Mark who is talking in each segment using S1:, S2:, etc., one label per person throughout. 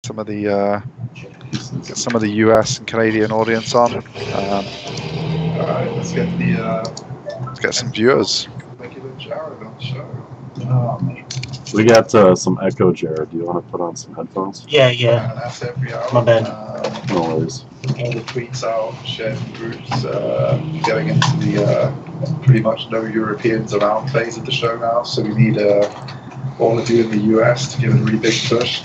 S1: some of the US and Canadian audience on.
S2: All right, let's
S1: get some viewers.
S2: regular Jared on the show.
S3: We got some echo, Jared. Do you want to put on some headphones?
S4: Yeah.
S2: And that's every hour.
S4: My bad.
S3: No worries.
S2: All the tweets out, shared in groups, getting into the pretty much no Europeans around phase of the show now. So we need all of you in the US to give it a really big push.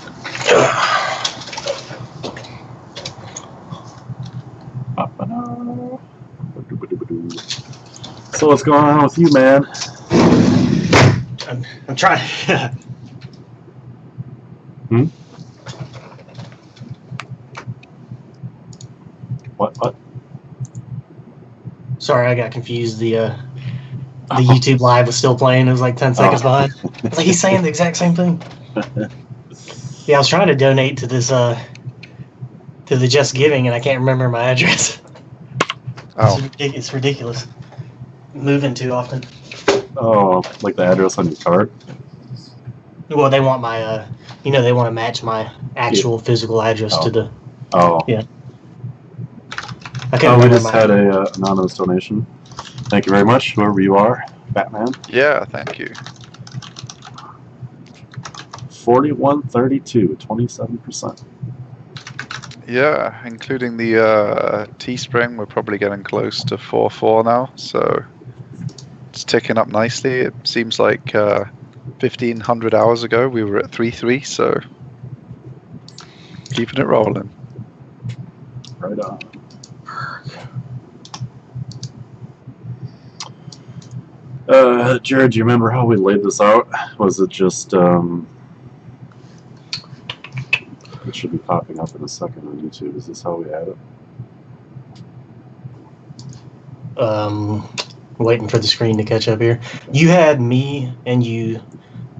S3: So what's going on with you, man?
S4: I'm trying.
S3: What?
S4: Sorry, I got confused. The YouTube live was still playing. It was like 10 seconds behind. I was like, he's saying the exact same thing. Yeah, I was trying to donate to this to the Just Giving, and I can't remember my address.
S1: Oh,
S4: It's ridiculous. Moving too often.
S3: Oh, like the address on your card?
S4: Well, they want my, they want to match my actual physical address to the.
S3: Oh.
S4: Yeah. I can't
S3: We
S4: remember
S3: just had a anonymous donation. Thank you very much, whoever you are, Batman.
S1: yeah, thank you.
S3: 4132, 27%.
S1: Yeah, including the Teespring, we're probably getting close to 4.4 now, so it's ticking up nicely. It seems like 1,500 hours ago we were at 3.3, so keeping it rolling.
S3: Right on. Jared, do you remember how we laid this out? Was it just, it should be popping up in a second on YouTube. Is this how we had it?
S4: Waiting for the screen to catch up here. You had me and you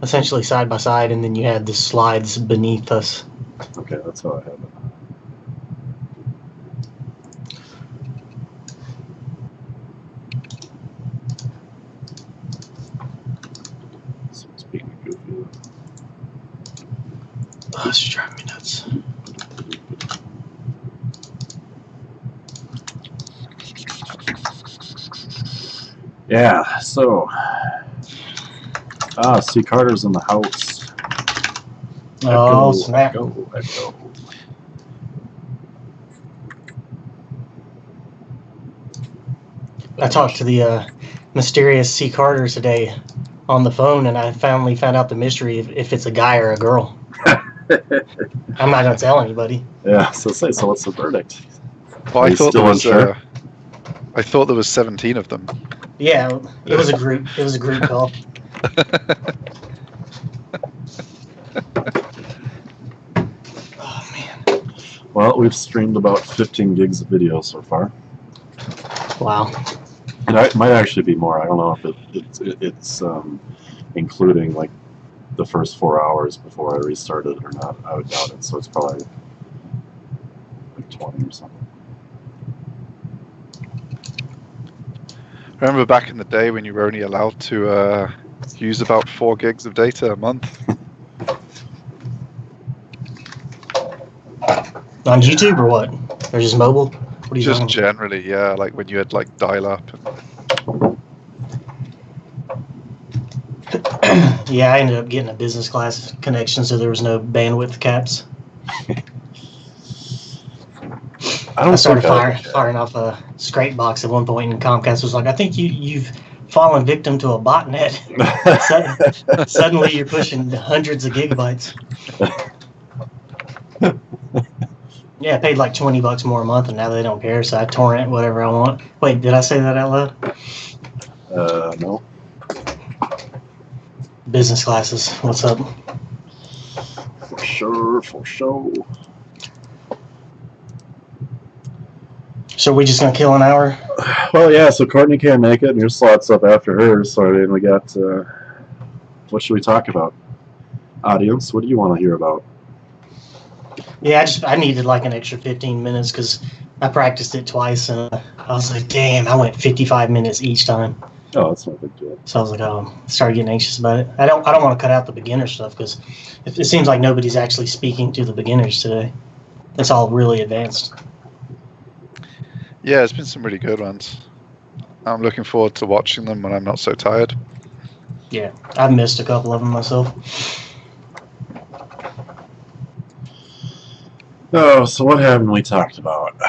S4: essentially side by side, and then you had the slides beneath us.
S3: Okay, that's how I have it. Someone's being goofy.
S4: Oh, this is driving me nuts.
S3: Yeah, so C. Carter's in the house.
S4: Oh, snap.
S3: Echo.
S4: I talked to the mysterious C. Carter today on the phone, and I finally found out the mystery if it's a guy or a girl. I'm not going to tell anybody.
S3: Yeah, so what's the verdict?
S1: Well,
S3: Are you still unsure?
S1: I thought there was 17 of them.
S4: Yeah, it was a group. It was a group call. Oh, man.
S3: Well, we've streamed about 15 gigs of video so far.
S4: Wow.
S3: It might actually be more. I don't know if it's including like the first 4 hours before I restarted or not. I would doubt it. So it's probably like 20 or something.
S1: Remember back in the day when you were only allowed to use about 4 gigs of data a month?
S4: On YouTube or what? Or just mobile? What are you
S1: Just
S4: talking
S1: generally, yeah, like when you had like dial-up.
S4: about? Yeah, I ended up getting a business class connection, so there was no bandwidth caps. I started firing off a scrape box at one point, and Comcast was like, I think you've fallen victim to a botnet. Suddenly you're pushing hundreds of gigabytes. Yeah, I paid like $20 more a month, and now they don't care, so I torrent whatever I want. Wait, did I say that out loud?
S3: No.
S4: Business classes, what's up?
S3: For sure.
S4: So we just gonna kill an hour?
S3: Well, yeah, so Courtney can't make it, and your slot's up after her, so I mean, we got, what should we talk about? Audience, what do you want to hear about?
S4: Yeah, I needed like an extra 15 minutes because I practiced it twice, and I was like, damn, I went 55 minutes each time.
S3: Oh, that's not a big deal.
S4: So I was like, started getting anxious about it. I don't want to cut out the beginner stuff because it seems like nobody's actually speaking to the beginners today. It's all really advanced.
S1: Yeah, it's been some really good ones. I'm looking forward to watching them when I'm not so tired.
S4: Yeah, I've missed a couple of them myself.
S3: Oh, so what haven't we talked about?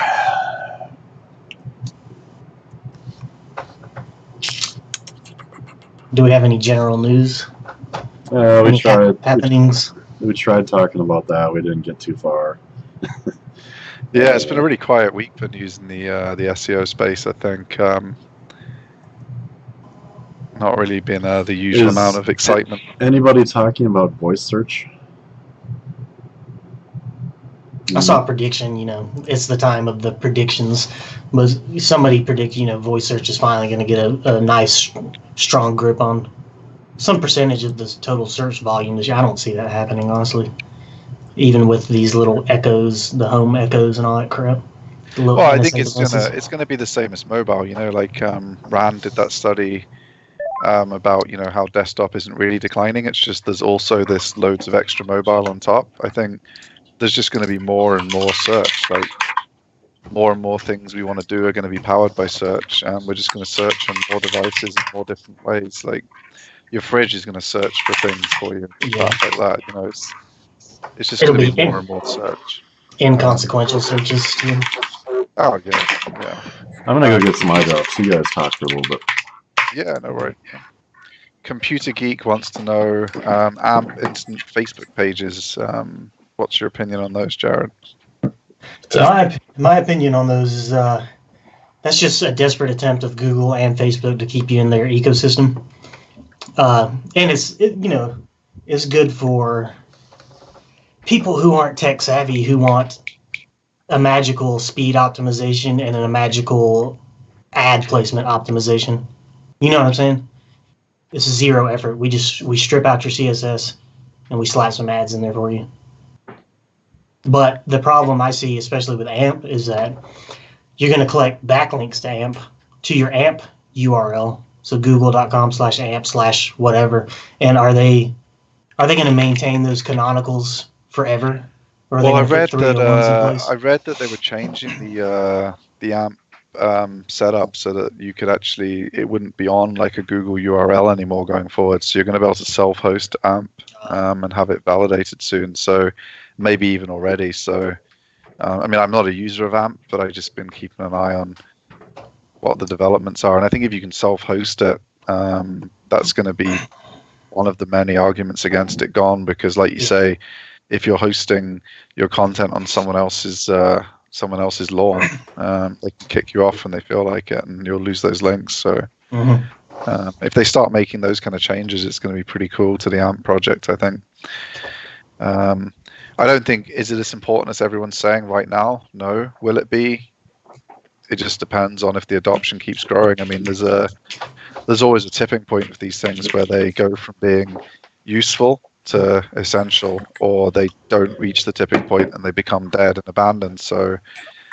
S4: Do we have any general news?
S3: We
S4: Any
S3: tried.
S4: happenings?
S3: We tried talking about that. We didn't get too far.
S1: Yeah, it's been a really quiet week for news in the SEO space, I think. Not really been the usual amount of excitement.
S3: Anybody talking about voice search?
S4: I saw a prediction, it's the time of the predictions. Was somebody predict, voice search is finally going to get a nice, strong grip on some percentage of the total search volume this year. I don't see that happening, honestly. Even with these little echoes, the home echoes and all that crap.
S1: Well, I think it's gonna be the same as mobile. Like Rand did that study about how desktop isn't really declining. It's just there's also this loads of extra mobile on top. I think there's just going to be more and more search. Like more and more things we want to do are going to be powered by search, and we're just going to search on more devices in more different ways. Like your fridge is going to search for things for you, and stuff like that. It's just going to be more and more search.
S4: Inconsequential searches too.
S1: Oh yeah.
S3: I'm gonna go get some eye drops. You guys talk for a little bit.
S1: Yeah, no worries. Computer Geek wants to know AMP instant Facebook pages. What's your opinion on those, Jared?
S4: So my opinion on those is that's just a desperate attempt of Google and Facebook to keep you in their ecosystem, and it's good for people who aren't tech savvy, who want a magical speed optimization and a magical ad placement optimization. You know what I'm saying? It's zero effort. We strip out your CSS and we slap some ads in there for you. But the problem I see, especially with AMP, is that you're going to collect backlinks to AMP to your AMP URL. So google.com/AMP/whatever. And are they going to maintain those canonicals forever? Or are they
S1: Well,
S4: going to put 301s in place?
S1: I read that they were changing the AMP setup so that you could it wouldn't be on like a Google URL anymore going forward. So you're going to be able to self-host AMP and have it validated soon. So maybe even already. So I'm not a user of AMP, but I've just been keeping an eye on what the developments are. And I think if you can self-host it, that's going to be one of the many arguments against it gone, because like you say, if you're hosting your content on someone else's lawn, they can kick you off when they feel like it, and you'll lose those links. So if they start making those kind of changes, it's going to be pretty cool to the AMP project, I think. I don't think, is it as important as everyone's saying right now? No. Will it be? It just depends on if the adoption keeps growing. I mean, there's always a tipping point with these things where they go from being useful to essential, or they don't reach the tipping point and they become dead and abandoned. So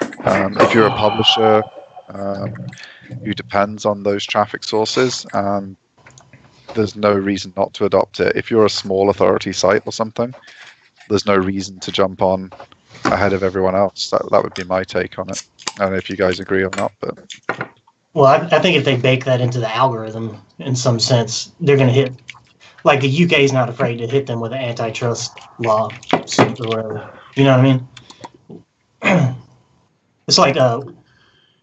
S1: if you're a publisher who depends on those traffic sources, there's no reason not to adopt it. If you're a small authority site or something, there's no reason to jump on ahead of everyone else. That would be my take on it. I don't know if you guys agree or not, but
S4: well, I think if they bake that into the algorithm in some sense, they're going to hit. Like the UK is not afraid to hit them with an antitrust law suit or whatever. You know what I mean? It's like it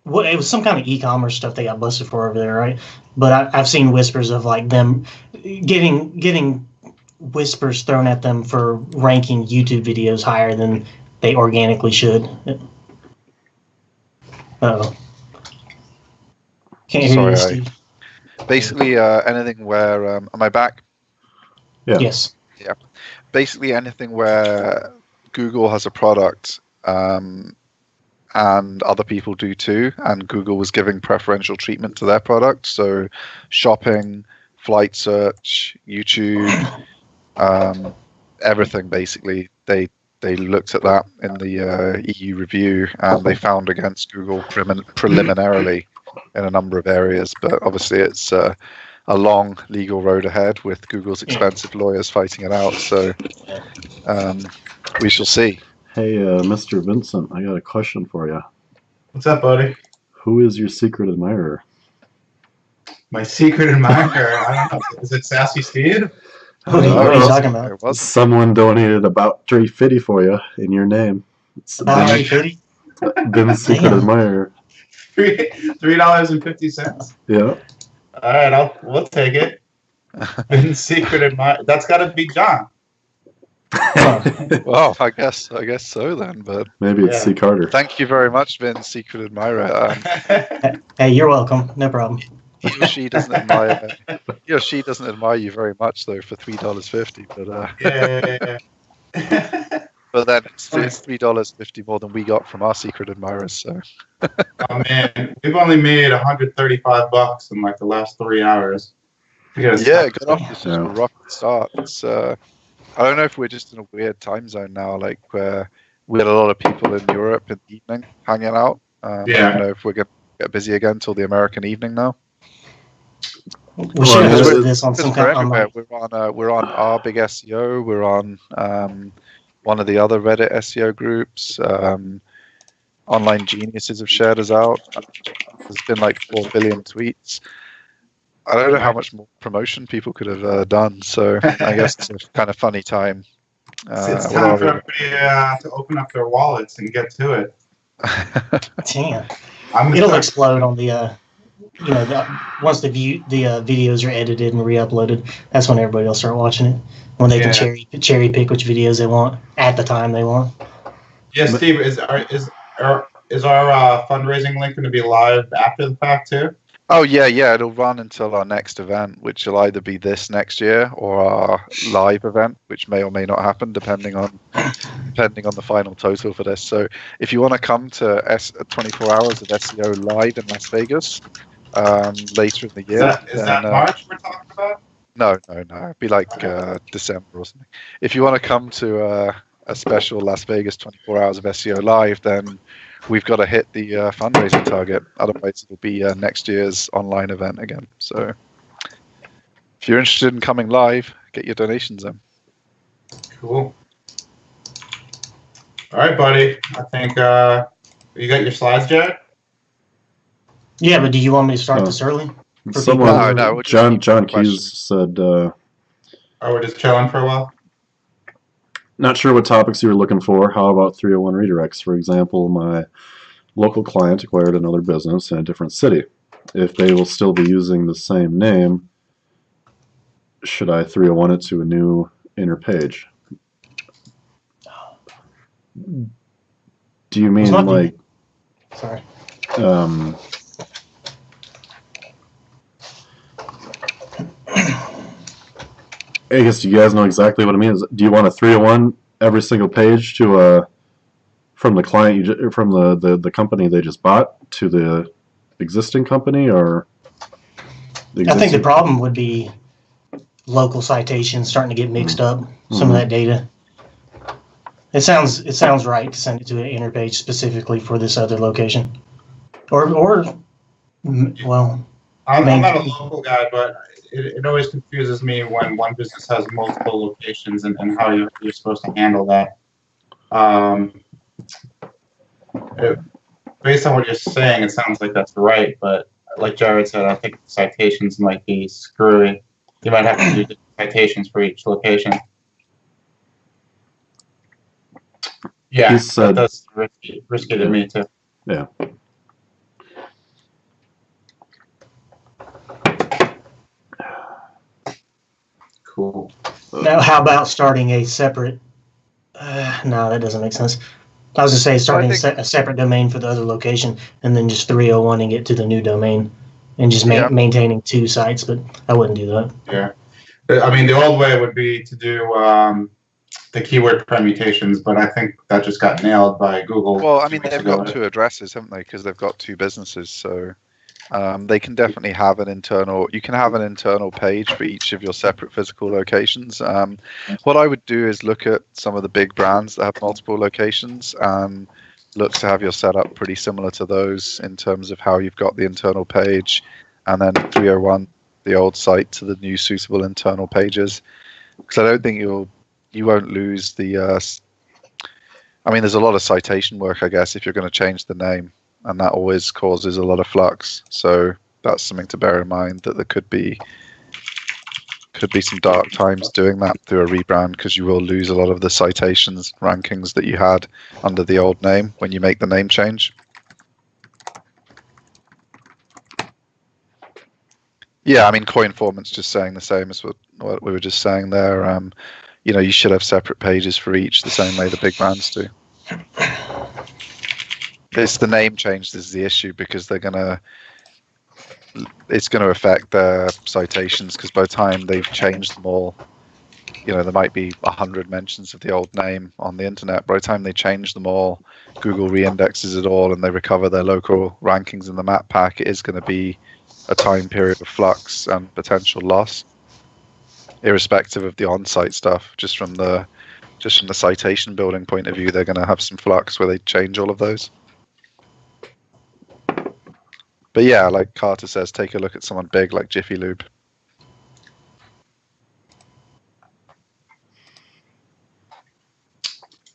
S4: was some kind of e-commerce stuff they got busted for over there, right? But I've seen whispers of like them getting whispers thrown at them for ranking YouTube videos higher than they organically should. Uh-oh. Can't hear you, Steve.
S1: Basically, anything where am I back?
S3: Yeah.
S4: Yes.
S1: Yeah. Basically, anything where Google has a product and other people do too, and Google was giving preferential treatment to their product. So, shopping, flight search, YouTube, everything basically. They looked at that in the EU review, and they found against Google preliminarily in a number of areas. But obviously, it's a long legal road ahead with Google's expensive lawyers fighting it out. So we shall see.
S3: Hey, Mr. Vincent, I got a question for you.
S5: What's up, buddy?
S3: Who is your secret admirer?
S5: My secret admirer? I don't know. Is it Sassy Steve?
S4: What are you talking about?
S1: It was
S3: Someone donated about $3.50 for you in your name. It's
S4: About 350?
S3: Ben's secret
S4: Damn.
S3: admirer.
S5: $3.50.
S3: Yeah.
S5: All right, we'll take it. Ben's secret admirer. That's got to be John.
S1: well, I guess so then. But
S3: Maybe it's
S5: Yeah.
S3: C. Carter.
S1: thank you very much, Vin's secret admirer.
S4: Hey, you're welcome. No problem.
S1: He or she doesn't admire you very much though for $3.50. But
S5: yeah.
S1: but then it's $3.50 more than we got from our secret admirers. So
S5: Oh man, we've only made $135 in like the last 3 hours.
S1: yeah, it got off to such a
S3: Yeah.
S1: rocket start. It's I don't know if we're just in a weird time zone now, like where we had a lot of people in Europe in the evening hanging out. I
S5: Yeah.
S1: don't know if we're going to get busy again till the American evening now.
S4: We should have
S3: Well,
S4: hosted this on some
S1: Because we're
S4: kind of
S1: everywhere. We're on our big SEO. We're on one of the other Reddit SEO groups. Online geniuses have shared us out. There's been like 4 billion tweets. I don't know how much more promotion people could have done. So I guess it's a kind of funny time.
S5: It's
S1: what
S5: time
S1: are
S5: for
S1: we?
S5: everybody to open up their wallets and get to it.
S4: Damn.
S5: I'm
S4: It'll
S5: gonna
S4: explode on the, once the videos are edited and re-uploaded. That's when everybody will start watching it. When they can cherry pick which videos they want at the time they want.
S5: Yeah, Steve, is our fundraising link going to be live after the fact too?
S1: Oh yeah. It'll run until our next event, which will either be this next year or our live event, which may or may not happen depending on the final total for this. So if you want to come to 24 hours of SEO live in Las Vegas later in the year,
S5: Is that March we're talking about?
S1: No. It'd be like December or something. If you want to come to a special Las Vegas 24 hours of SEO live, then we've got to hit the fundraising target. Otherwise, it'll be next year's online event again. So if you're interested in coming live, get your donations in.
S5: Cool. All right, buddy. I think you got your slides, Jared?
S4: Yeah, but do you want me to start this early? For
S3: Someone,
S4: people?
S1: No, we'll just
S3: John
S1: keep questions.
S3: Hughes said,
S5: Or we're just chilling for a while?
S3: not sure what topics you were looking for. How about 301 redirects? For example, my local client acquired another business in a different city. If they will still be using the same name, should I 301 it to a new inner page? Do you mean
S4: It's not the-
S3: like
S4: Sorry.
S3: I guess you guys know exactly what it means. Do you want a 301 every single page to from the client from the company they just bought to the existing company, or
S4: I think the problem would be local citations starting to get mixed up. Some of that data. It sounds right to send it to an inner page specifically for this other location, or well,
S5: I'm not a local guy, but it always confuses me when one business has multiple locations and how you're supposed to handle that. Based on what you're saying, it sounds like that's right, but like Jared said, I think citations might be screwy. You might have to do different citations for each location. Yeah,
S3: He said-
S5: that's risky to me too.
S3: Yeah.
S5: Cool.
S4: now how about starting a separate? No, that doesn't make sense. I was going to say starting a separate domain for the other location and then just 301ing it to the new domain and just maintaining 2 sites, but I wouldn't do that.
S5: Yeah. I mean, the old way would be to do the keyword permutations, but I think that just got nailed by Google.
S1: Well, I mean, they've got 2 addresses, haven't they? Because they've got 2 businesses, so they can definitely have an internal. You can have an internal page for each of your separate physical locations. What I would do is look at some of the big brands that have multiple locations and look to have your setup pretty similar to those in terms of how you've got the internal page, and then 301 the old site to the new suitable internal pages. Because I don't think you won't lose the. I mean, there's a lot of citation work, I guess, if you're going to change the name, and that always causes a lot of flux. So that's something to bear in mind, that there could be some dark times doing that through a rebrand, because you will lose a lot of the citations rankings that you had under the old name when you make the name change. Yeah, I mean, Coinformant's just saying the same as what we were just saying there. You should have separate pages for each, the same way the big brands do. It's the name change is the issue, because it's going to affect their citations, because by the time they've changed them all, there might be 100 mentions of the old name on the internet. By the time they change them all, Google reindexes it all, and they recover their local rankings in the map pack, it is going to be a time period of flux and potential loss, irrespective of the on-site stuff. Just from the citation building point of view, they're going to have some flux where they change all of those. But yeah, like Carter says, take a look at someone big like Jiffy Lube.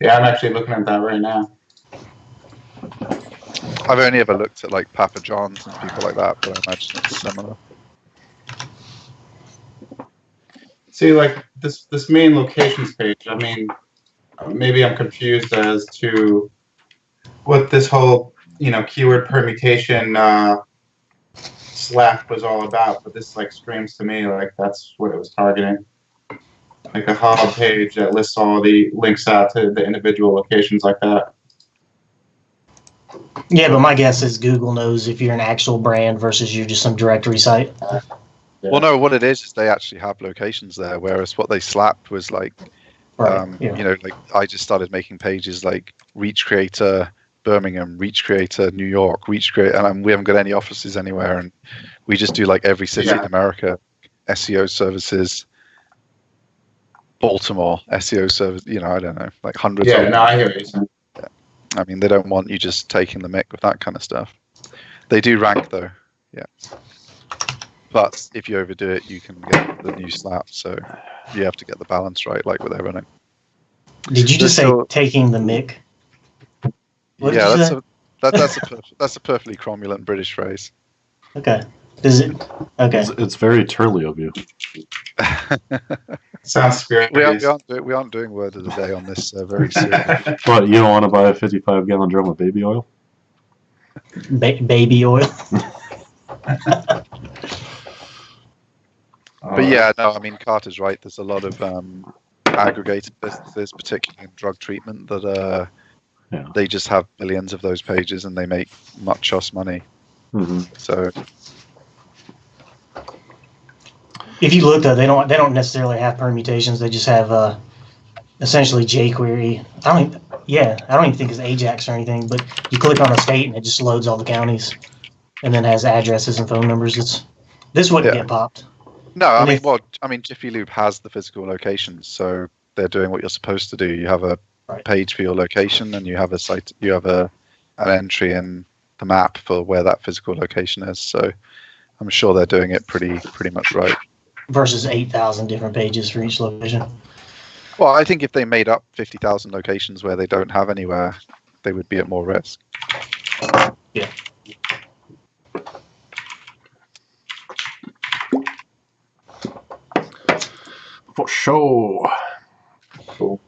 S5: Yeah, I'm actually looking at that right now.
S1: I've only ever looked at like Papa John's and people like that, but I imagine it's similar.
S5: See, like this main locations page, I mean, maybe I'm confused as to what this whole, keyword permutation slap was all about, but this like screams to me like that's what it was targeting. Like a hub page that lists all the links out to the individual locations like that.
S4: Yeah, but my guess is Google knows if you're an actual brand versus you're just some directory site.
S5: Yeah.
S1: Well, no, what it is they actually have locations there, whereas what they slapped was like, like I just started making pages like Reach Creator Birmingham, Reach Creator New York, Reach Creator, and we haven't got any offices anywhere, and we just do like every city in America, SEO services, Baltimore, SEO service, I don't know, like hundreds of them.
S5: Yeah, no, I hear what you're saying.
S1: I mean, they don't want you just taking the mick with that kind of stuff. They do rank, though, yeah. But if you overdo it, you can get the new slap. So you have to get the balance right, like with everything.
S4: Did you just say taking the mick? What
S1: yeah,
S4: did you say?
S1: that's a perfectly cromulent British phrase.
S4: Okay. Is it? Okay.
S3: It's very turly of you.
S5: Sounds spirited.
S1: We aren't doing word of the day on this very serious.
S3: But you don't want to buy a 55-gallon drum of baby oil?
S4: Baby oil.
S1: But yeah, no, I mean, Carter's right. There's a lot of aggregated businesses, particularly in drug treatment, that they just have billions of those pages and they make much money.
S3: Mm-hmm.
S1: So
S4: if you look though, they don't necessarily have permutations. They just have essentially jQuery. I don't even think it's Ajax or anything. But you click on a state and it just loads all the counties, and then has addresses and phone numbers. This wouldn't get popped.
S1: No, I mean, Jiffy Lube has the physical locations, so they're doing what you're supposed to do. You have a page for your location, and you have a site. You have an entry in the map for where that physical location is. So I'm sure they're doing it pretty much right.
S4: Versus 8,000 different pages for each location.
S1: Well, I think if they made up 50,000 locations where they don't have anywhere, they would be at more risk.
S4: Yeah.
S3: For sure.
S5: Cool.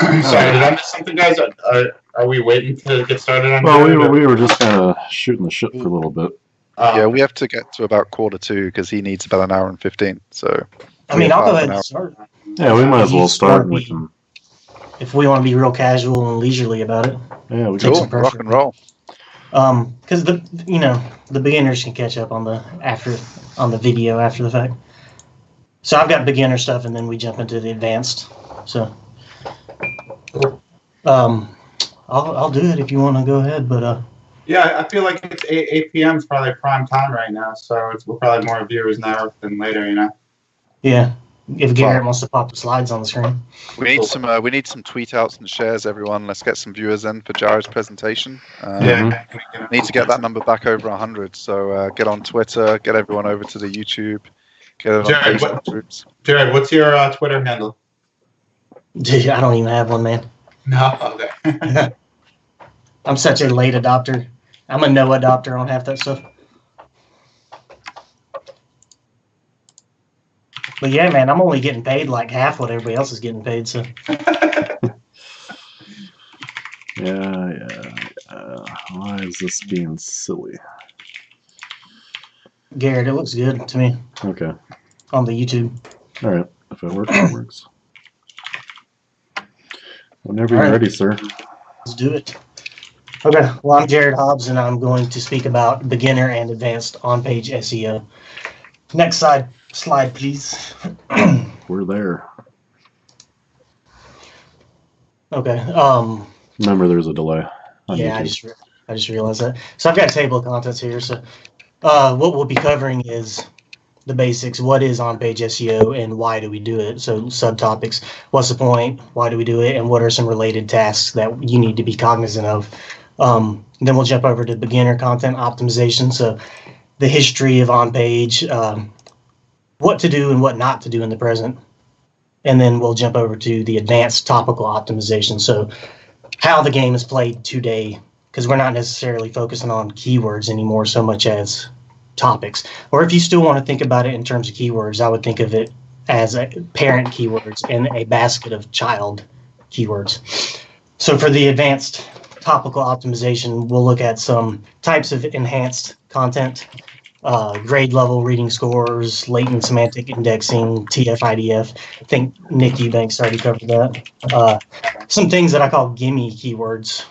S5: Sorry, did I miss something, guys? Are we waiting to get started on?
S3: Well, we were just kind of shooting the shit for a little bit.
S1: Yeah, we have to get to about 2:45 because he needs about an hour and 15. So.
S4: I mean, I'll go ahead and start.
S3: Yeah, we might as well start.
S4: If we want to be real casual and leisurely about it.
S3: Yeah, we
S1: can rock and roll.
S4: Because the beginners can catch up on the video after the fact. So I've got beginner stuff, and then we jump into the advanced. So, I'll do it if you want to go ahead. But
S5: yeah, I feel like it's 8 p.m. is probably prime time right now, so we'll probably have more viewers now than later.
S4: Yeah. if Garrett wants to pop the slides on the screen.
S1: We need some tweet outs and shares, everyone. Let's get some viewers in for Jared's presentation.
S5: Yeah.
S1: Need to get that number back over 100. So get on Twitter, get everyone over to the YouTube, get it on
S5: Jared,
S1: Facebook groups.
S5: Jared, what's your Twitter handle?
S4: Dude, I don't even have one, man.
S5: No. Okay.
S4: I'm such a late adopter. I'm a no adopter on half that stuff. But yeah, man, I'm only getting paid like half what everybody else is getting paid. So
S3: Yeah. Why is this being silly?
S4: Garrett, it looks good to me
S3: Okay.
S4: on the YouTube.
S3: All right. If it works, it works. Whenever
S4: All
S3: you're
S4: right.
S3: ready, sir.
S4: Let's do it. Okay, well, I'm Jared Hobbs, and I'm going to speak about beginner and advanced on-page SEO. Next slide, please.
S3: We're there.
S4: Okay.
S3: Remember, there's a delay on
S4: Yeah,
S3: YouTube.
S4: I just realized that. So I've got a table of contents here. So what we'll be covering is the basics. What is on-page SEO and why do we do it? So subtopics. What's the point? Why do we do it? And what are some related tasks that you need to be cognizant of? Then we'll jump over to beginner content optimization. So the history of on-page, what to do and what not to do in the present. And then we'll jump over to the advanced topical optimization. So how the game is played today, because we're not necessarily focusing on keywords anymore so much as topics. Or if you still want to think about it in terms of keywords, I would think of it as a parent keywords and a basket of child keywords. So for the advanced topical optimization, we'll look at some types of enhanced content, grade level reading scores, latent semantic indexing, TF-IDF. I think Nick Eubanks already covered that. Some things that I call gimme keywords.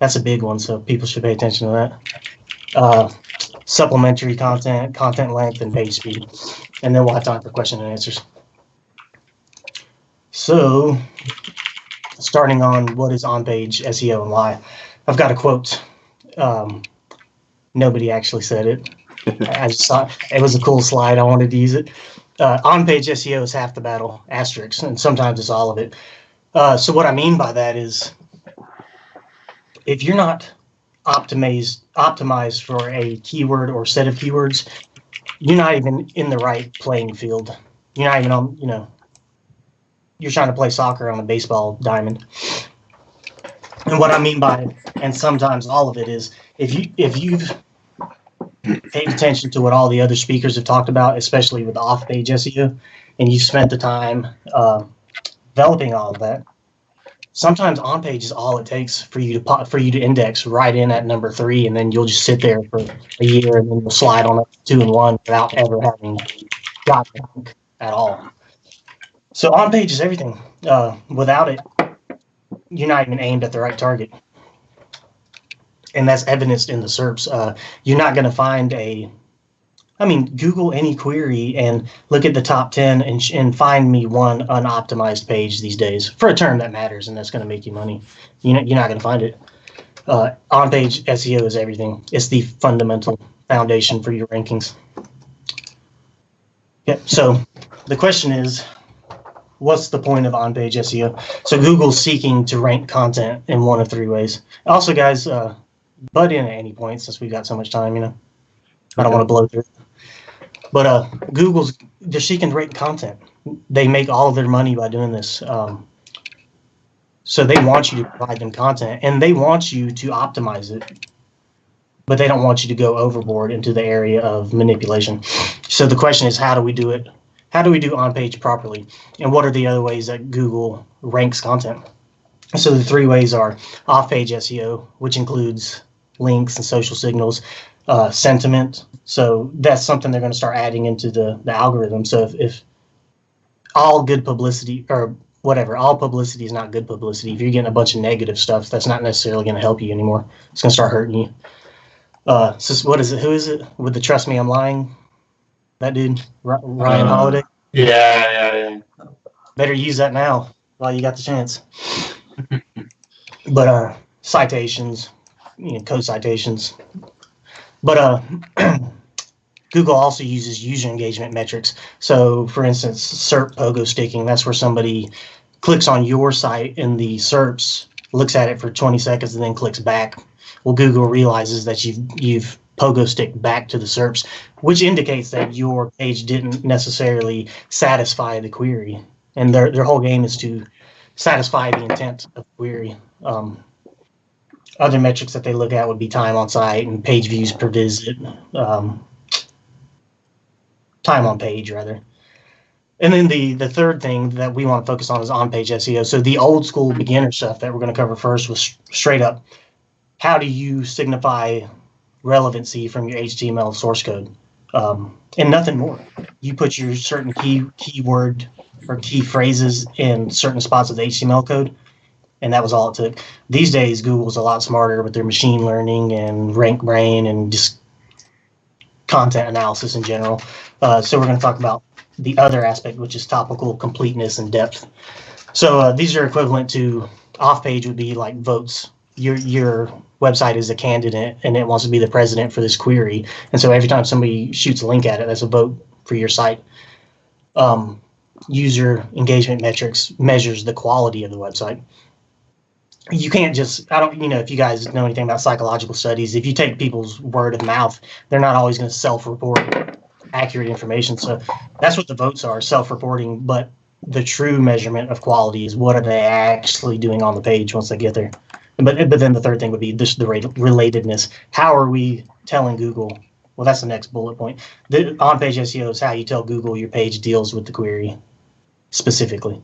S4: That's a big one, so people should pay attention to that. Supplementary content, content length, and page speed. And then we'll have time for question and answers. So, starting on what is on-page SEO and why. I've got a quote. Nobody actually said it. I just thought it was a cool slide. I wanted to use it. On-page SEO is half the battle, asterisk, and sometimes it's all of it. So what I mean by that is if you're not optimized for a keyword or set of keywords, you're not even in the right playing field. You're not even on, you're trying to play soccer on a baseball diamond. And what I mean by, and sometimes all of it is, if you've paid attention to what all the other speakers have talked about, especially with off-page SEO, and you've spent the time developing all of that, sometimes on-page is all it takes for you to index right in at number 3, and then you'll just sit there for a year, and then you'll slide on up to 2 and 1 without ever having gotten a link at all. So on-page is everything. Without it, you're not even aimed at the right target. And that's evidenced in the SERPs. You're not going to find Google any query and look at the top 10 and find me one unoptimized page these days for a term that matters and that's going to make you money. You're not going to find it. On-page SEO is everything. It's the fundamental foundation for your rankings. Yeah, so the question is, what's the point of on-page SEO? So Google's seeking to rank content in one of 3 ways. Also, guys, butt in at any point since we've got so much time, I don't want to blow through. But they're seeking to rank content. They make all of their money by doing this. So they want you to provide them content, and they want you to optimize it. But they don't want you to go overboard into the area of manipulation. So the question is, how do we do it? How do we do on-page properly? And what are the other ways that Google ranks content? So the 3 ways are off-page SEO, which includes links and social signals, sentiment. So that's something they're going to start adding into the algorithm. So if all good publicity, or whatever, all publicity is not good publicity. If you're getting a bunch of negative stuff, that's not necessarily going to help you anymore. It's going to start hurting you. So what is it? Who is it? With the Trust Me, I'm Lying? That dude, Ryan Holiday?
S5: Yeah.
S4: Better use that now while you got the chance. But citations, co-citations. But Google also uses user engagement metrics. So, for instance, SERP pogo sticking, that's where somebody clicks on your site in the SERPs, looks at it for 20 seconds, and then clicks back. Well, Google realizes that you've pogo sticked back to the SERPs, which indicates that your page didn't necessarily satisfy the query. And their whole game is to satisfy the intent of the query. Other metrics that they look at would be time on site and page views per visit. Time on page, rather. And then the third thing that we want to focus on is on-page SEO. So the old school beginner stuff that we're going to cover first was straight up, how do you signify relevancy from your HTML source code? And nothing more. You put your certain keyword or key phrases in certain spots of the HTML code, and that was all it took. These days, Google's a lot smarter with their machine learning and RankBrain and just content analysis in general. So we're going to talk about the other aspect, which is topical, completeness, and depth. So these are equivalent to off-page would be like votes. Your website is a candidate, and it wants to be the president for this query. And so every time somebody shoots a link at it, that's a vote for your site. User engagement metrics measures the quality of the website. You can't just, if you guys know anything about psychological studies, if you take people's word of mouth, they're not always going to self-report accurate information. So that's what the votes are, self-reporting. But the true measurement of quality is what are they actually doing on the page once they get there. But then the third thing would be this, the relatedness. How are we telling Google? Well, that's the next bullet point. The on-page SEO is how you tell Google your page deals with the query specifically.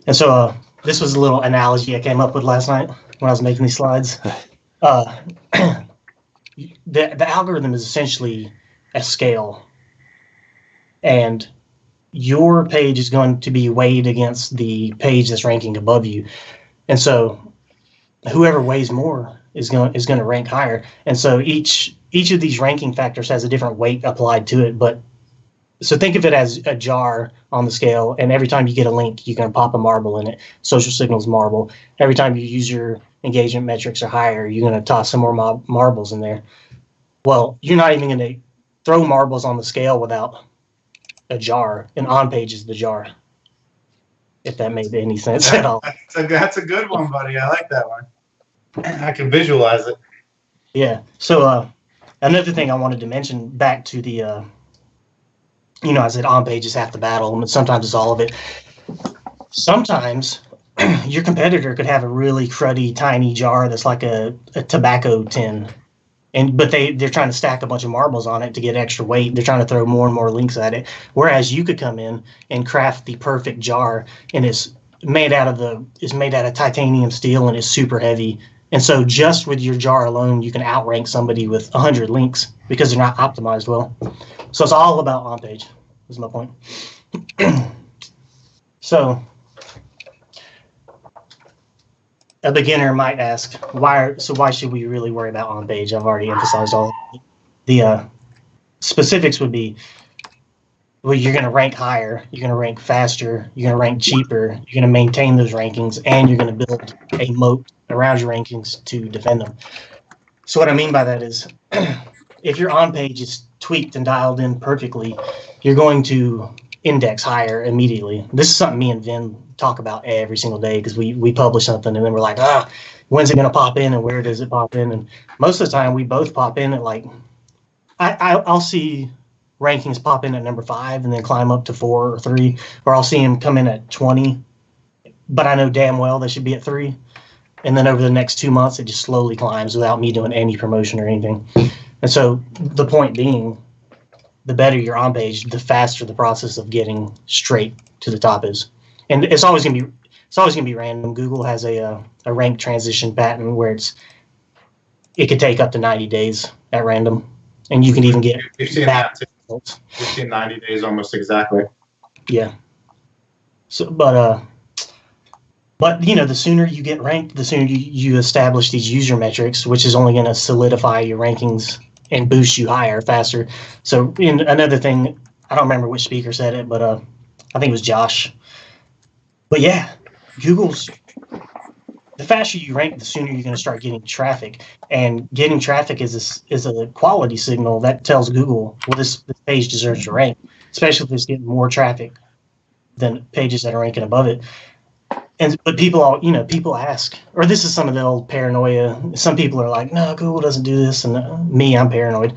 S4: And so this was a little analogy I came up with last night when I was making these slides. The algorithm is essentially a scale, and your page is going to be weighed against the page that's ranking above you. And so whoever weighs more is going to rank higher. And so each of these ranking factors has a different weight applied to it. But so think of it as a jar on the scale, and every time you get a link, you can pop a marble in it. Social signals marble. Every time your user engagement metrics are higher, you're going to toss some more marbles in there. Well, you're not even going to throw marbles on the scale without a jar, and on-page is the jar, if that made any sense at all.
S5: That's a good one, buddy. I like that one. I can visualize it.
S4: Yeah. So another thing I wanted to mention back to the, I said on-page is half the battle, and sometimes it's all of it. Sometimes your competitor could have a really cruddy, tiny jar that's like a tobacco tin, but they're trying to stack a bunch of marbles on it to get extra weight. They're trying to throw more and more links at it. Whereas you could come in and craft the perfect jar, and it's made out of titanium steel, and it's super heavy. And so just with your jar alone, you can outrank somebody with 100 links because they're not optimized well. So it's all about on-page, is my point. So a beginner might ask, why should we really worry about on-page? I've already emphasized all the specifics would be, well, you're going to rank higher, you're going to rank faster, you're going to rank cheaper, you're going to maintain those rankings, and you're going to build a moat around your rankings to defend them. So what I mean by that is, if your on-page is tweaked and dialed in perfectly, you're going to index higher immediately. This is something me and Vin talk about every single day, because we publish something and then we're like, when's it going to pop in and where does it pop in? And most of the time we both pop in at like, I'll see rankings pop in at number 5 and then climb up to 4 or 3, or I'll see them come in at 20, but I know damn well they should be at 3. And then over the next 2 months, it just slowly climbs without me doing any promotion or anything. And so the point being, the better your on page, the faster the process of getting straight to the top is. And it's always gonna be random. Google has a rank transition pattern where it could take up to 90 days at random, and you can even get
S5: You've seen that too. Results. You've seen 90 days almost exactly.
S4: Yeah. So, but the sooner you get ranked, the sooner you establish these user metrics, which is only going to solidify your rankings and boost you higher faster. So another thing, I don't remember which speaker said it, but I think it was Josh. But yeah, Google's the faster you rank, the sooner you're going to start getting traffic. And getting traffic is a quality signal that tells Google, well, this page deserves to rank, especially if it's getting more traffic than pages that are ranking above it. But people ask, or this is some of the old paranoia. Some people are like, no, Google doesn't do this, and I'm paranoid.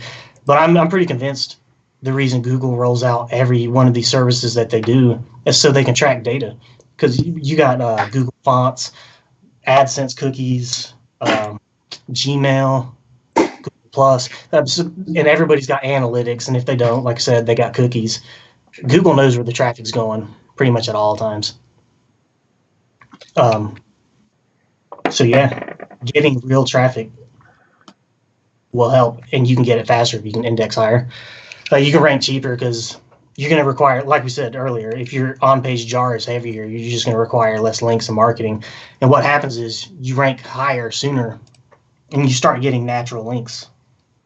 S4: But I'm pretty convinced the reason Google rolls out every one of these services that they do is so they can track data. Because you got Google Fonts, AdSense cookies, Gmail, Google Plus, and everybody's got analytics. And if they don't, like I said, they got cookies. Google knows where the traffic's going pretty much at all times. So yeah, getting real traffic will help, and you can get it faster if you can index higher. You can rank cheaper because you're going to require, like we said earlier, if your on-page jar is heavier, you're just going to require less links and marketing. And what happens is you rank higher sooner, and you start getting natural links,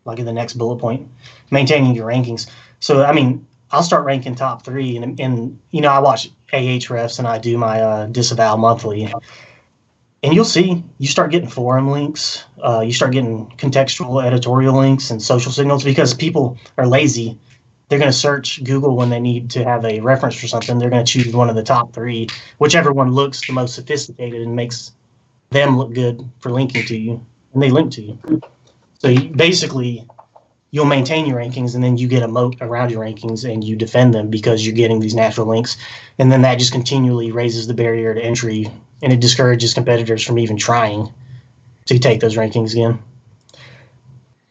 S4: like in the next bullet point, maintaining your rankings. So, I mean, I'll start ranking top 3, and I watch Ahrefs, and I do my disavow monthly. And you'll see, you start getting forum links, you start getting contextual editorial links and social signals because people are lazy. They're going to search Google when they need to have a reference for something. They're going to choose one of the top 3, whichever one looks the most sophisticated and makes them look good for linking to you, and they link to you. So basically, you'll maintain your rankings, and then you get a moat around your rankings, and you defend them because you're getting these natural links. And then that just continually raises the barrier to entry, and it discourages competitors from even trying to take those rankings again.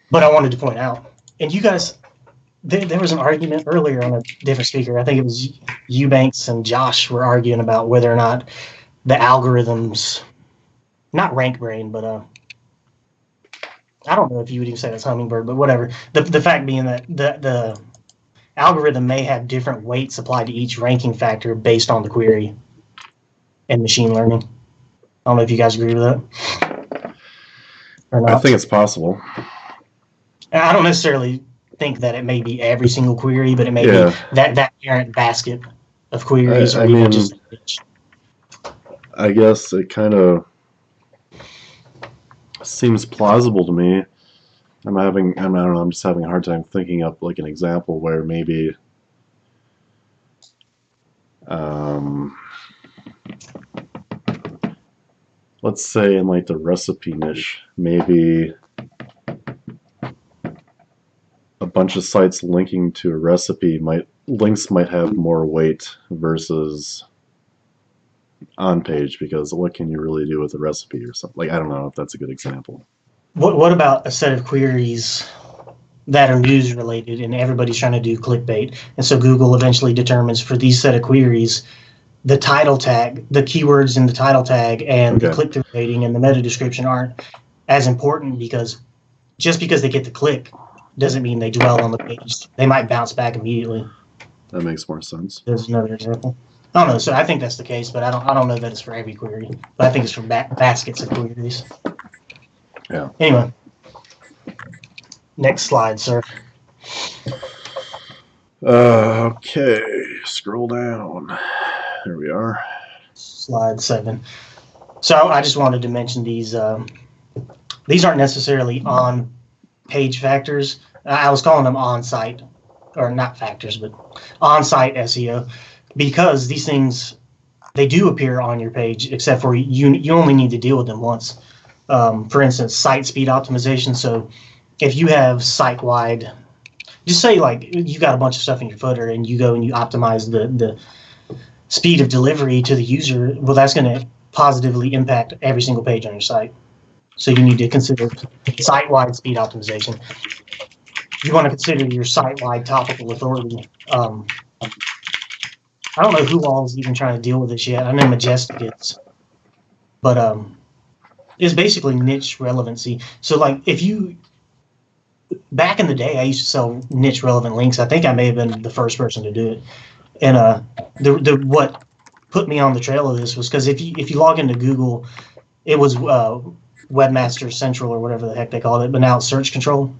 S4: But I wanted to point out, and you guys, there was an argument earlier on a different speaker. I think it was Eubanks and Josh were arguing about whether or not the algorithms, not rank brain, but I don't know if you would even say that's hummingbird, but whatever. The fact being that the algorithm may have different weights applied to each ranking factor based on the query and machine learning. I don't know if you guys agree with that or not.
S3: I think it's possible.
S4: I don't necessarily think that it may be every single query, but it may be that parent basket of queries.
S3: I mean, I guess it kind of seems plausible to me. I'm just having a hard time thinking up like an example where maybe let's say in like the recipe niche, maybe a bunch of sites linking to a recipe links might have more weight versus on page, because what can you really do with a recipe or something? Like, I don't know if that's a good example.
S4: What about a set of queries that are news related and everybody's trying to do clickbait? And so Google eventually determines for these set of queries, the title tag, the keywords in the title tag and the click-through rating and the meta description aren't as important, because just because they get the click doesn't mean they dwell on the page. They might bounce back immediately.
S3: That makes more sense.
S4: There's another example. I don't know. So I think that's the case, but I don't know that it's for every query. But I think it's for baskets of queries.
S3: Yeah.
S4: Anyway, next slide, sir.
S3: Okay, scroll down. There we are.
S4: Slide 7. So I just wanted to mention these. These aren't necessarily on page factors. I was calling them on-site, or not factors, but on-site SEO, because these things, they do appear on your page, except for you only need to deal with them once. For instance, site speed optimization. So if you have site-wide, just say like you got a bunch of stuff in your footer and you go and you optimize the speed of delivery to the user, well, that's going to positively impact every single page on your site. So you need to consider site-wide speed optimization. You want to consider your site-wide topical authority. I don't know who all is even trying to deal with this yet. I know Majestic is. But it's basically niche relevancy. So like if you, back in the day, I used to sell niche relevant links. I think I may have been the first person to do it. And what put me on the trail of this was because if you log into Google, it was Webmaster Central or whatever the heck they called it, but now it's Search Control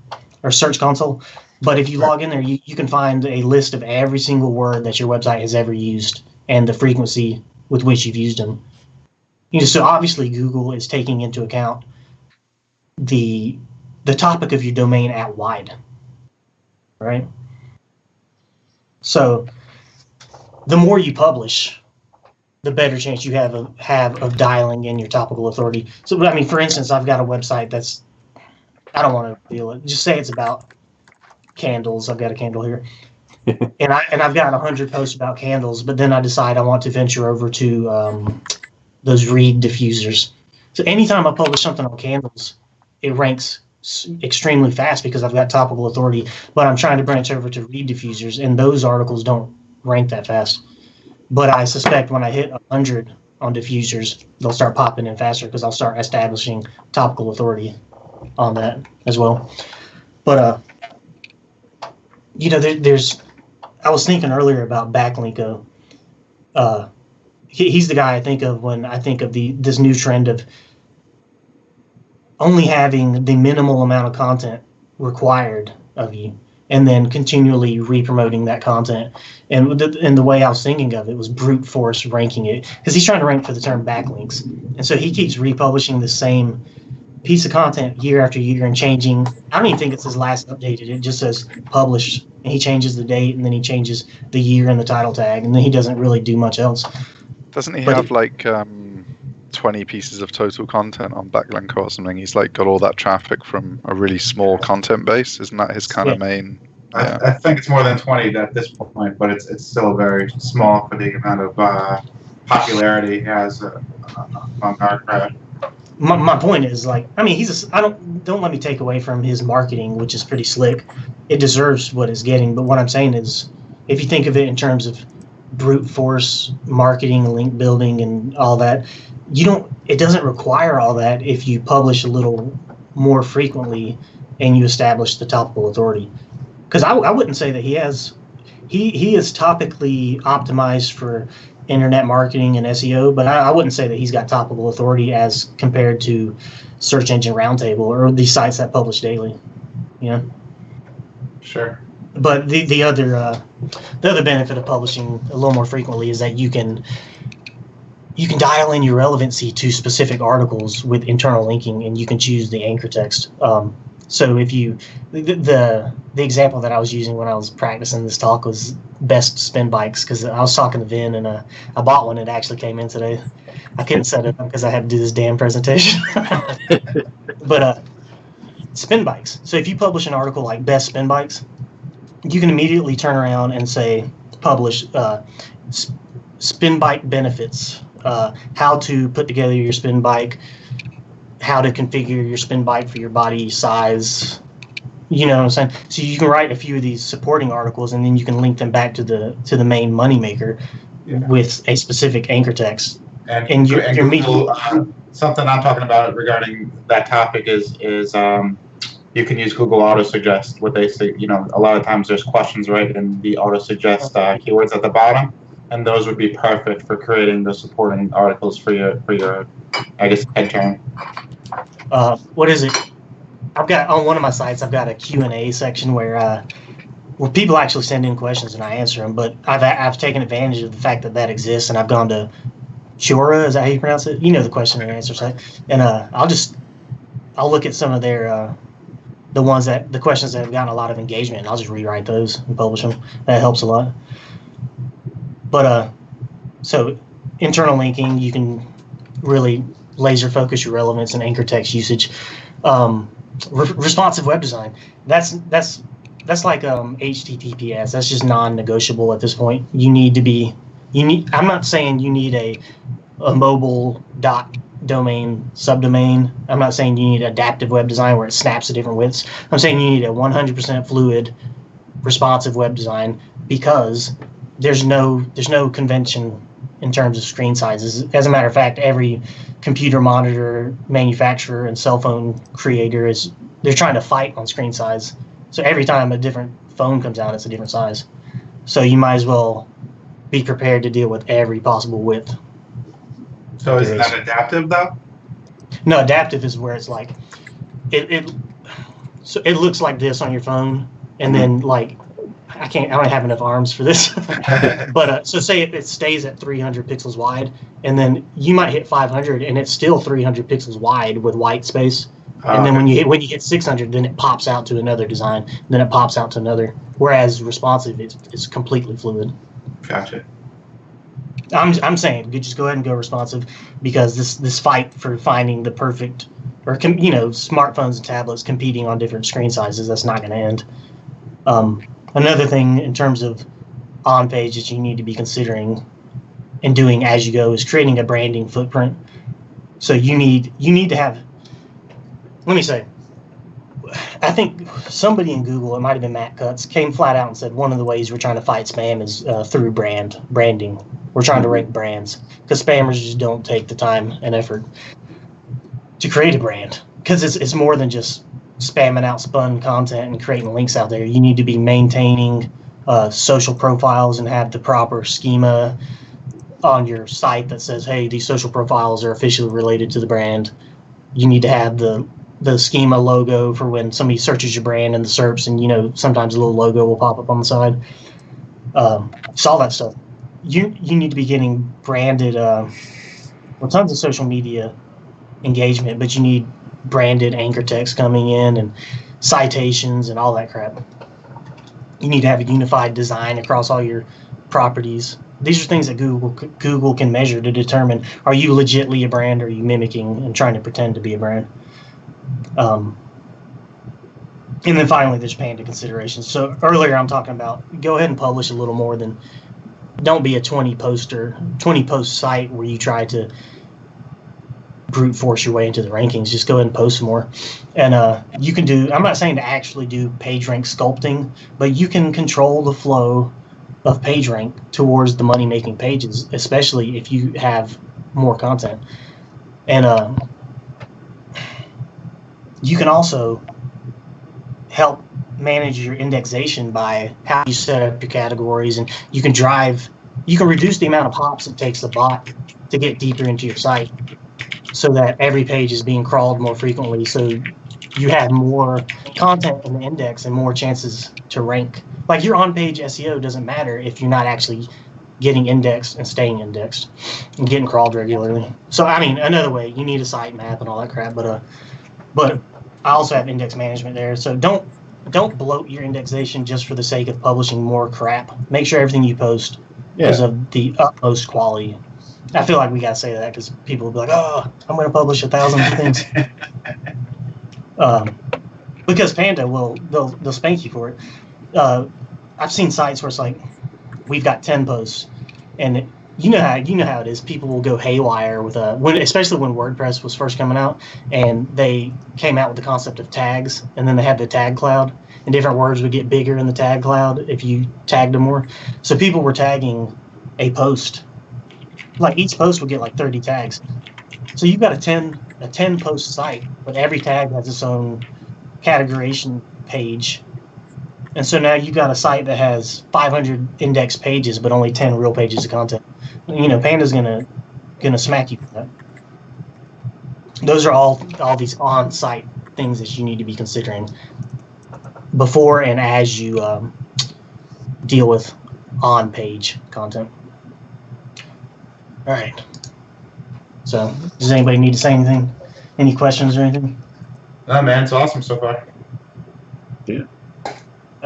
S4: or Search Console. But if you log in there, you can find a list of every single word that your website has ever used and the frequency with which you've used them. So obviously Google is taking into account the topic of your domain at wide, right? So the more you publish, the better chance you have of dialing in your topical authority. So, I mean, for instance, I've got a website that's, I don't want to reveal it. Just say it's about candles. I've got a candle here, and I've got 100 posts about candles. But then I decide I want to venture over to those reed diffusers. So anytime I publish something on candles, it ranks extremely fast because I've got topical authority. But I'm trying to branch over to reed diffusers, and those articles don't rank that fast. But I suspect when I hit 100 on diffusers, they'll start popping in faster because I'll start establishing topical authority on that as well. But there's. I was thinking earlier about Backlinko. He's the guy I think of when I think of this new trend of only having the minimal amount of content required of you, and then continually re-promoting that content. And the way I was thinking of it was brute force ranking it, because he's trying to rank for the term backlinks. And so he keeps republishing the same piece of content year after year and changing. I don't even think it's his last updated. It just says published, and he changes the date, and then he changes the year and the title tag, and then he doesn't really do much else.
S1: Doesn't he have like 20 pieces of total content on Backlinko or something? He's like got all that traffic from a really small content base. Isn't that his kind of main? Yeah.
S5: I think it's more than 20 at this point, but it's still very small for the amount of popularity he has among our crowd.
S4: My point is, like, I mean, don't let me take away from his marketing, which is pretty slick. It deserves what it's getting. But what I'm saying is, if you think of it in terms of brute force marketing, link building, and all that, it doesn't require all that if you publish a little more frequently and you establish the topical authority. Because I wouldn't say that he is topically optimized for internet marketing and SEO, but I wouldn't say that he's got topical authority as compared to Search Engine Roundtable or these sites that publish daily.
S5: Sure.
S4: But the other benefit of publishing a little more frequently is that you can dial in your relevancy to specific articles with internal linking, and you can choose the anchor text. So if the example that I was using when I was practicing this talk was best spin bikes, because I was talking to Vin, and I bought one. It actually came in today. I couldn't set it up because I had to do this damn presentation. But spin bikes. So if you publish an article like best spin bikes, you can immediately turn around and say publish spin bike benefits, how to put together your spin bike, how to configure your spin bike for your body size. You know what I'm saying? So you can write a few of these supporting articles, and then you can link them back to the main moneymaker with a specific anchor text. And you're meeting.
S5: Something I'm talking about regarding that topic is you can use Google Auto Suggest. What they say, a lot of times there's questions right in the Auto Suggest keywords at the bottom, and those would be perfect for creating the supporting articles for your I guess head term.
S4: What is it? I've got on one of my sites. I've got a Q&A section where people actually send in questions and I answer them. But I've taken advantage of the fact that exists, and I've gone to Quora. Is that how you pronounce it? The question and answer site. And I'll look at some of their the questions that have gotten a lot of engagement, and I'll just rewrite those and publish them. That helps a lot. But so internal linking, you can really laser focus your relevance and anchor text usage. Responsive web design. That's like HTTPS. That's just non-negotiable at this point. I'm not saying you need a mobile domain subdomain. I'm not saying you need adaptive web design where it snaps to different widths. I'm saying you need a 100% fluid, responsive web design, because there's no convention in terms of screen sizes. As a matter of fact, every computer monitor manufacturer and cell phone creator they're trying to fight on screen size. So every time a different phone comes out, it's a different size. So you might as well be prepared to deal with every possible width.
S5: So is that adaptive though?
S4: No, adaptive is where it's like so it looks like this on your phone, and then like I don't have enough arms for this. But so say it stays at 300 pixels wide, and then you might hit 500, and it's still 300 pixels wide with white space. And then when you hit 600, then it pops out to another design. Then it pops out to another. Whereas responsive, it's completely fluid.
S5: Gotcha.
S4: I'm saying you just go ahead and go responsive, because this fight for finding the perfect, or smartphones and tablets competing on different screen sizes, that's not going to end. Another thing in terms of on page that you need to be considering and doing as you go is creating a branding footprint. So you need to have. Let me say, I think somebody in Google, it might have been Matt Cutts, came flat out and said one of the ways we're trying to fight spam is through branding. We're trying to rank brands, because spammers just don't take the time and effort to create a brand, because it's more than just spamming out spun content and creating links out there. You need to be maintaining social profiles and have the proper schema on your site that says, hey, these social profiles are officially related to the brand. You need to have the schema logo for when somebody searches your brand in the SERPs, and sometimes a little logo will pop up on the side. It's all that stuff. You need to be getting branded, tons of social media engagement, but you need branded anchor text coming in and citations and all that crap. You need to have a unified design across all your properties. These are things that Google can measure to determine, are you legitimately a brand, or are you mimicking and trying to pretend to be a brand? And then finally, there's Panda considerations. So earlier I'm talking about, go ahead and publish a little more than, don't be a 20 post site where you try to brute force your way into the rankings. Just go ahead and post more. And you can do, I'm not saying to actually do page rank sculpting, but you can control the flow of page rank towards the money making pages, especially if you have more content. And you can also help manage your indexation by how you set up your categories, and you can reduce the amount of hops it takes the bot to get deeper into your site, so that every page is being crawled more frequently, so you have more content in the index and more chances to rank. Like, your on-page SEO doesn't matter if you're not actually getting indexed and staying indexed and getting crawled regularly. So, I mean, another way, you need a sitemap and all that crap, but I also have index management there, so don't bloat your indexation just for the sake of publishing more crap. Make sure everything you post is of the utmost quality. I feel like we gotta say that, because people will be like, "Oh, I'm going to publish 1,000 things," because Panda they'll spank you for it. I've seen sites where it's like, we've got 10 posts, and you know how it is. People will go haywire with especially when WordPress was first coming out, and they came out with the concept of tags, and then they had the tag cloud, and different words would get bigger in the tag cloud if you tagged them more. So people were tagging a post, like each post would get like 30 tags. So you've got a 10 post site, but every tag has its own categorization page. And so now you've got a site that has 500 index pages, but only 10 real pages of content. Panda's gonna smack you for that. Those are all these on-site things that you need to be considering before and as you deal with on-page content. All right. So, does anybody need to say anything? Any questions or anything?
S5: No, man, it's awesome so far.
S3: Yeah.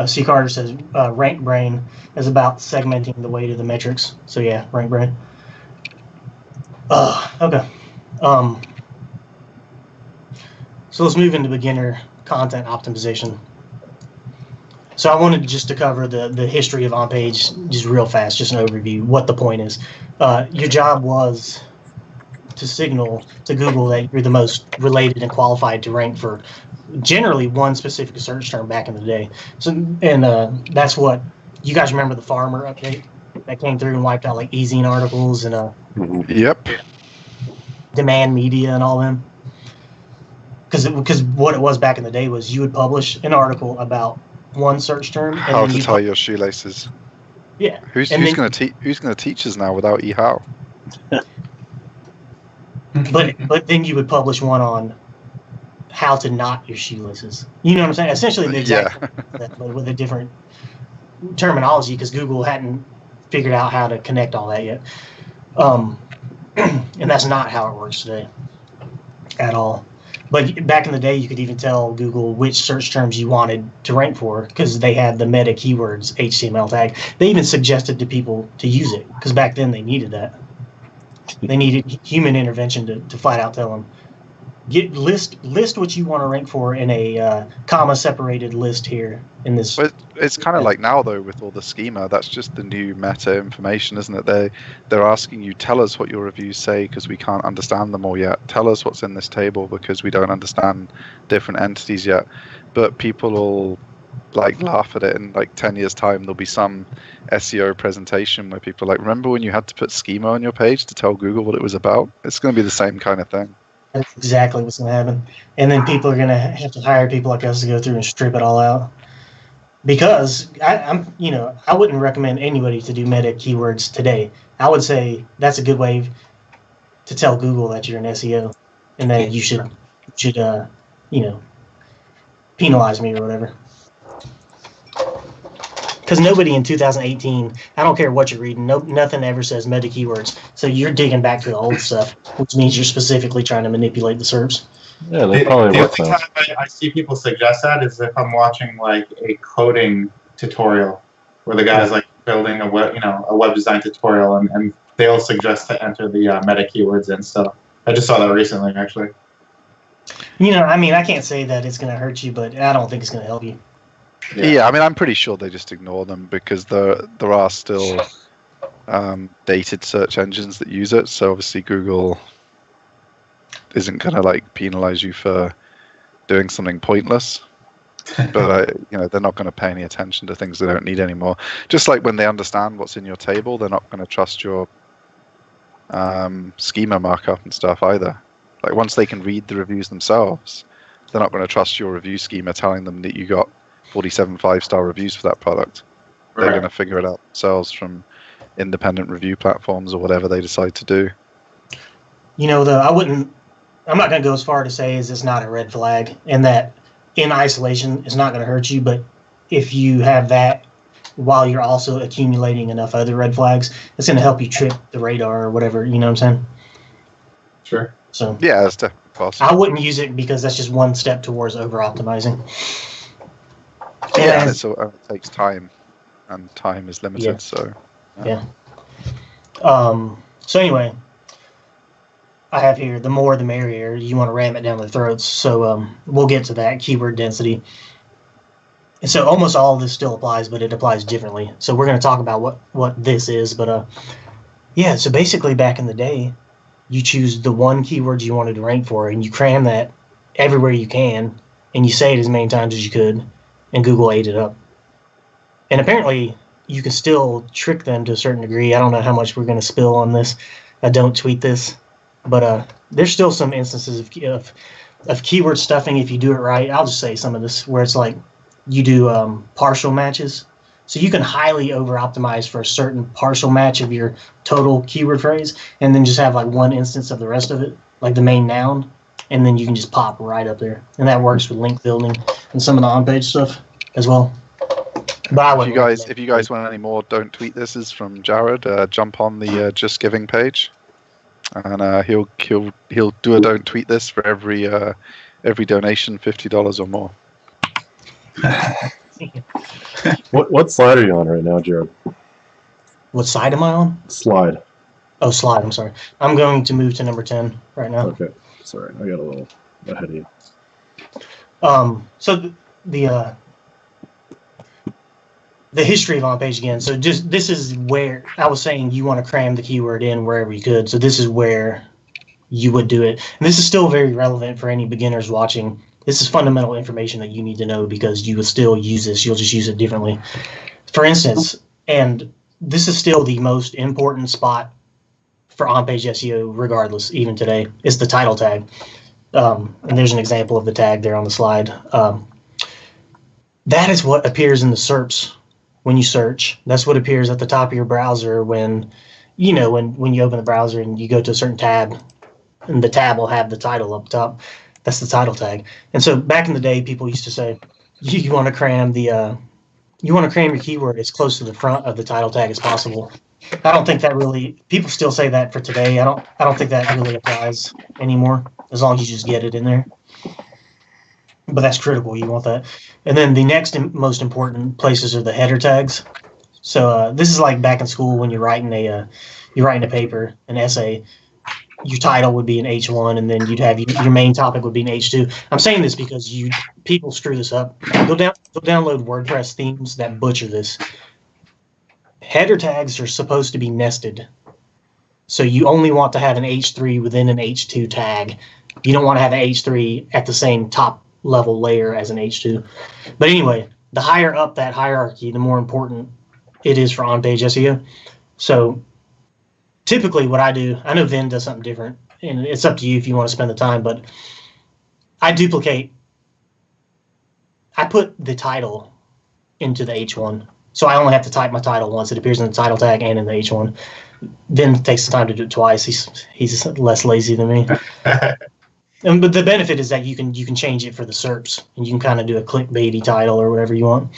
S4: C. Carter says rank brain is about segmenting the weight of the metrics. So yeah, rank brain. Okay. So let's move into beginner content optimization. So I wanted just to cover the history of on-page just real fast, just an overview, what the point is. Your job was to signal to Google that you're the most related and qualified to rank for generally one specific search term back in the day. So, and that's what you guys remember, the farmer update that came through and wiped out like e-zine articles and
S1: Yep.
S4: demand media and all them. Because what it was back in the day was you would publish an article about one search term. And
S1: How to tie your shoelaces.
S4: Yeah.
S1: Who's going to teach us now without eHow?
S4: But then you would publish one on how to knot your shoelaces. You know what I'm saying? Essentially the exact but with a different terminology because Google hadn't figured out how to connect all that yet. And that's not how it works today at all. But back in the day, you could even tell Google which search terms you wanted to rank for because they had the meta keywords HTML tag. They even suggested to people to use it because back then they needed that. They needed human intervention to flat out tell them, list what you want to rank for in a comma separated list here in this.
S1: But it's kind of like now though with all the schema, that's just the new meta information, isn't it? They're asking you, tell us what your reviews say because we can't understand them all yet. Tell us what's in this table because we don't understand different entities yet. But people will like laugh at it in like 10 years time. There'll be some SEO presentation where people are like, remember when you had to put schema on your page to tell Google what it was about? It's going to be the same kind of thing.
S4: That's exactly what's going to happen. And then people are going to have to hire people like us to go through and strip it all out. Because I wouldn't recommend anybody to do meta keywords today. I would say that's a good way to tell Google that you're an SEO and that you should penalize me or whatever. Because nobody in 2018, I don't care what you're reading, nothing ever says meta keywords. So you're digging back to the old stuff, which means you're specifically trying to manipulate the SERPs.
S3: Yeah, they probably
S5: the
S3: work
S5: only time I see people suggest that is if I'm watching like a coding tutorial where the guy's like building a web design tutorial and they'll suggest to enter the meta keywords and stuff. I just saw that recently, actually.
S4: I can't say that it's going to hurt you, but I don't think it's going to help you.
S1: Yeah, I'm pretty sure they just ignore them because there are still dated search engines that use it. So obviously Google isn't going to like penalize you for doing something pointless. But they're not going to pay any attention to things they don't need anymore. Just like when they understand what's in your table, they're not going to trust your schema markup and stuff either. Like once they can read the reviews themselves, they're not going to trust your review schema telling them that you got 47 5-star reviews for that product. Right. They're going to figure it out themselves from independent review platforms or whatever they decide to do.
S4: I'm not going to go as far to say as it's not a red flag and that in isolation it's not going to hurt you, but if you have that while you're also accumulating enough other red flags, it's going to help you trip the radar or whatever, you know what I'm saying?
S5: Sure.
S4: So
S1: yeah, that's definitely possible.
S4: I wouldn't use it because that's just one step towards over-optimizing.
S1: Yeah, it takes time, and time is limited.
S4: Yeah. So anyway, I have here the more the merrier. You want to ram it down their throats. So we'll get to that keyword density. And so almost all of this still applies, but it applies differently. So we're going to talk about what this is. But so basically back in the day, you choose the one keyword you wanted to rank for, and you cram that everywhere you can, and you say it as many times as you could. And Google ate it up. And apparently, you can still trick them to a certain degree. I don't know how much we're going to spill on this. I don't tweet this. But there's still some instances of keyword stuffing if you do it right. I'll just say some of this where it's like you do partial matches. So you can highly over-optimize for a certain partial match of your total keyword phrase and then just have like one instance of the rest of it, like the main noun. And then you can just pop right up there. And that works with link building and some of the on-page stuff as well. But
S1: if you guys want any more Don't Tweet This is from Jared, jump on the Just Giving page. And he'll do a Don't Tweet This for every donation, $50 or more.
S3: What slide are you on right now, Jared?
S4: What side am I on?
S3: Slide.
S4: Oh, slide, I'm sorry. I'm going to move to number 10 right now.
S3: Okay. Sorry, I got a little ahead of you.
S4: So the history of on-page again. So just this is where I was saying you want to cram the keyword in wherever you could. So this is where you would do it. And this is still very relevant for any beginners watching. This is fundamental information that you need to know because you would still use this. You'll just use it differently. For instance, and this is still the most important spot for on-page SEO, regardless, even today, is the title tag. And there's an example of the tag there on the slide. That is what appears in the SERPs when you search. That's what appears at the top of your browser when you open the browser and you go to a certain tab, and the tab will have the title up top. That's the title tag. And so back in the day, people used to say, you want to cram the you want to cram your keyword as close to the front of the title tag as possible. I don't think that really, people still say that for today. I don't think that really applies anymore, as long as you just get it in there. But that's critical. You want that. And then the next most important places are the header tags. So this is like back in school when you're writing a paper, an essay. Your title would be an H1, and then you'd have your main topic would be an H2. I'm saying this because people screw this up. Go download WordPress themes that butcher this. Header tags are supposed to be nested. So you only want to have an H3 within an H2 tag. You don't want to have an H3 at the same top level layer as an H2. But anyway, the higher up that hierarchy, the more important it is for on-page SEO. So typically what I do, I know Vin does something different, and it's up to you if you want to spend the time, but I put the title into the H1. So I only have to type my title once. It appears in the title tag and in the H1. Vin takes the time to do it twice. He's less lazy than me. But the benefit is that you can change it for the SERPs, and you can kind of do a clickbaity title or whatever you want.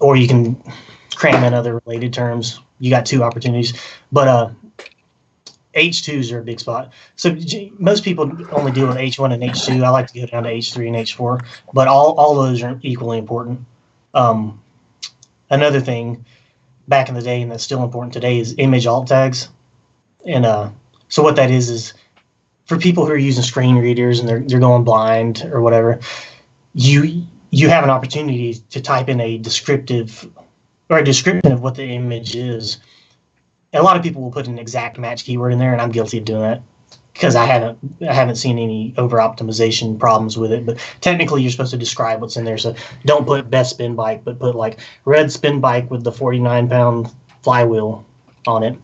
S4: Or you can cram in other related terms. You got two opportunities. But H2s are a big spot. So most people only deal with H1 and H2. I like to go down to H3 and H4. But all those are equally important. Another thing back in the day, and that's still important today, is image alt tags. And so what that is for people who are using screen readers and they're going blind or whatever, you have an opportunity to type in a description of what the image is. And a lot of people will put an exact match keyword in there, and I'm guilty of doing that because I haven't seen any over optimization problems with it. But technically, you're supposed to describe what's in there. So don't put best spin bike, but put like red spin bike with the 49-pound flywheel on it.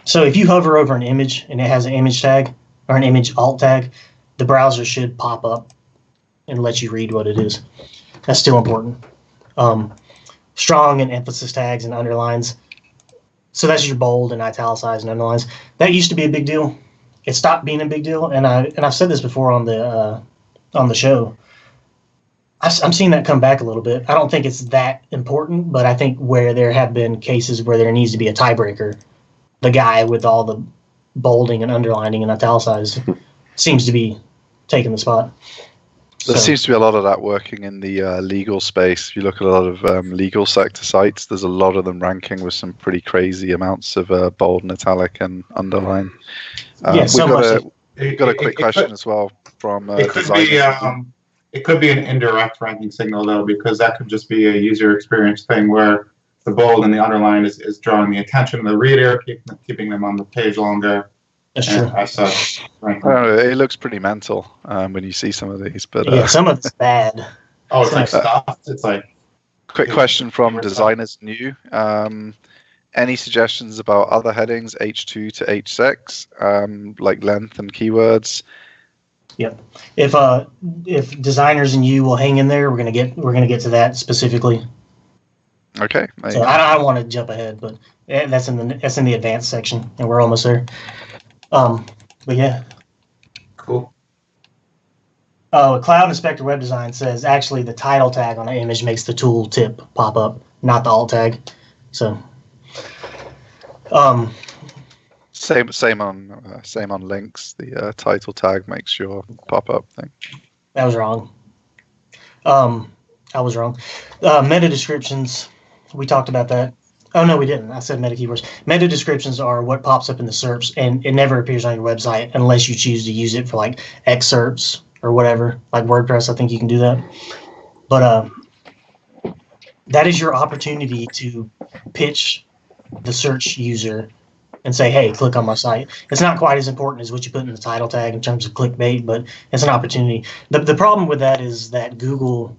S4: So if you hover over an image and it has an image tag or an image alt tag, the browser should pop up and let you read what it is. That's still important. Strong and emphasis tags and underlines. So that's your bold and italicized and underlines. That used to be a big deal. It stopped being a big deal, and I've said this before on the show. I'm seeing that come back a little bit. I don't think it's that important, but I think where there have been cases where there needs to be a tiebreaker, the guy with all the bolding and underlining and italicized seems to be taking the spot.
S1: There seems to be a lot of that working in the legal space. If you look at a lot of legal sector sites, there's a lot of them ranking with some pretty crazy amounts of bold and italic and underline. We've got a quick question as well from designers.
S5: It could be an indirect ranking signal, though, because that could just be a user experience thing where the bold and the underline is drawing the attention of the reader, keeping them on the page longer.
S4: That's true.
S5: As such,
S1: I don't know, it looks pretty mental when you see some of these, but
S4: yeah, some of it's bad.
S5: Oh, it's like stuffed. It's like.
S1: Quick question from Designers New. Any suggestions about other headings, H2 to H6, like length and keywords?
S4: Yep. If Designers and You will hang in there, we're gonna get to that specifically.
S1: Okay.
S4: So I don't want to jump ahead, but that's in the advanced section, and we're almost there. But yeah.
S5: Cool.
S4: Cloud Inspector Web Design says actually the title tag on an image makes the tool tip pop up, not the alt tag. So.
S1: Same on links. The title tag makes your pop up thing.
S4: That was wrong. I was wrong. Meta descriptions. We talked about that. Oh, no, we didn't. I said meta keywords. Meta descriptions are what pops up in the SERPs, and it never appears on your website unless you choose to use it for like excerpts or whatever. Like WordPress, I think you can do that. But that is your opportunity to pitch the search user and say, hey, click on my site. It's not quite as important as what you put in the title tag in terms of clickbait, but it's an opportunity. The problem with that is that Google...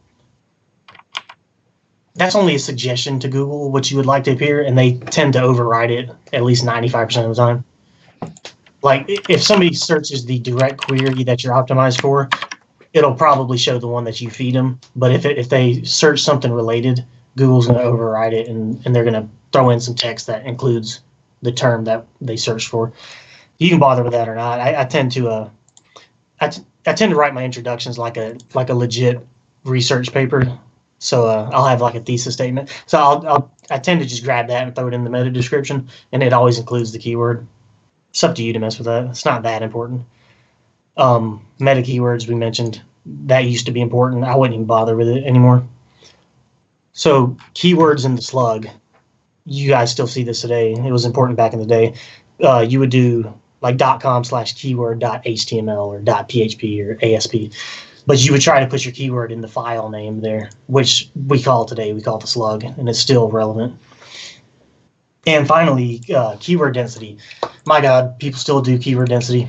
S4: That's only a suggestion to Google, what you would like to appear, and they tend to override it at least 95% of the time. Like, if somebody searches the direct query that you're optimized for, it'll probably show the one that you feed them. But if they search something related, Google's going to override it, and they're going to throw in some text that includes the term that they searched for. You can bother with that or not. I tend to write my introductions like a legit research paper. So I'll have like a thesis statement. So I tend to just grab that and throw it in the meta description, and it always includes the keyword. It's up to you to mess with that. It's not that important. Meta keywords we mentioned, that used to be important. I wouldn't even bother with it anymore. So keywords in the slug, you guys still see this today. It was important back in the day. You would do like .com/keyword.html or .php or ASP. But you would try to put your keyword in the file name there, which we call today, we call it the slug, and it's still relevant. And finally, keyword density. My God, people still do keyword density,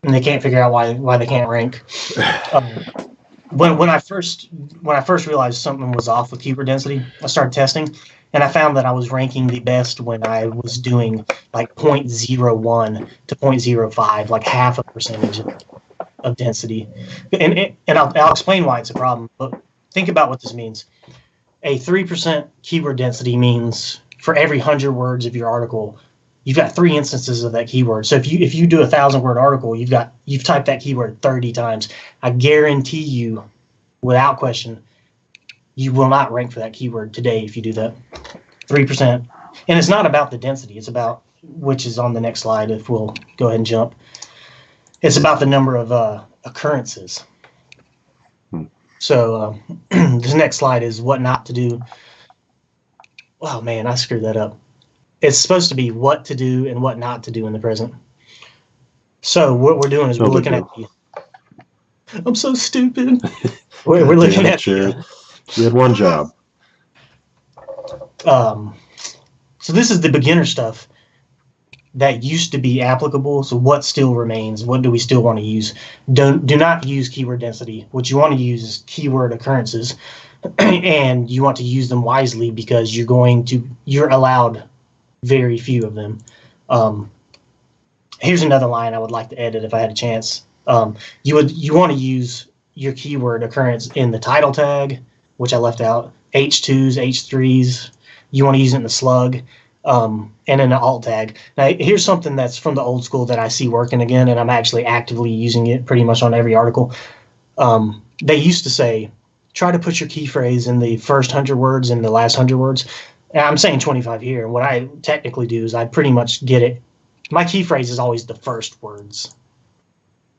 S4: and they can't figure out why they can't rank. When I first realized something was off with keyword density, I started testing, and I found that I was ranking the best when I was doing like 0.01 to 0.05, like half a percentage of density. And I'll explain why it's a problem, but think about what this means. A 3% keyword density means for every 100 words of your article, you've got 3 instances of that keyword. So if you do a 1,000-word article, you've typed that keyword 30 times. I guarantee you, without question, you will not rank for that keyword today if you do that. 3%. And it's not about the density. It's about, which is on the next slide if we'll go ahead and jump. It's about the number of occurrences. So this next slide is what not to do. Oh, man, I screwed that up. It's supposed to be what to do and what not to do in the present. So what we're doing is we're looking at the... I'm so stupid. we're looking at the...
S3: You had one job.
S4: So this is the beginner stuff that used to be applicable. So what still remains? What do we still want to use? Do not use keyword density. What you want to use is keyword occurrences, and you want to use them wisely because you're allowed very few of them. Here's another line I would like to edit if I had a chance. You want to use your keyword occurrence in the title tag, which I left out, H2s, H3s. You want to use it in the slug. And in the alt tag. Now, here's something that's from the old school that I see working again, and I'm actually actively using it pretty much on every article. They used to say, try to put your key phrase in the first 100 words and the last 100 words. And I'm saying 25 here. And what I technically do is I pretty much get it. My key phrase is always the first words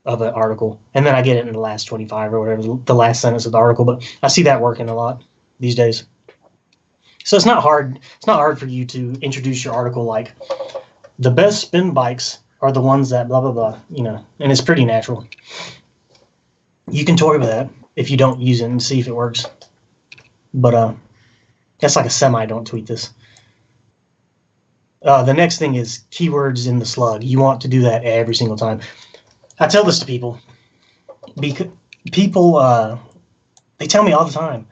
S4: of an article, and then I get it in the last 25 or whatever, the last sentence of the article. But I see that working a lot these days. So it's not hard. It's not hard for you to introduce your article like the best spin bikes are the ones that blah blah blah, and it's pretty natural. You can toy with that if you don't use it and see if it works. But that's like a semi. Don't tweet this. The next thing is keywords in the slug. You want to do that every single time. I tell this to people because people they tell me all the time,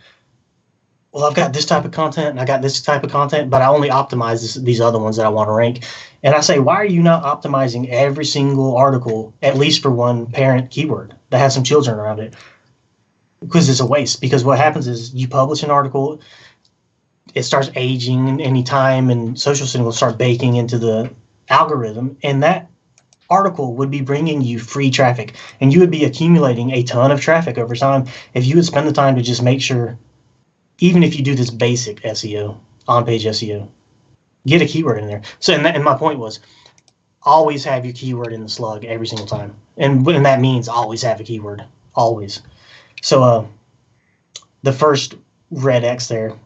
S4: well, I've got this type of content and I got this type of content, but I only optimize these other ones that I want to rank. And I say, why are you not optimizing every single article, at least for one parent keyword that has some children around it? Because it's a waste. Because what happens is you publish an article, it starts aging any time, and social signals start baking into the algorithm, and that article would be bringing you free traffic, and you would be accumulating a ton of traffic over time if you would spend the time to just make sure, even if you do this basic SEO, on-page SEO, get a keyword in there. So, and my point was, always have your keyword in the slug every single time. And that means always have a keyword, always. So the first red X there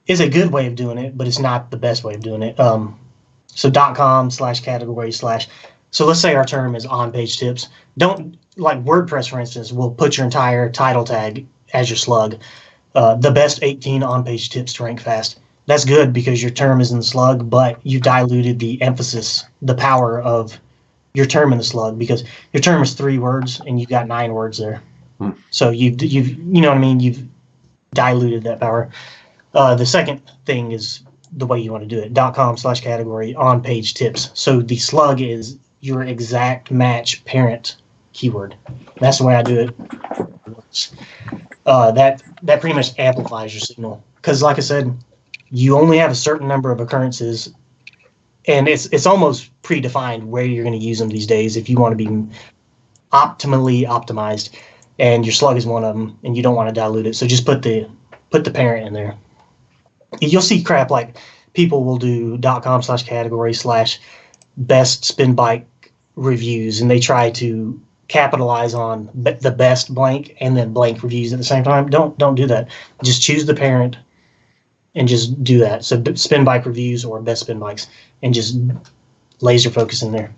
S4: is a good way of doing it, but it's not the best way of doing it. So .com/category/. So let's say our term is on-page tips. Don't, like WordPress, for instance, will put your entire title tag as your slug. The best 18 on-page tips to rank fast. That's good because your term is in the slug, but you diluted the emphasis, the power of your term in the slug, because your term is 3 words and you've got 9 words there. So you've you know what I mean? You've diluted that power. The second thing is the way you want to do it. .com/category on-page tips. So the slug is your exact match parent keyword. That's the way I do it. That pretty much amplifies your signal, because like I said, you only have a certain number of occurrences, and it's almost predefined where you're going to use them these days if you want to be optimally optimized. and your slug is one of them, and you don't want to dilute it. So just put the parent in there. You'll see crap like people will do .com/category/best spin bike reviews, and they try to capitalize on the best blank and then blank reviews at the same time. Don't do that. Just choose the parent and just do that. So spin bike reviews or best spin bikes, and just laser focus in there.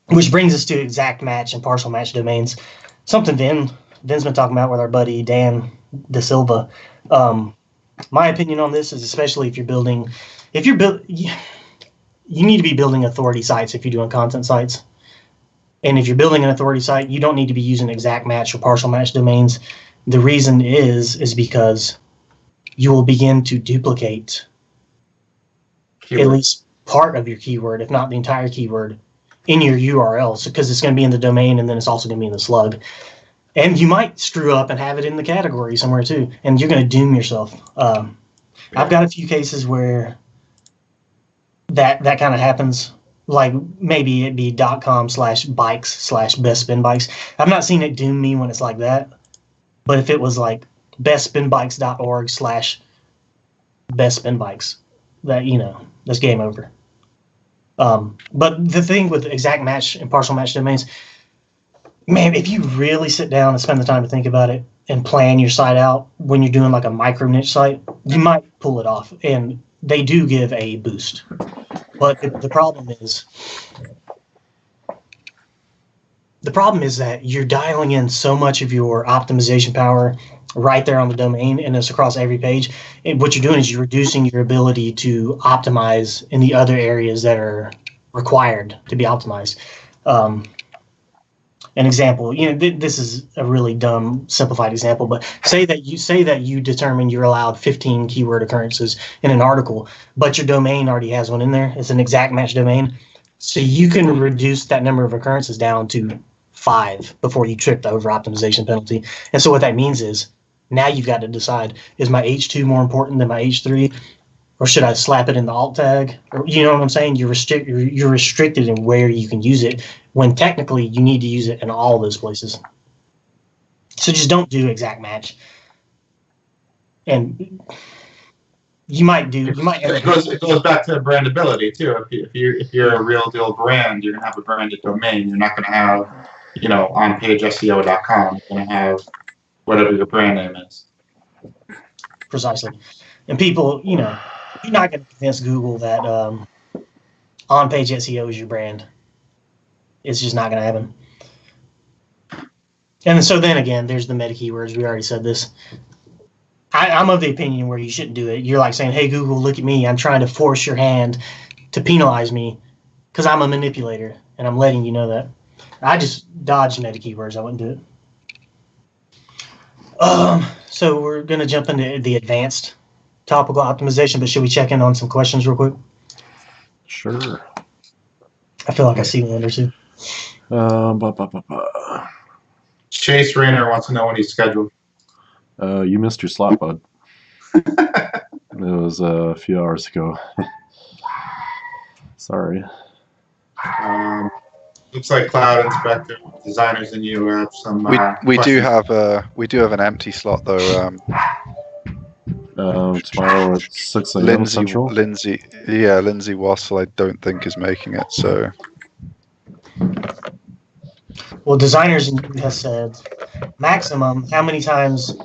S4: Which brings us to exact match and partial match domains. Something Vin's been talking about with our buddy Dan De Silva. My opinion on this is, especially if you're building, you need to be building authority sites if you're doing content sites. And if you're building an authority site, you don't need to be using exact match or partial match domains. The reason is because you will begin to duplicate at least part of your keyword, if not the entire keyword, in your URLs, because it's going to be in the domain and then it's also going to be in the slug. And you might screw up and have it in the category somewhere too, and you're going to doom yourself. I've got a few cases where that kind of happens. Like maybe it'd be .com/bikes/best spin bikes. I've not seen it doom me when it's like that. But if it was like bestspinbikes.org/best spin bikes, that, that's game over. But the thing with exact match and partial match domains, man, if you really sit down and spend the time to think about it and plan your site out when you're doing like a micro niche site, you might pull it off. And they do give a boost. But the problem is that you're dialing in so much of your optimization power right there on the domain, and it's across every page. And what you're doing is you're reducing your ability to optimize in the other areas that are required to be optimized. An example, this is a really dumb, simplified example, but say that you determine you're allowed 15 keyword occurrences in an article, but your domain already has one in there. It's an exact match domain. So you can reduce that number of occurrences down to 5 before you trip the over-optimization penalty. And so what that means is now you've got to decide, is my H2 more important than my H3? Or should I slap it in the alt tag? Or, you know what I'm saying? You're restricted in where you can use it, when technically you need to use it in all those places. So just don't do exact match. And
S5: it goes back to brandability too. If you're a real deal brand, you're gonna have a branded domain. You're not gonna have, on pageseo.com. You're gonna have whatever your brand name is.
S4: Precisely. And people, you're not going to convince Google that on-page SEO is your brand. It's just not going to happen. And so then again, there's the meta keywords. We already said this. I'm of the opinion where you shouldn't do it. You're like saying, hey, Google, look at me. I'm trying to force your hand to penalize me because I'm a manipulator, and I'm letting you know that. I just dodged meta keywords. I wouldn't do it. So we're going to jump into the advanced topical optimization, but should we check in on some questions real quick?
S3: Sure.
S4: I feel like I see one or two.
S5: Chase Rayner wants to know when he's scheduled.
S3: You missed your slot, bud. It was a few hours ago. Sorry.
S5: Looks like Cloud Inspector designers and you have some.
S1: We do have an empty slot though.
S3: Tomorrow at 6 a.m. Central.
S1: Lindsay Wassel, I don't think is making it. So.
S4: Well, designers has said maximum how many times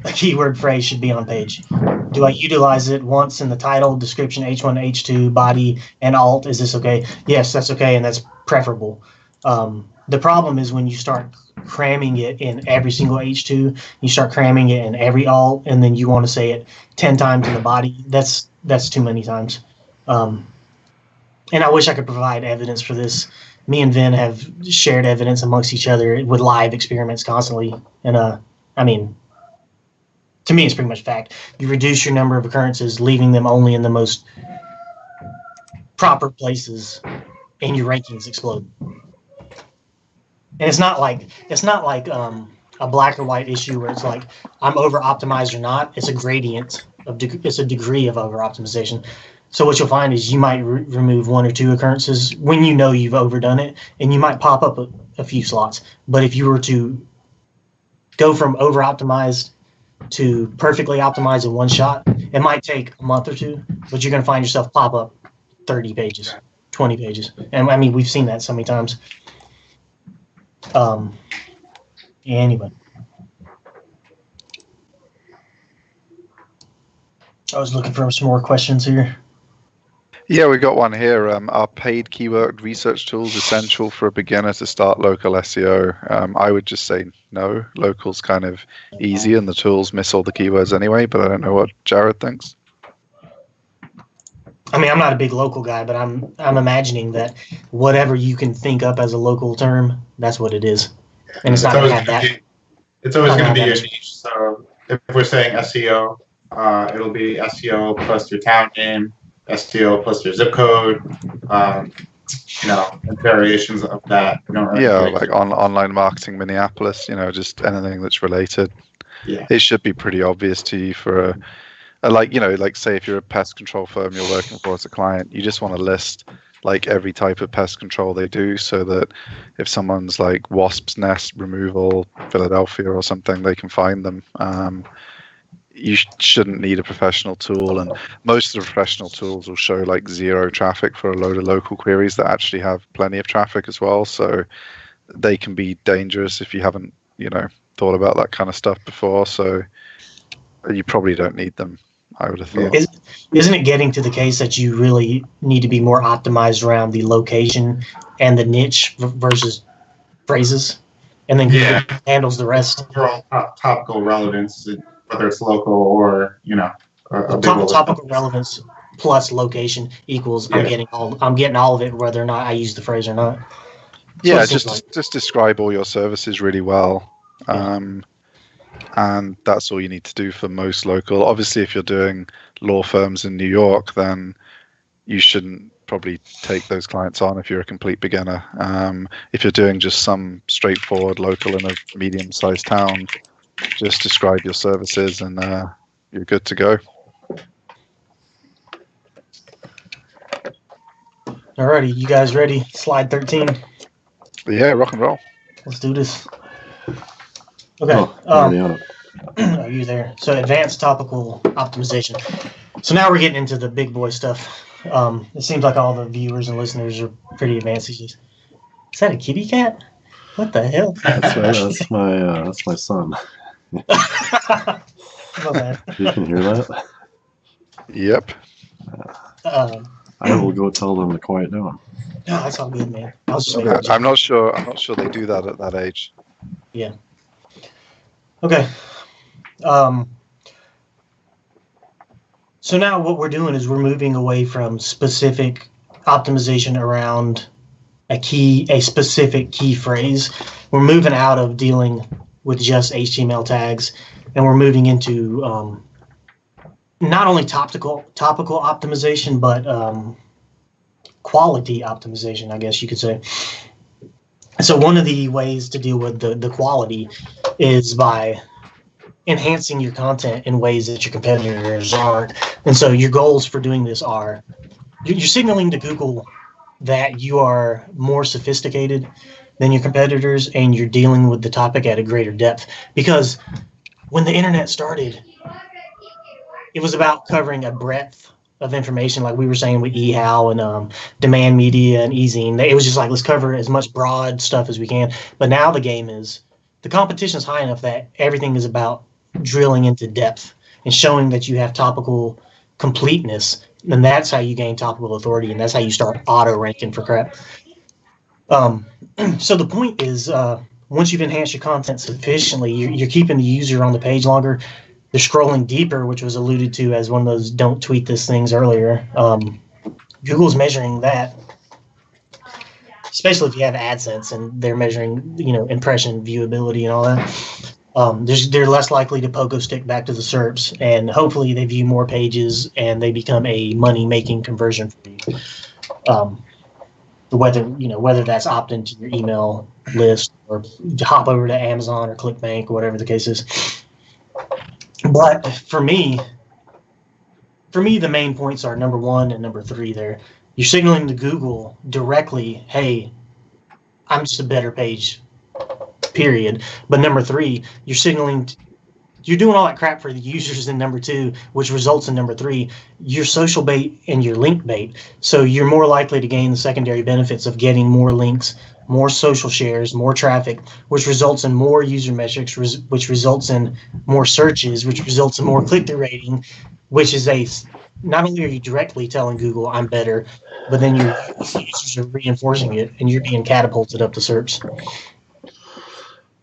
S4: a keyword phrase should be on page. Do I utilize it once in the title, description, H1, H2, body, and alt? Is this okay? Yes, that's okay, and that's preferable. The problem is when you start cramming it in every single H2, you start cramming it in every alt, and then you want to say it 10 times in the body. That's too many times. And I wish I could provide evidence for this. Me and Vin have shared evidence amongst each other with live experiments constantly. And to me, it's pretty much fact. You reduce your number of occurrences, leaving them only in the most proper places, and your rankings explode. And it's not like a black or white issue where it's like I'm over optimized or not. It's a gradient it's a degree of over optimization. So what you'll find is you might remove 1 or 2 occurrences when you know you've overdone it, and you might pop up a few slots. But if you were to go from over optimized to perfectly optimized in one shot, it might take a month or two, but you're going to find yourself pop up 30 pages, 20 pages. And I mean, we've seen that so many times. Anyway. I was looking for some more questions here.
S1: Yeah, we got one here. Are paid keyword research tools essential for a beginner to start local SEO? I would just say no. Local's kind of easy, and the tools miss all the keywords anyway. But I don't know what Jared thinks.
S4: I mean, I'm not a big local guy, but I'm imagining that whatever you can think up as a local term, that's what it is, and it's not going to have that.
S5: It's always going to be your niche. So if we're saying SEO, it'll be SEO plus your town name, SEO plus your zip code, and variations of that.
S1: Like online marketing Minneapolis, just anything that's related.
S5: Yeah.
S1: It should be pretty obvious to you for like say if you're a pest control firm you're working for as a client, you just want to list like every type of pest control they do, so that if someone's like wasp's nest removal Philadelphia or something, they can find them. You shouldn't need a professional tool, and most of the professional tools will show like 0 traffic for a load of local queries that actually have plenty of traffic as well, so they can be dangerous if you haven't thought about that kind of stuff before. So you probably don't need them, I would have thought.
S4: Isn't it getting to the case that you really need to be more optimized around the location and the niche versus phrases, and then Google handles the rest?
S5: Overall topical relevance, whether it's local or
S4: topical relevance plus location equals I'm getting all of it, whether or not I use the phrase or not.
S1: Yeah, just describe all your services really well. And that's all you need to do for most local. Obviously, if you're doing law firms in New York, then you shouldn't probably take those clients on if you're a complete beginner. If you're doing just some straightforward local in a medium-sized town, just describe your services and you're good to go.
S4: Alrighty, you guys ready? Slide 13.
S1: Yeah, rock and roll.
S4: Let's do this. Okay. Are you there? So advanced topical optimization. So now we're getting into the big boy stuff. It seems like all the viewers and listeners are pretty advanced. Is that a kitty cat? What the hell?
S3: That's my son. You can hear that?
S1: Yep.
S3: I will go tell them to quiet down.
S4: No, that's all good, man.
S1: I'm not sure they do that at that age.
S4: Yeah. Okay. So now what we're doing is we're moving away from specific optimization around a specific key phrase. We're moving out of dealing with just HTML tags, and we're moving into not only topical optimization, but quality optimization, I guess you could say. So one of the ways to deal with the quality is by enhancing your content in ways that your competitors aren't. And so your goals for doing this are, you're signaling to Google that you are more sophisticated than your competitors and you're dealing with the topic at a greater depth. Because when the internet started, it was about covering a breadth of information, like we were saying with eHow and demand media and ezine. It was just like, let's cover as much broad stuff as we can. But now the game is, the competition is high enough that everything is about drilling into depth and showing that you have topical completeness. And that's how you gain topical authority, and that's how you start auto ranking for crap. So the point is, once you've enhanced your content sufficiently, you're keeping the user on the page longer. They're scrolling deeper, which was alluded to as one of those don't tweet this things earlier. Google's measuring that, especially if you have AdSense and they're measuring, impression viewability and all that. They're less likely to pogo stick back to the SERPs, and hopefully they view more pages and they become a money-making conversion for you. Whether that's opt into your email list or hop over to Amazon or ClickBank or whatever the case is. But for me, the main points are number 1 and number 3 there. You're signaling to Google directly, hey, I'm just a better page, period. But number 3, you're signaling, you're doing all that crap for the users in number 2, which results in number 3, your social bait and your link bait. So you're more likely to gain the secondary benefits of getting more links, more social shares, more traffic, which results in more user metrics, which results in more searches, which results in more click-through rating, which is not only are you directly telling Google I'm better, but then your users are reinforcing it, and you're being catapulted up the SERPs.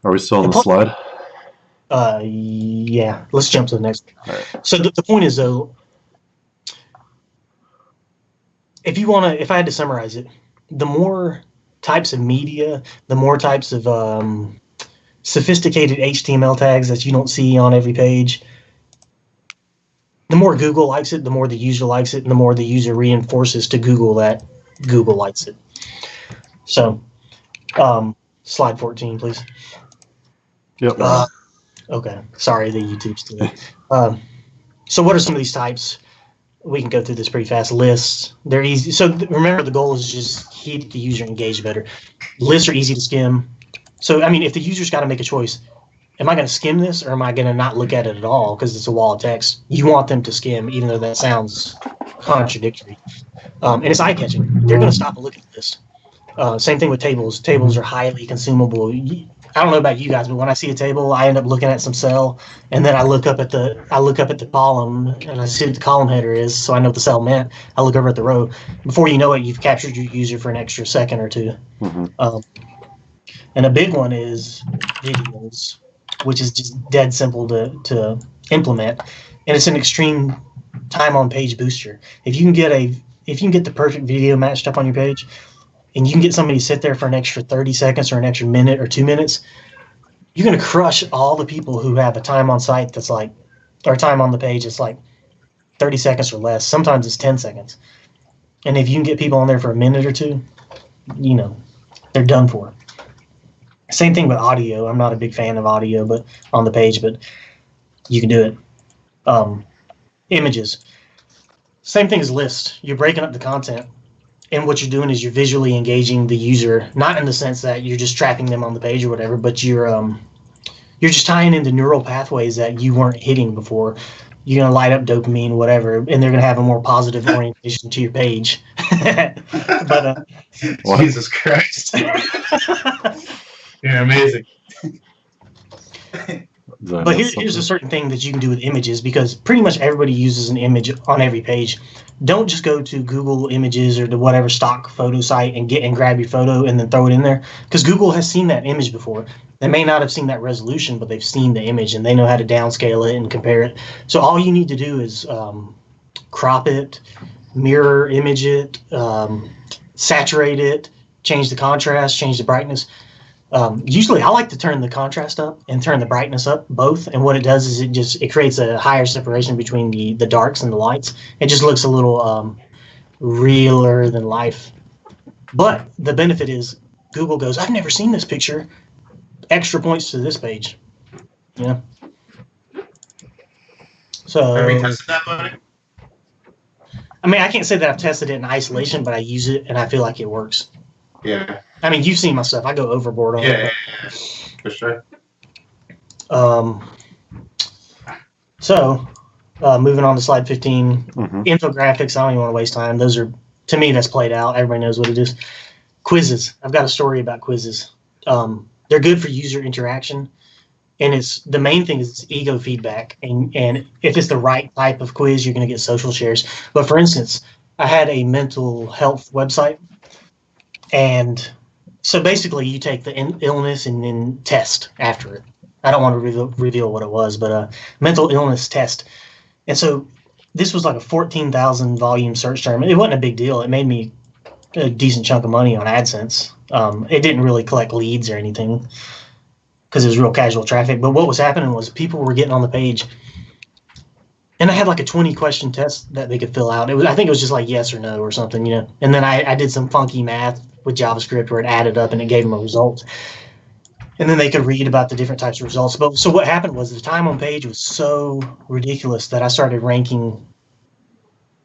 S3: Are we still on the slide?
S4: Yeah. Let's jump to the next one.
S3: Right.
S4: So the point is, though, if I had to summarize it, the more types of media, the more types of sophisticated HTML tags that you don't see on every page, the more Google likes it, the more the user likes it, and the more the user reinforces to Google that Google likes it. So, slide 14, please.
S3: Yep.
S4: Okay. Sorry, the YouTube's today. So what are some of these types? We can go through this pretty fast. Lists, they're easy. So remember, the goal is just keep the user engaged better. Lists are easy to skim. So, I mean, if the user's got to make a choice, am I going to skim this or am I going to not look at it at all because it's a wall of text? You want them to skim, even though that sounds contradictory. And it's eye-catching. They're going to stop and look at this. Same thing with tables. Tables are highly consumable. I don't know about you guys, but when I see a table, I end up looking at some cell, and then I look up at the column, and I see what the column header is, so I know what the cell meant. I look over at the row. Before you know it, you've captured your user for an extra second or two.
S3: Mm-hmm.
S4: And a big one is videos, which is just dead simple to implement, and it's an extreme time on page booster. If you can get the perfect video matched up on your page, and you can get somebody to sit there for an extra 30 seconds or an extra minute or 2 minutes, you're going to crush all the people who have a time on site that's like, or time on the page that's like 30 seconds or less. Sometimes it's 10 seconds. And if you can get people on there for a minute or two, they're done for. Same thing with audio. I'm not a big fan of audio but on the page, but you can do it. Images. Same thing as lists. You're breaking up the content. And what you're doing is you're visually engaging the user, not in the sense that you're just trapping them on the page or whatever, but you're just tying into neural pathways that you weren't hitting before. You're going to light up dopamine, whatever, and they're going to have a more positive orientation to your page. But
S5: Jesus Christ. You're amazing.
S4: But here's a certain thing that you can do with images, because pretty much everybody uses an image on every page. Don't just go to Google Images or to whatever stock photo site and grab your photo and then throw it in there, because Google has seen that image before. They may not have seen that resolution, but they've seen the image and they know how to downscale it and compare it. So all you need to do is crop it, mirror image it, saturate it, change the contrast, change the brightness. Usually I like to turn the contrast up and turn the brightness up, both. And what it does is it creates a higher separation between the darks and the lights. It just looks a little realer than life. But the benefit is Google goes, I've never seen this picture. Extra points to this page. Yeah. So
S5: Have we tested that, buddy?
S4: I mean, I can't say that I've tested it in isolation, but I use it and I feel like it works.
S5: Yeah.
S4: I mean, you've seen my stuff. I go overboard on it.
S5: Yeah, for sure.
S4: So, moving on to slide 15,
S3: Mm-hmm.
S4: infographics. I don't even want to waste time. Those are, to me, that's played out. Everybody knows what it is. Quizzes. I've got a story about quizzes. They're good for user interaction, and the main thing is it's ego feedback. And if it's the right type of quiz, you're going to get social shares. But for instance, I had a mental health website, and so basically you take the illness and then test after it. I don't want to reveal what it was, but a mental illness test. And so this was like a 14,000 volume search term. It wasn't a big deal. It made me a decent chunk of money on AdSense. It didn't really collect leads or anything because it was real casual traffic. But what was happening was people were getting on the page, and I had like a 20-question test that they could fill out. I think it was just like yes or no or something, And then I did some funky math with JavaScript where it added up and it gave them a result. And then they could read about the different types of results. But so what happened was the time on page was so ridiculous that I started ranking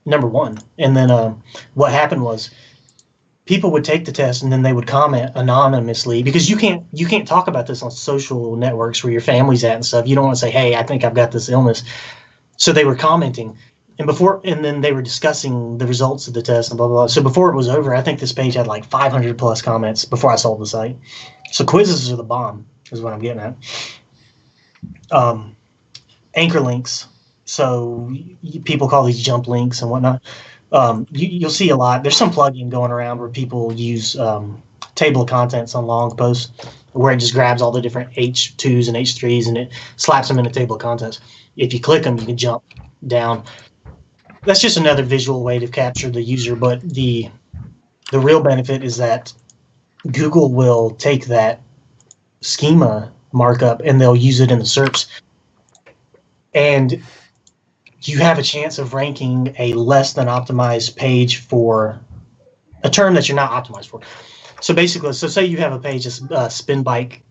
S4: number one. And then what happened was people would take the test and then they would comment anonymously, because you can't talk about this on social networks where your family's at and stuff. You don't want to say, hey, I think I've got this illness. So they were commenting, and then they were discussing the results of the test and blah, blah, blah. So before it was over, I think this page had like 500 plus comments before I sold the site. So quizzes are the bomb, is what I'm getting at. Anchor links. So people call these jump links and whatnot. You'll see a lot. There's some plugin going around where people use table of contents on long posts, where it just grabs all the different H2s and H3s and it slaps them in a table of contents. If you click them, you can jump down. That's just another visual way to capture the user, but the real benefit is that Google will take that schema markup and they'll use it in the search. And you have a chance of ranking a less than optimized page for a term that you're not optimized for. So basically, say you have a page that's spin bike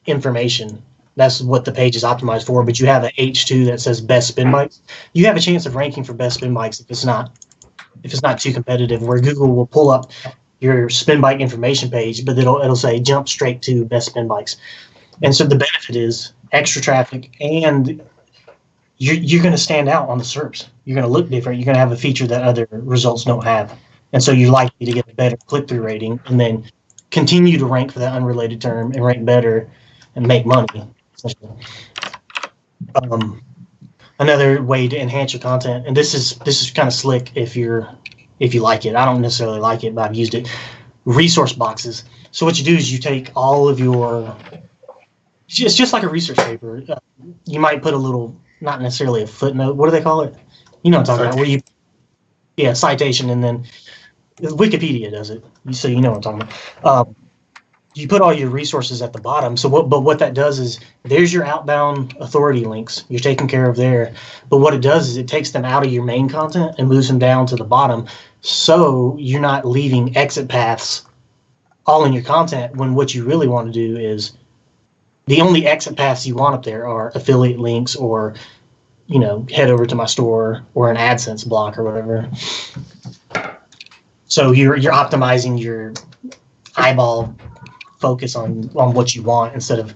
S4: information. That's what the page is optimized for, but you have an H2 that says best spin bikes. You have a chance of ranking for best spin bikes if it's not too competitive, where Google will pull up your spin bike information page, but it'll say jump straight to best spin bikes. And so the benefit is extra traffic, and you're going to stand out on the SERPs. You're going to look different. You're going to have a feature that other results don't have. And so you're likely to get a better click-through rating and then continue to rank for that unrelated term and rank better and make money. Another way to enhance your content, and this is kind of slick if you like it. I don't necessarily like it, but I've used it. Resource boxes. So what you do is you take all of your, it's just like a research paper. You might put a little, not necessarily a footnote. What do they call it? You know what I'm talking about. Citation, and then Wikipedia does it. So you know what I'm talking about. You put all your resources at the bottom. So what that does is there's your outbound authority links. You're taking care of there. But what it does is it takes them out of your main content and moves them down to the bottom. So you're not leaving exit paths all in your content, when what you really want to do is the only exit paths you want up there are affiliate links, or, head over to my store, or an AdSense block or whatever. So you're optimizing your eyeball focus on what you want instead of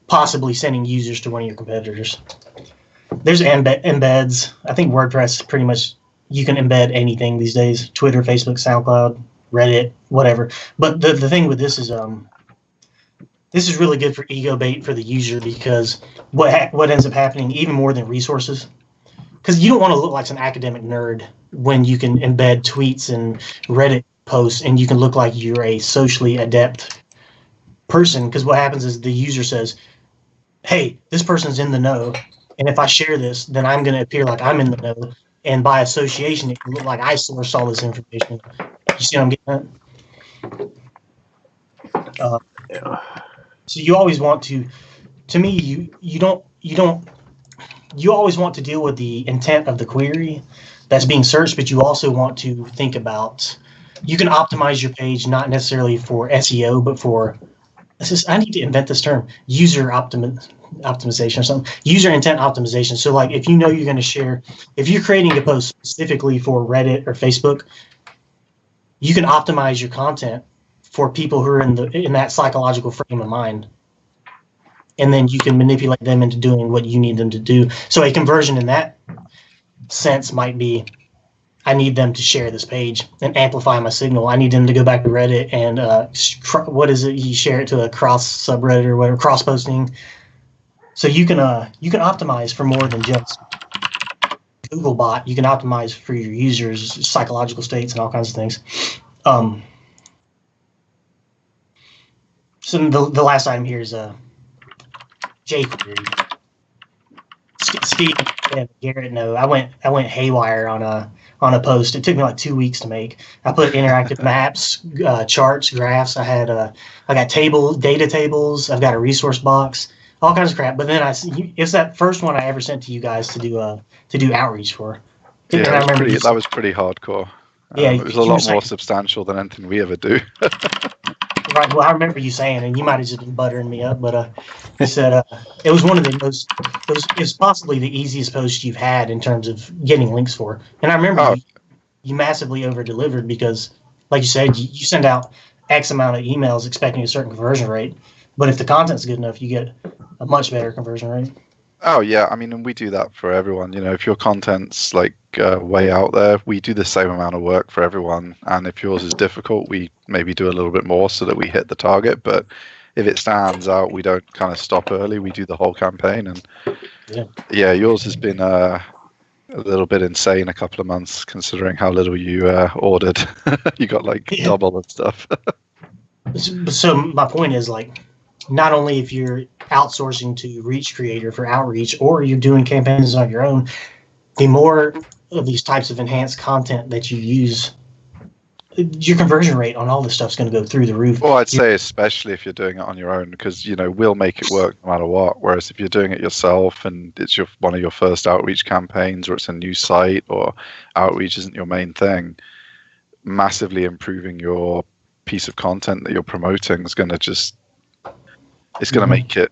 S4: possibly sending users to one of your competitors. There's embeds. I think WordPress pretty much, you can embed anything these days. Twitter, Facebook, SoundCloud, Reddit, whatever. But the thing with this is really good for ego bait for the user, because what ends up happening, even more than resources, because you don't want to look like some academic nerd when you can embed tweets and Reddit posts, and you can look like you're a socially adept person, because what happens is the user says, hey, this person's in the know, and if I share this, then I'm going to appear like I'm in the know, and by association, it can look like I sourced all this information. You see what I'm getting at? So you always want to me, you always want to deal with the intent of the query that's being searched, but you also want to think about, you can optimize your page not necessarily for SEO, but for, I need to invent this term, user optimization or something, user intent optimization. So like if you're going to share, if you're creating a post specifically for Reddit or Facebook, you can optimize your content for people who are in that psychological frame of mind. And then you can manipulate them into doing what you need them to do. So a conversion in that sense might be, I need them to share this page and amplify my signal. I need them to go back to Reddit and you share it to a cross subreddit or whatever, cross posting. So you can optimize for more than just Googlebot. You can optimize for your users' psychological states and all kinds of things. So the last item here is jQuery. Steve and Garrett know I went haywire on a post. It took me like 2 weeks to make. I put interactive maps, charts, graphs. I got data tables. I've got a resource box, all kinds of crap. But then it's that first one I ever sent to you guys to do outreach for.
S1: Yeah, that was pretty hardcore. It was a lot more substantial than anything we ever do.
S4: Right. Well, I remember you saying, and you might have just been buttering me up, but you said it was one of the most. It was possibly the easiest post you've had in terms of getting links for. And I remember you massively over delivered, because like you said, you send out X amount of emails expecting a certain conversion rate, but if the content's good enough, you get a much better conversion rate.
S1: Oh yeah, I mean, and we do that for everyone. If your content's like way out there, we do the same amount of work for everyone. And if yours is difficult, we maybe do a little bit more so that we hit the target. But if it stands out, we don't kind of stop early. We do the whole campaign. And yeah, yours has been a little bit insane a couple of months considering how little you ordered. You got like double and stuff.
S4: So my point is, like, not only if you're outsourcing to Reach Creator for outreach or you're doing campaigns on your own, the more of these types of enhanced content that you use, your conversion rate on all this stuff is going to go through the roof.
S1: Well, I'd say especially if you're doing it on your own, because we'll make it work no matter what. Whereas if you're doing it yourself and it's one of your first outreach campaigns, or it's a new site, or outreach isn't your main thing, massively improving your piece of content that you're promoting is going to make it,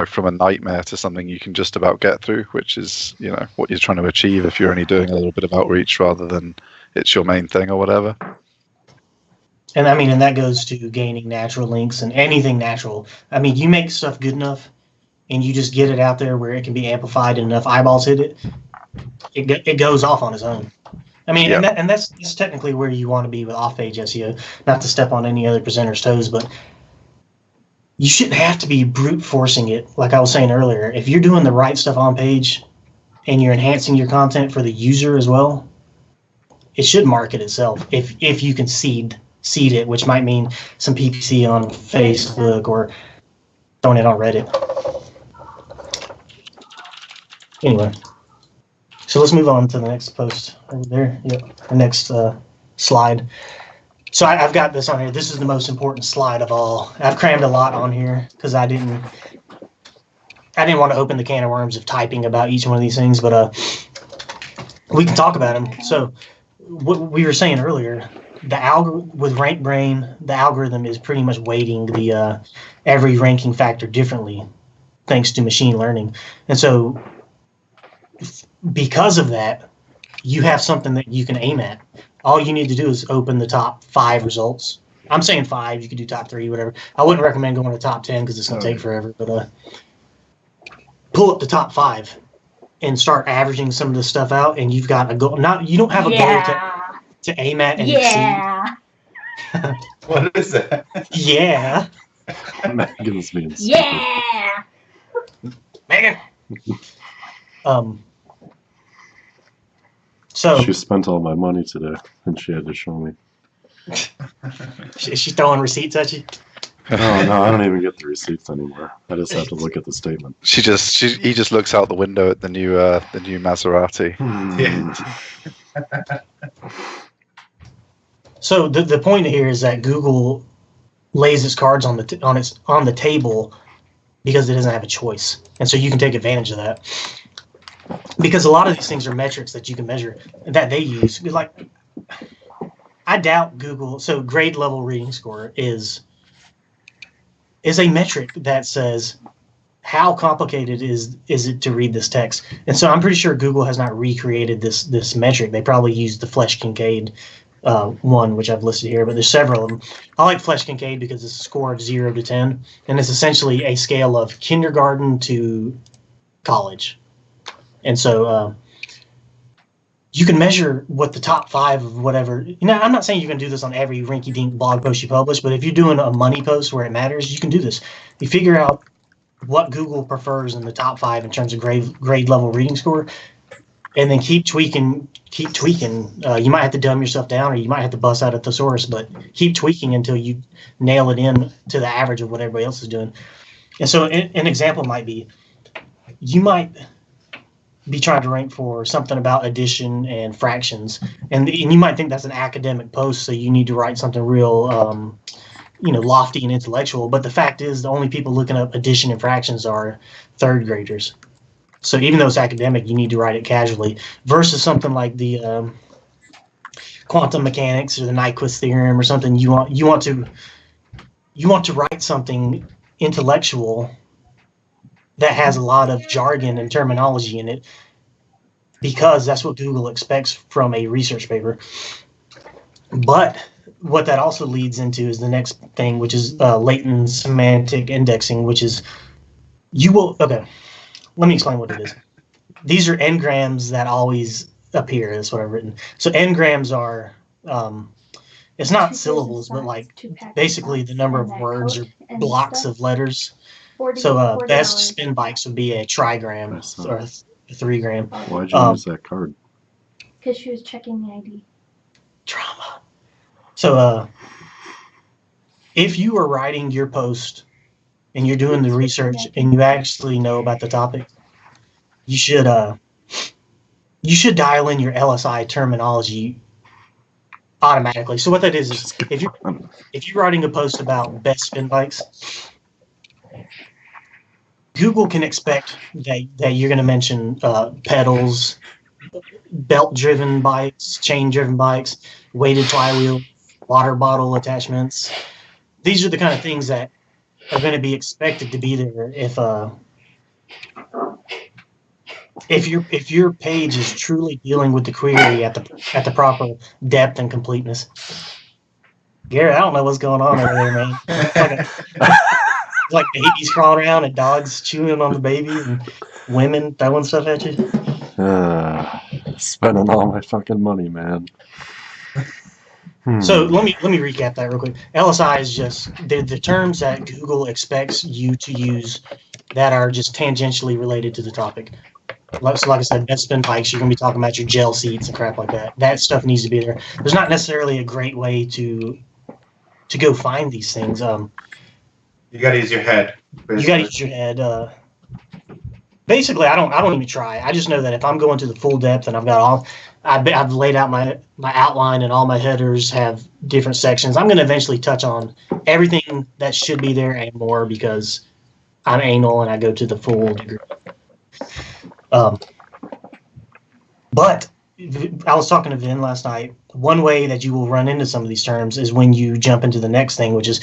S1: from a nightmare to something you can just about get through, which is, what you're trying to achieve if you're only doing a little bit of outreach rather than it's your main thing or whatever.
S4: And I mean, and that goes to gaining natural links and anything natural. I mean, you make stuff good enough and you just get it out there where it can be amplified and enough eyeballs hit it, it goes off on its own. I mean, yeah. and that's technically where you want to be with off-page SEO, not to step on any other presenter's toes, but you shouldn't have to be brute forcing it. Like I was saying earlier, if you're doing the right stuff on page and you're enhancing your content for the user as well, it should market itself if you can seed it, which might mean some PPC on Facebook or throwing it on Reddit. Anyway, so let's move on to the next post over there. Yep, the next slide. So I've got this on here. This is the most important slide of all. I've crammed a lot on here because I didn't want to open the can of worms of typing about each one of these things, but we can talk about them. So what we were saying earlier, with RankBrain, the algorithm is pretty much weighting the every ranking factor differently, thanks to machine learning. And so because of that, you have something that you can aim at. All you need to do is open the top 5 results. I'm saying 5. You could do top 3, whatever. I wouldn't recommend going to top 10 because it's going to take forever. But pull up the top 5 and start averaging some of this stuff out, and you've got a goal. You don't have a goal to aim at and exceed.
S5: What is that?
S4: Yeah.
S3: Megan's being stupid.
S6: Yeah.
S4: Megan. So
S3: she spent all my money today, and she had to show me.
S4: Is she throwing receipts at you?
S3: No, I don't even get the receipts anymore. I just have to look at the statement.
S1: He just looks out the window at the new Maserati.
S4: So the point here is that Google lays its cards on the table because it doesn't have a choice, and so you can take advantage of that. Because a lot of these things are metrics that you can measure that they use. Like, I doubt Google. So grade level reading score is a metric that says how complicated is it to read this text. And so I'm pretty sure Google has not recreated this metric. They probably used the Flesch Kincaid one, which I've listed here, but there's several of them. I like Flesch Kincaid because it's a score of 0 to 10, and it's essentially a scale of kindergarten to college. And so you can measure what the top 5 of whatever. I'm not saying you can do this on every rinky-dink blog post you publish, but if you're doing a money post where it matters, you can do this. You figure out what Google prefers in the top 5 in terms of grade level reading score, and then keep tweaking. You might have to dumb yourself down, or you might have to bust out a thesaurus, but keep tweaking until you nail it in to the average of what everybody else is doing. And so an example might be, you might be trying to rank for something about addition and fractions, and you might think that's an academic post, so you need to write something real lofty and intellectual, but the fact is the only people looking up addition and fractions are 3rd graders. So even though it's academic, you need to write it casually, versus something like the quantum mechanics or the Nyquist theorem or something. You want to write something intellectual that has a lot of jargon and terminology in it, because that's what Google expects from a research paper. But what that also leads into is the next thing, which is latent semantic indexing, which is okay, let me explain what it is. These are n-grams that always appear. That's what I've written. So n-grams are, it's not syllables, but like basically the number of words or blocks of letters. So best spin bikes would be a trigram or a 3-gram.
S3: Why'd you use that card?
S6: Because she was checking the ID.
S4: Drama. So if you are writing your post and you're doing the research and you actually know about the topic, you should dial in your LSI terminology automatically. So what that is if you're writing a post about best spin bikes, Google can expect that you're going to mention pedals, belt-driven bikes, chain-driven bikes, weighted flywheel, water bottle attachments. These are the kind of things that are going to be expected to be there if your page is truly dealing with the query at the proper depth and completeness. Garrett, I don't know what's going on over there, man. It's like babies crawling around and dogs chewing on the baby and women throwing stuff at you.
S3: Spending all my fucking money, man.
S4: So let me recap that real quick. LSI is just the terms that Google expects you to use that are just tangentially related to the topic. So like I said, best spin bikes, you're going to be talking about your gel seats and crap like that. That stuff needs to be there. There's not necessarily a great way to go find these things.
S5: You got to use your head. Basically.
S4: You got to use your head. Basically, I don't even try. I just know that if I'm going to the full depth and I've laid out my outline and all my headers have different sections, I'm going to eventually touch on everything that should be there and more because I'm anal and I go to the full degree. But I was talking to Vin last night. One way that you will run into some of these terms is when you jump into the next thing, which is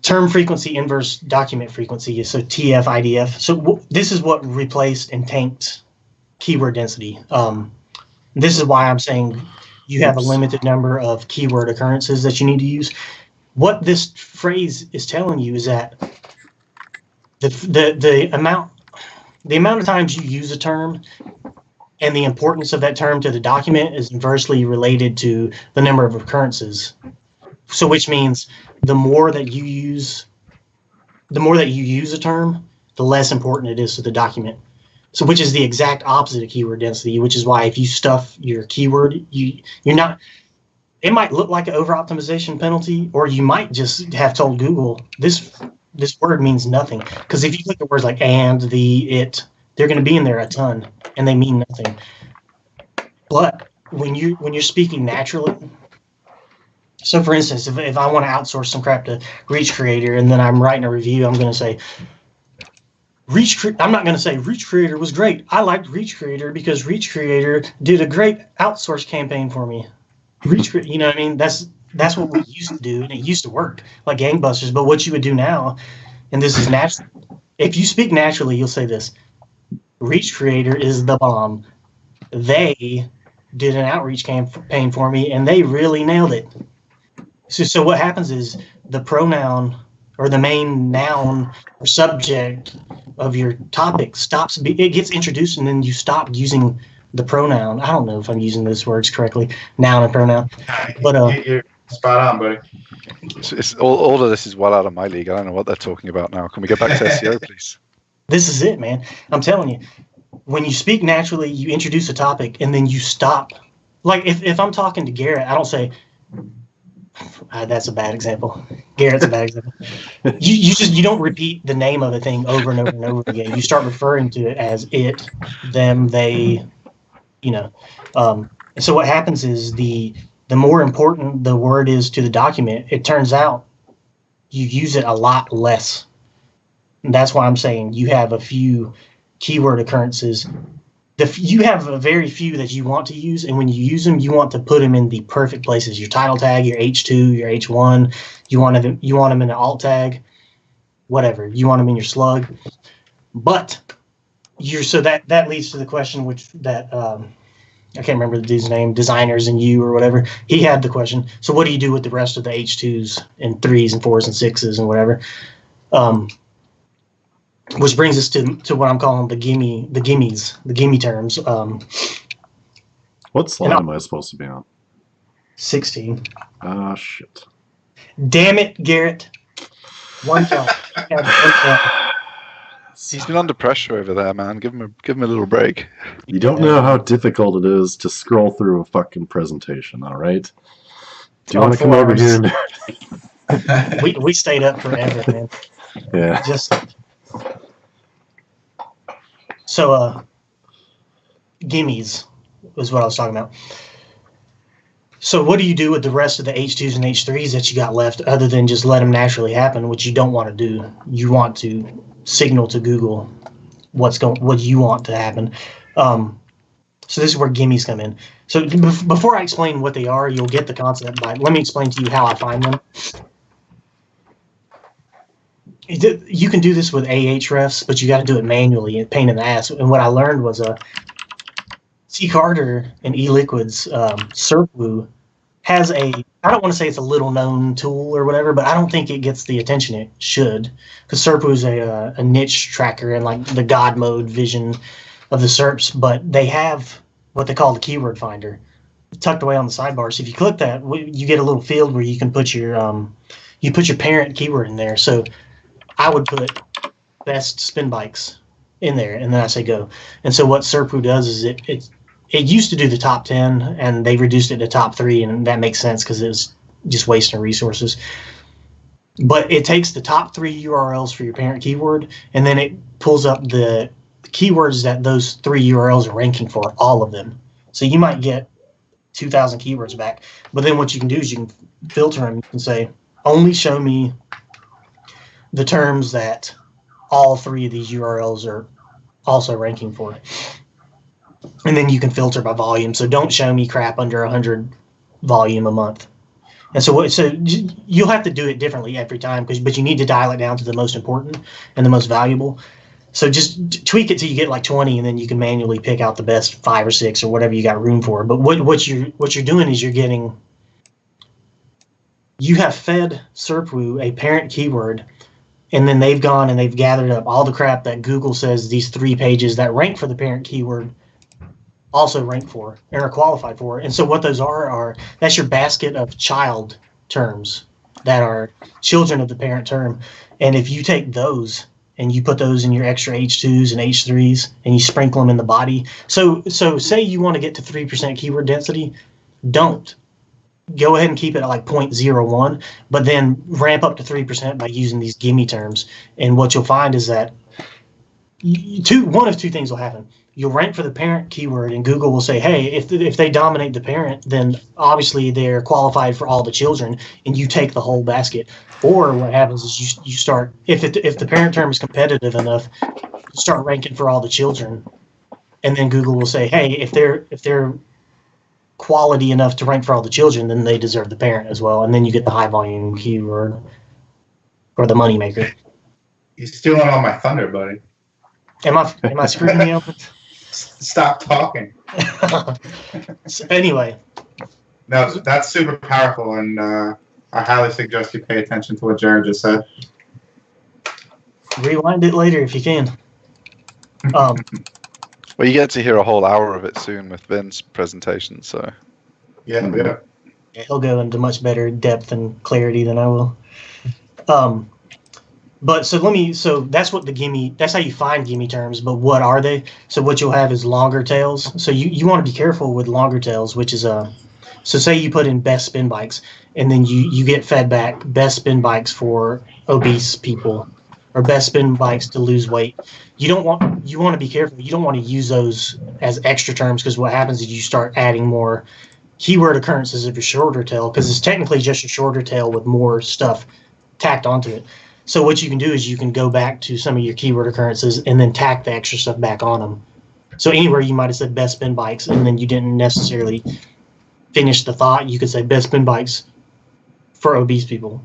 S4: term frequency inverse document frequency. So TF, IDF. So this is what replaced and tanked keyword density. This is why I'm saying you have a limited number of keyword occurrences that you need to use. What this phrase is telling you is that the amount of times you use a term and the importance of that term to the document is inversely related to the number of occurrences. So which means the more that you use a term, the less important it is to the document. So which is the exact opposite of keyword density, which is why if you stuff your keyword, you're not, it might look like an over-optimization penalty, or you might just have told Google, this word means nothing. Because if you look at words like and, the, it, they're going to be in there a ton, and they mean nothing. But when you're speaking naturally, so for instance, if I want to outsource some crap to Reach Creator, and then I'm writing a review, I'm going to say, I'm not going to say Reach Creator was great. I liked Reach Creator because Reach Creator did a great outsource campaign for me. You know what I mean? That's what we used to do, and it used to work like gangbusters. But what you would do now, and this is natural, if you speak naturally, you'll say this: Reach Creator is the bomb. They did an outreach campaign for me, and they really nailed it. So what happens is the pronoun or the main noun or subject of your topic it gets introduced, and then you stop using the pronoun. I don't know if I'm using those words correctly, noun and pronoun. But
S5: you're spot on, buddy.
S1: It's all of this is well out of my league. I don't know what they're talking about now. Can we get back to SEO, please?
S4: This is it, man. I'm telling you, when you speak naturally, you introduce a topic, and then you stop. Like if I'm talking to Garrett, I don't say, that's a bad example. Garrett's a bad example. You don't repeat the name of a thing over and over and over again. You start referring to it as it, them, they, And so what happens is the more important the word is to the document, it turns out you use it a lot less. And that's why I'm saying you have a few keyword occurrences. You have a very few that you want to use, and when you use them, you want to put them in the perfect places. Your title tag, your H2, your H1. You want them in an alt tag, whatever. You want them in your slug. But so that leads to the question I can't remember the dude's name, Designers and You or whatever. He had the question. So what do you do with the rest of the H2s and 3s and 4s and 6s and whatever? Which brings us to what I'm calling the gimme terms.
S3: What slide am I supposed to be on?
S4: 16.
S3: Ah, shit.
S4: Damn it, Garrett. One time.
S1: He's been under pressure over there, man. Give him a little break.
S3: You don't know how difficult it is to scroll through a fucking presentation, all right? Do you want to come over here? And...
S4: we stayed up forever, man.
S3: Yeah.
S4: So, gimmies was what I was talking about. So what do you do with the rest of the H2s and H3s that you got left other than just let them naturally happen, which you don't want to do? You want to signal to Google what you want to happen. So this is where gimmies come in. So before I explain what they are, you'll get the concept. But let me explain to you how I find them. You can do this with Ahrefs, but you got to do it manually. It's a pain in the ass. And what I learned was C. Carter and eLiquid's Serpwu has I don't want to say it's a little known tool or whatever, but I don't think it gets the attention it should, because Serpwu is a niche tracker and like the God mode vision of the SERPs, but they have what they call the keyword finder tucked away on the sidebar. So if you click that, you get a little field where you can put your parent keyword in there. So I would put best spin bikes in there, and then I say go. And so what Serpwu does is it used to do the top 10, and they reduced it to top 3, and that makes sense because it's just wasting resources. But it takes the top 3 URLs for your parent keyword, and then it pulls up the keywords that those 3 URLs are ranking for, all of them. So you might get 2,000 keywords back, but then what you can do is you can filter them and say, only show me the terms that all 3 of these URLs are also ranking for. And then you can filter by volume. So don't show me crap under 100 volume a month. And so you'll have to do it differently every time, but you need to dial it down to the most important and the most valuable. So just tweak it till you get like 20, and then you can manually pick out the best 5 or 6 or whatever you got room for. But what you're doing is you have fed Serpwu a parent keyword, and then they've gone and they've gathered up all the crap that Google says these 3 pages that rank for the parent keyword also rank for and are qualified for. And so what those are that's your basket of child terms that are children of the parent term. And if you take those and you put those in your extra H2s and H3s and you sprinkle them in the body. So say you want to get to 3% keyword density, don't. Go ahead and keep it at like 0.01, but then ramp up to 3% by using these gimme terms. And what you'll find is that one of two things will happen. You'll rank for the parent keyword, and Google will say, hey, if they dominate the parent, then obviously they're qualified for all the children, and you take the whole basket. Or what happens is you start, if the parent term is competitive enough, you start ranking for all the children, and then Google will say, hey, if they're quality enough to rank for all the children, then they deserve the parent as well, and then you get the high volume keyword or the moneymaker.
S5: You're stealing all my thunder, buddy.
S4: Am I screwing you up?
S5: Stop talking.
S4: So anyway.
S5: No, that's super powerful, and I highly suggest you pay attention to what Jared just said.
S4: Rewind it later if you can.
S1: Well, you get to hear a whole hour of it soon with Vin's presentation, so.
S5: Yeah.
S4: He'll go into much better depth and clarity than I will. But so that's what that's how you find gimme terms, but what are they? So what you'll have is longer tails. So you want to be careful with longer tails, which is so say you put in best spin bikes, and then you get fed back best spin bikes for obese people or best spin bikes to lose weight. You want to be careful. You don't want to use those as extra terms, because what happens is you start adding more keyword occurrences of your shorter tail, because it's technically just a shorter tail with more stuff tacked onto it. So what you can do is you can go back to some of your keyword occurrences and then tack the extra stuff back on them. So anywhere you might have said best spin bikes and then you didn't necessarily finish the thought, you could say best spin bikes for obese people.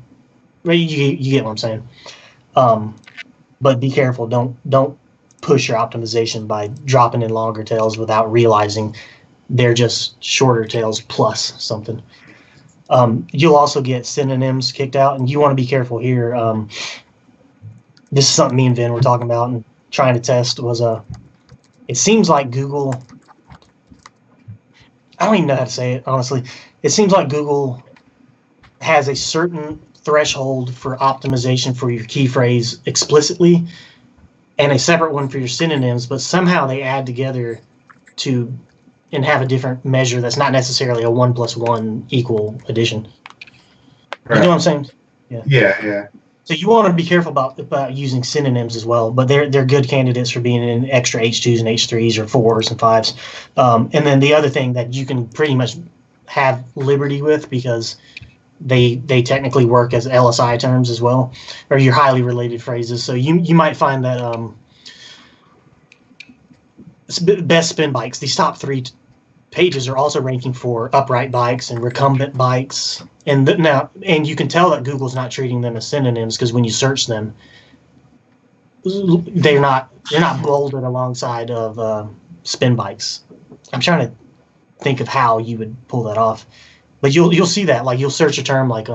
S4: Right? You get what I'm saying. But be careful. Don't push your optimization by dropping in longer tails without realizing They're just shorter tails plus something. You'll also get synonyms kicked out, and you want to be careful here. This is something me and Vin were talking about and trying to test. It seems like Google. I don't even know how to say it, honestly. It seems like Google has a certain threshold for optimization for your key phrase explicitly and a separate one for your synonyms, but somehow they add together and have a different measure that's not necessarily a 1 + 1 = addition.
S5: Right.
S4: You know what I'm saying?
S5: Yeah.
S4: So you want to be careful about using synonyms as well, but they're good candidates for being in extra H2s and H3s or 4s and 5s. And then the other thing that you can pretty much have liberty with, because they technically work as LSI terms as well, or your highly related phrases. So you might find that best spin bikes, these top 3 pages are also ranking for upright bikes and recumbent bikes. And you can tell that Google's not treating them as synonyms, because when you search them, they're not bolded alongside of spin bikes. I'm trying to think of how you would pull that off, but you'll see that, like, you'll search a term like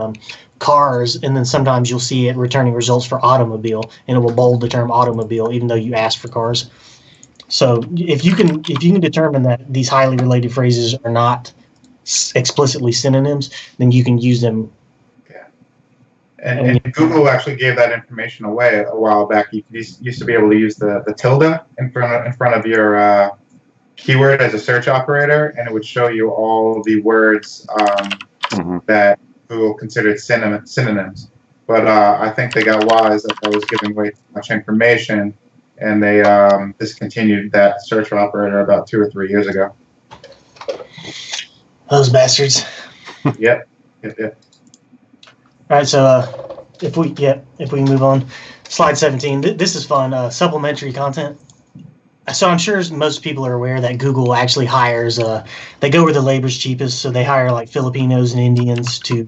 S4: cars, and then sometimes you'll see it returning results for automobile, and it will bold the term automobile even though you asked for cars. So if you can determine that these highly related phrases are not explicitly synonyms, then you can use them.
S5: Yeah. And Google actually gave that information away a while back. You used to be able to use the tilde in front of your keyword as a search operator, and it would show you all the words that Google considered synonyms. But I think they got wise that was giving away too much information, and they discontinued that search operator about 2 or 3 years ago.
S4: Those bastards.
S5: Yep.
S4: All right, so if we move on, slide 17. This is fun. Supplementary content. So I'm sure most people are aware that Google actually hires. They go where the labor's cheapest, so they hire like Filipinos and Indians to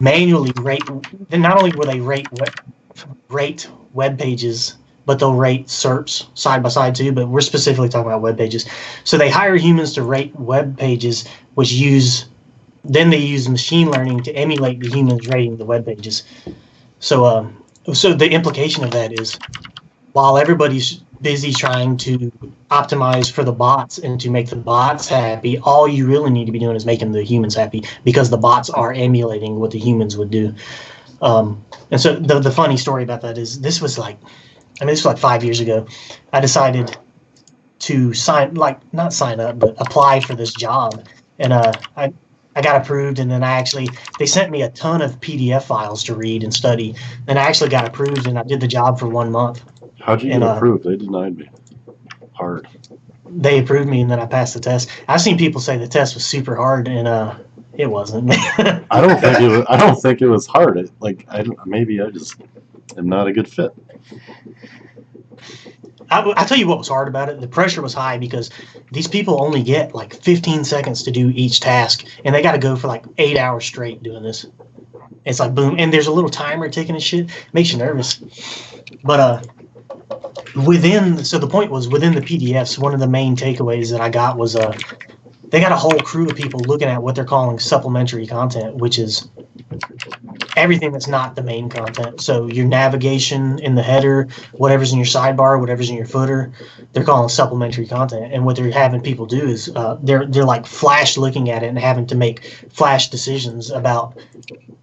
S4: manually rate. And not only will they rate web pages, but they'll rate SERPs side by side too. But we're specifically talking about web pages. So they hire humans to rate web pages, which then they use machine learning to emulate the humans rating the web pages. So the implication of that is, while everybody's busy trying to optimize for the bots and to make the bots happy, all you really need to be doing is making the humans happy, because the bots are emulating what the humans would do. And so the funny story about that is, this was like 5 years ago. I decided to not sign up, but apply for this job. And I got approved, and then they sent me a ton of PDF files to read and study. And I actually got approved, and I did the job for 1 month.
S3: How'd you get approved? They denied me. Hard.
S4: They approved me, and then I passed the test. I've seen people say the test was super hard, and it wasn't.
S3: I don't think it was hard. Maybe I just am not a good fit.
S4: I'll tell you what was hard about it. The pressure was high because these people only get like 15 seconds to do each task, and they got to go for like 8 hours straight doing this. It's like boom, and there's a little timer ticking and shit. Makes you nervous. But the point was, within the PDFs, one of the main takeaways that I got was they got a whole crew of people looking at what they're calling supplementary content, which is everything that's not the main content. So your navigation in the header, whatever's in your sidebar, whatever's in your footer, they're calling supplementary content. And what they're having people do is they're like flash looking at it and having to make flash decisions about,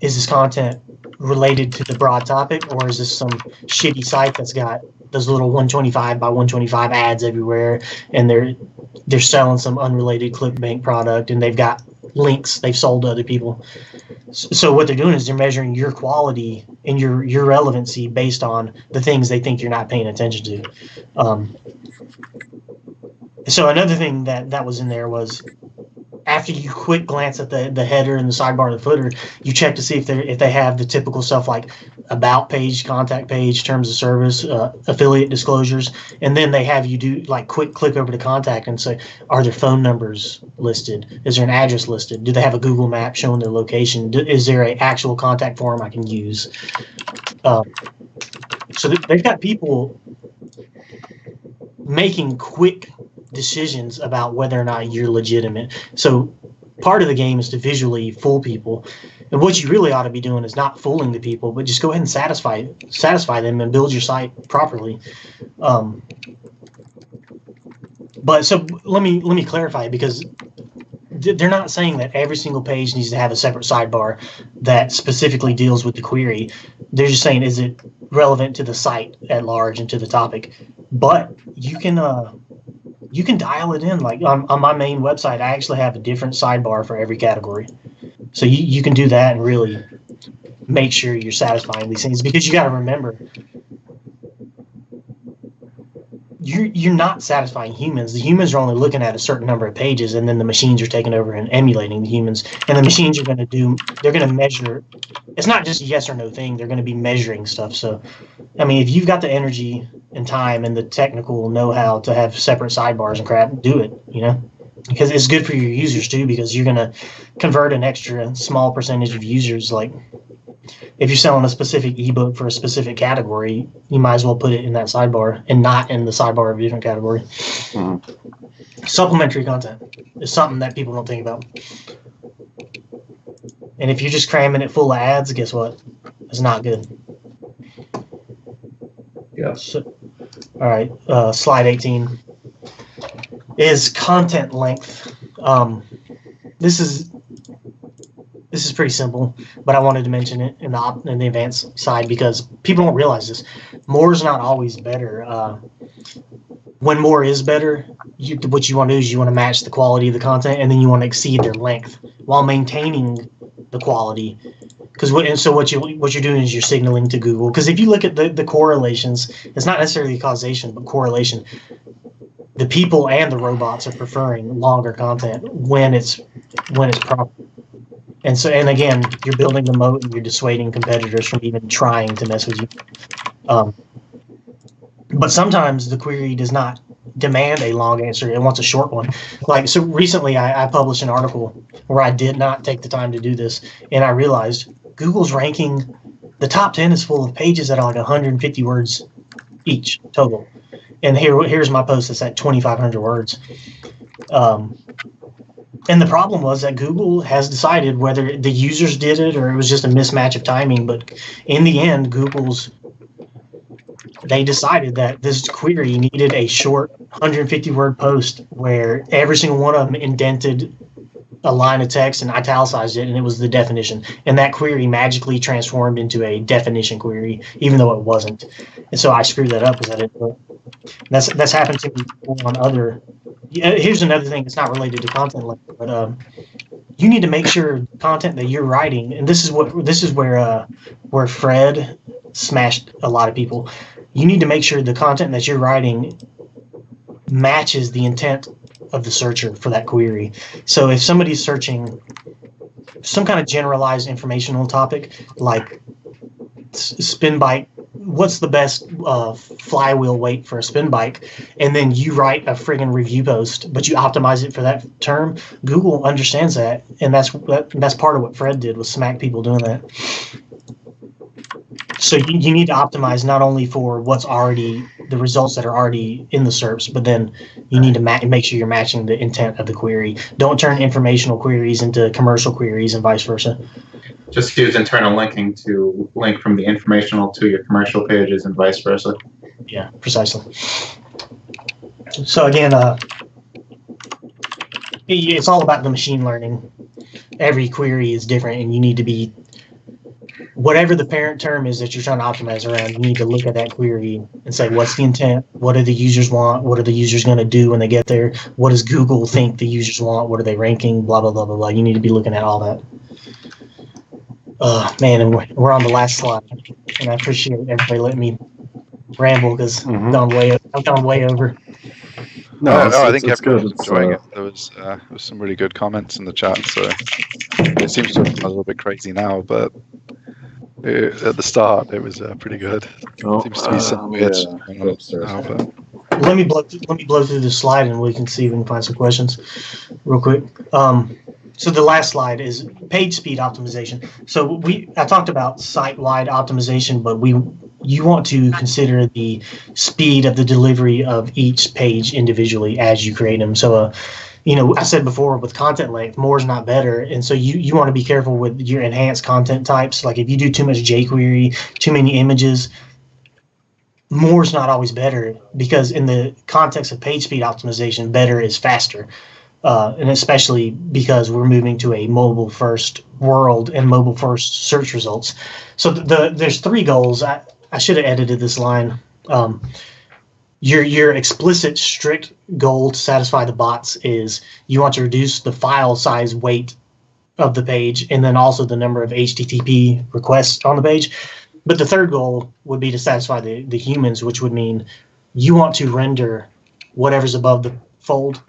S4: is this content related to the broad topic, or is this some shitty site that's got those little 125 by 125 ads everywhere, and they're selling some unrelated ClickBank product, and they've got links they've sold to other people. So what they're doing is they're measuring your quality and your relevancy based on the things they think you're not paying attention to. So another thing that was in there was, after you quick glance at the header and the sidebar and the footer, you check to see if they have the typical stuff like about page, contact page, terms of service, affiliate disclosures, and then they have you do like quick click over to contact and say, are there phone numbers listed? Is there an address listed? Do they have a Google map showing their location? Is there an actual contact form I can use? So they've got people making quick decisions about whether or not you're legitimate. So part of the game is to visually fool people. And what you really ought to be doing is not fooling the people, but just go ahead and satisfy them and build your site properly. But so let me clarify, because they're not saying that every single page needs to have a separate sidebar that specifically deals with the query. They're just saying, is it relevant to the site at large and to the topic? But you can dial it in. Like on my main website, I actually have a different sidebar for every category. So you can do that and really make sure you're satisfying these things, because you got to remember, you're not satisfying humans. The humans are only looking at a certain number of pages, and then the machines are taking over and emulating the humans. And the machines are going to measure. It's not just a yes or no thing. They're going to be measuring stuff. So, I mean, if you've got the energy and time and the technical know-how to have separate sidebars and crap, do it, because it's good for your users too, because you're going to convert an extra small percentage of users. Like, if you're selling a specific ebook for a specific category, you might as well put it in that sidebar and not in the sidebar of a different category. Mm-hmm. Supplementary content is something that people don't think about. And if you're just cramming it full of ads, guess what? It's not good.
S2: Yeah.
S4: So, all right. Slide 18 is content length. This is pretty simple, but I wanted to mention it in the advanced side, because people don't realize this. More is not always better. When more is better, what you want to do is you want to match the quality of the content, and then you want to exceed their length while maintaining the quality. So what you're doing is you're signaling to Google. Because if you look at the correlations, it's not necessarily causation, but correlation. The people and the robots are preferring longer content when it's proper. And again, you're building the moat and you're dissuading competitors from even trying to mess with you. But sometimes the query does not demand a long answer. It wants a short one. Like, so recently I published an article where I did not take the time to do this, and I realized Google's ranking, the top 10 is full of pages that are like 150 words each total. And here's my post that's at 2,500 words. And the problem was that Google has decided whether the users did it or it was just a mismatch of timing. But in the end, they decided that this query needed a short 150-word post where every single one of them indented a line of text and italicized it, and it was the definition. And that query magically transformed into a definition query, even though it wasn't. And so I screwed that up because I didn't know it. That's happened to me on other. Here's another thing that's not related to content length, but you need to make sure content that you're writing, and this is where Fred smashed a lot of people. You need to make sure the content that you're writing matches the intent of the searcher for that query. So if somebody's searching some kind of generalized informational topic like spin bike, what's the best flywheel weight for a spin bike, and then you write a friggin' review post, but you optimize it for that term, Google understands that, and that's part of what Fred did, was smack people doing that. So you need to optimize not only for what's already the results that are already in the SERPs, but then you need to make sure you're matching the intent of the query. Don't turn informational queries into commercial queries and vice versa.
S5: Just use internal linking to link from the informational to your commercial pages and vice versa.
S4: Yeah, precisely. So again, it's all about the machine learning. Every query is different, and you need to be, whatever the parent term is that you're trying to optimize around, you need to look at that query and say, what's the intent? What do the users want? What are the users going to do when they get there? What does Google think the users want? What are they ranking? Blah, blah, blah, blah, blah. You need to be looking at all that. Man, and we're on the last slide, and I appreciate everybody letting me ramble because I've gone way over.
S1: No, I think everyone's enjoying it. There was some really good comments in the chat, so it seems to have been a little bit crazy now, but at the start it was pretty good. Seems to be some weird now, but.
S4: Let me blow through the slide, and we can see if we can find some questions real quick. So the last slide is page speed optimization. So I talked about site-wide optimization, but you want to consider the speed of the delivery of each page individually as you create them. So, I said before with content length, more is not better. And so you want to be careful with your enhanced content types. Like if you do too much jQuery, too many images, more is not always better, because in the context of page speed optimization, better is faster. And especially because we're moving to a mobile-first world and mobile-first search results. So there's 3 goals. I should have edited this line. Your explicit, strict goal to satisfy the bots is you want to reduce the file size weight of the page, and then also the number of HTTP requests on the page. But the 3rd goal would be to satisfy the humans, which would mean you want to render whatever's above the fold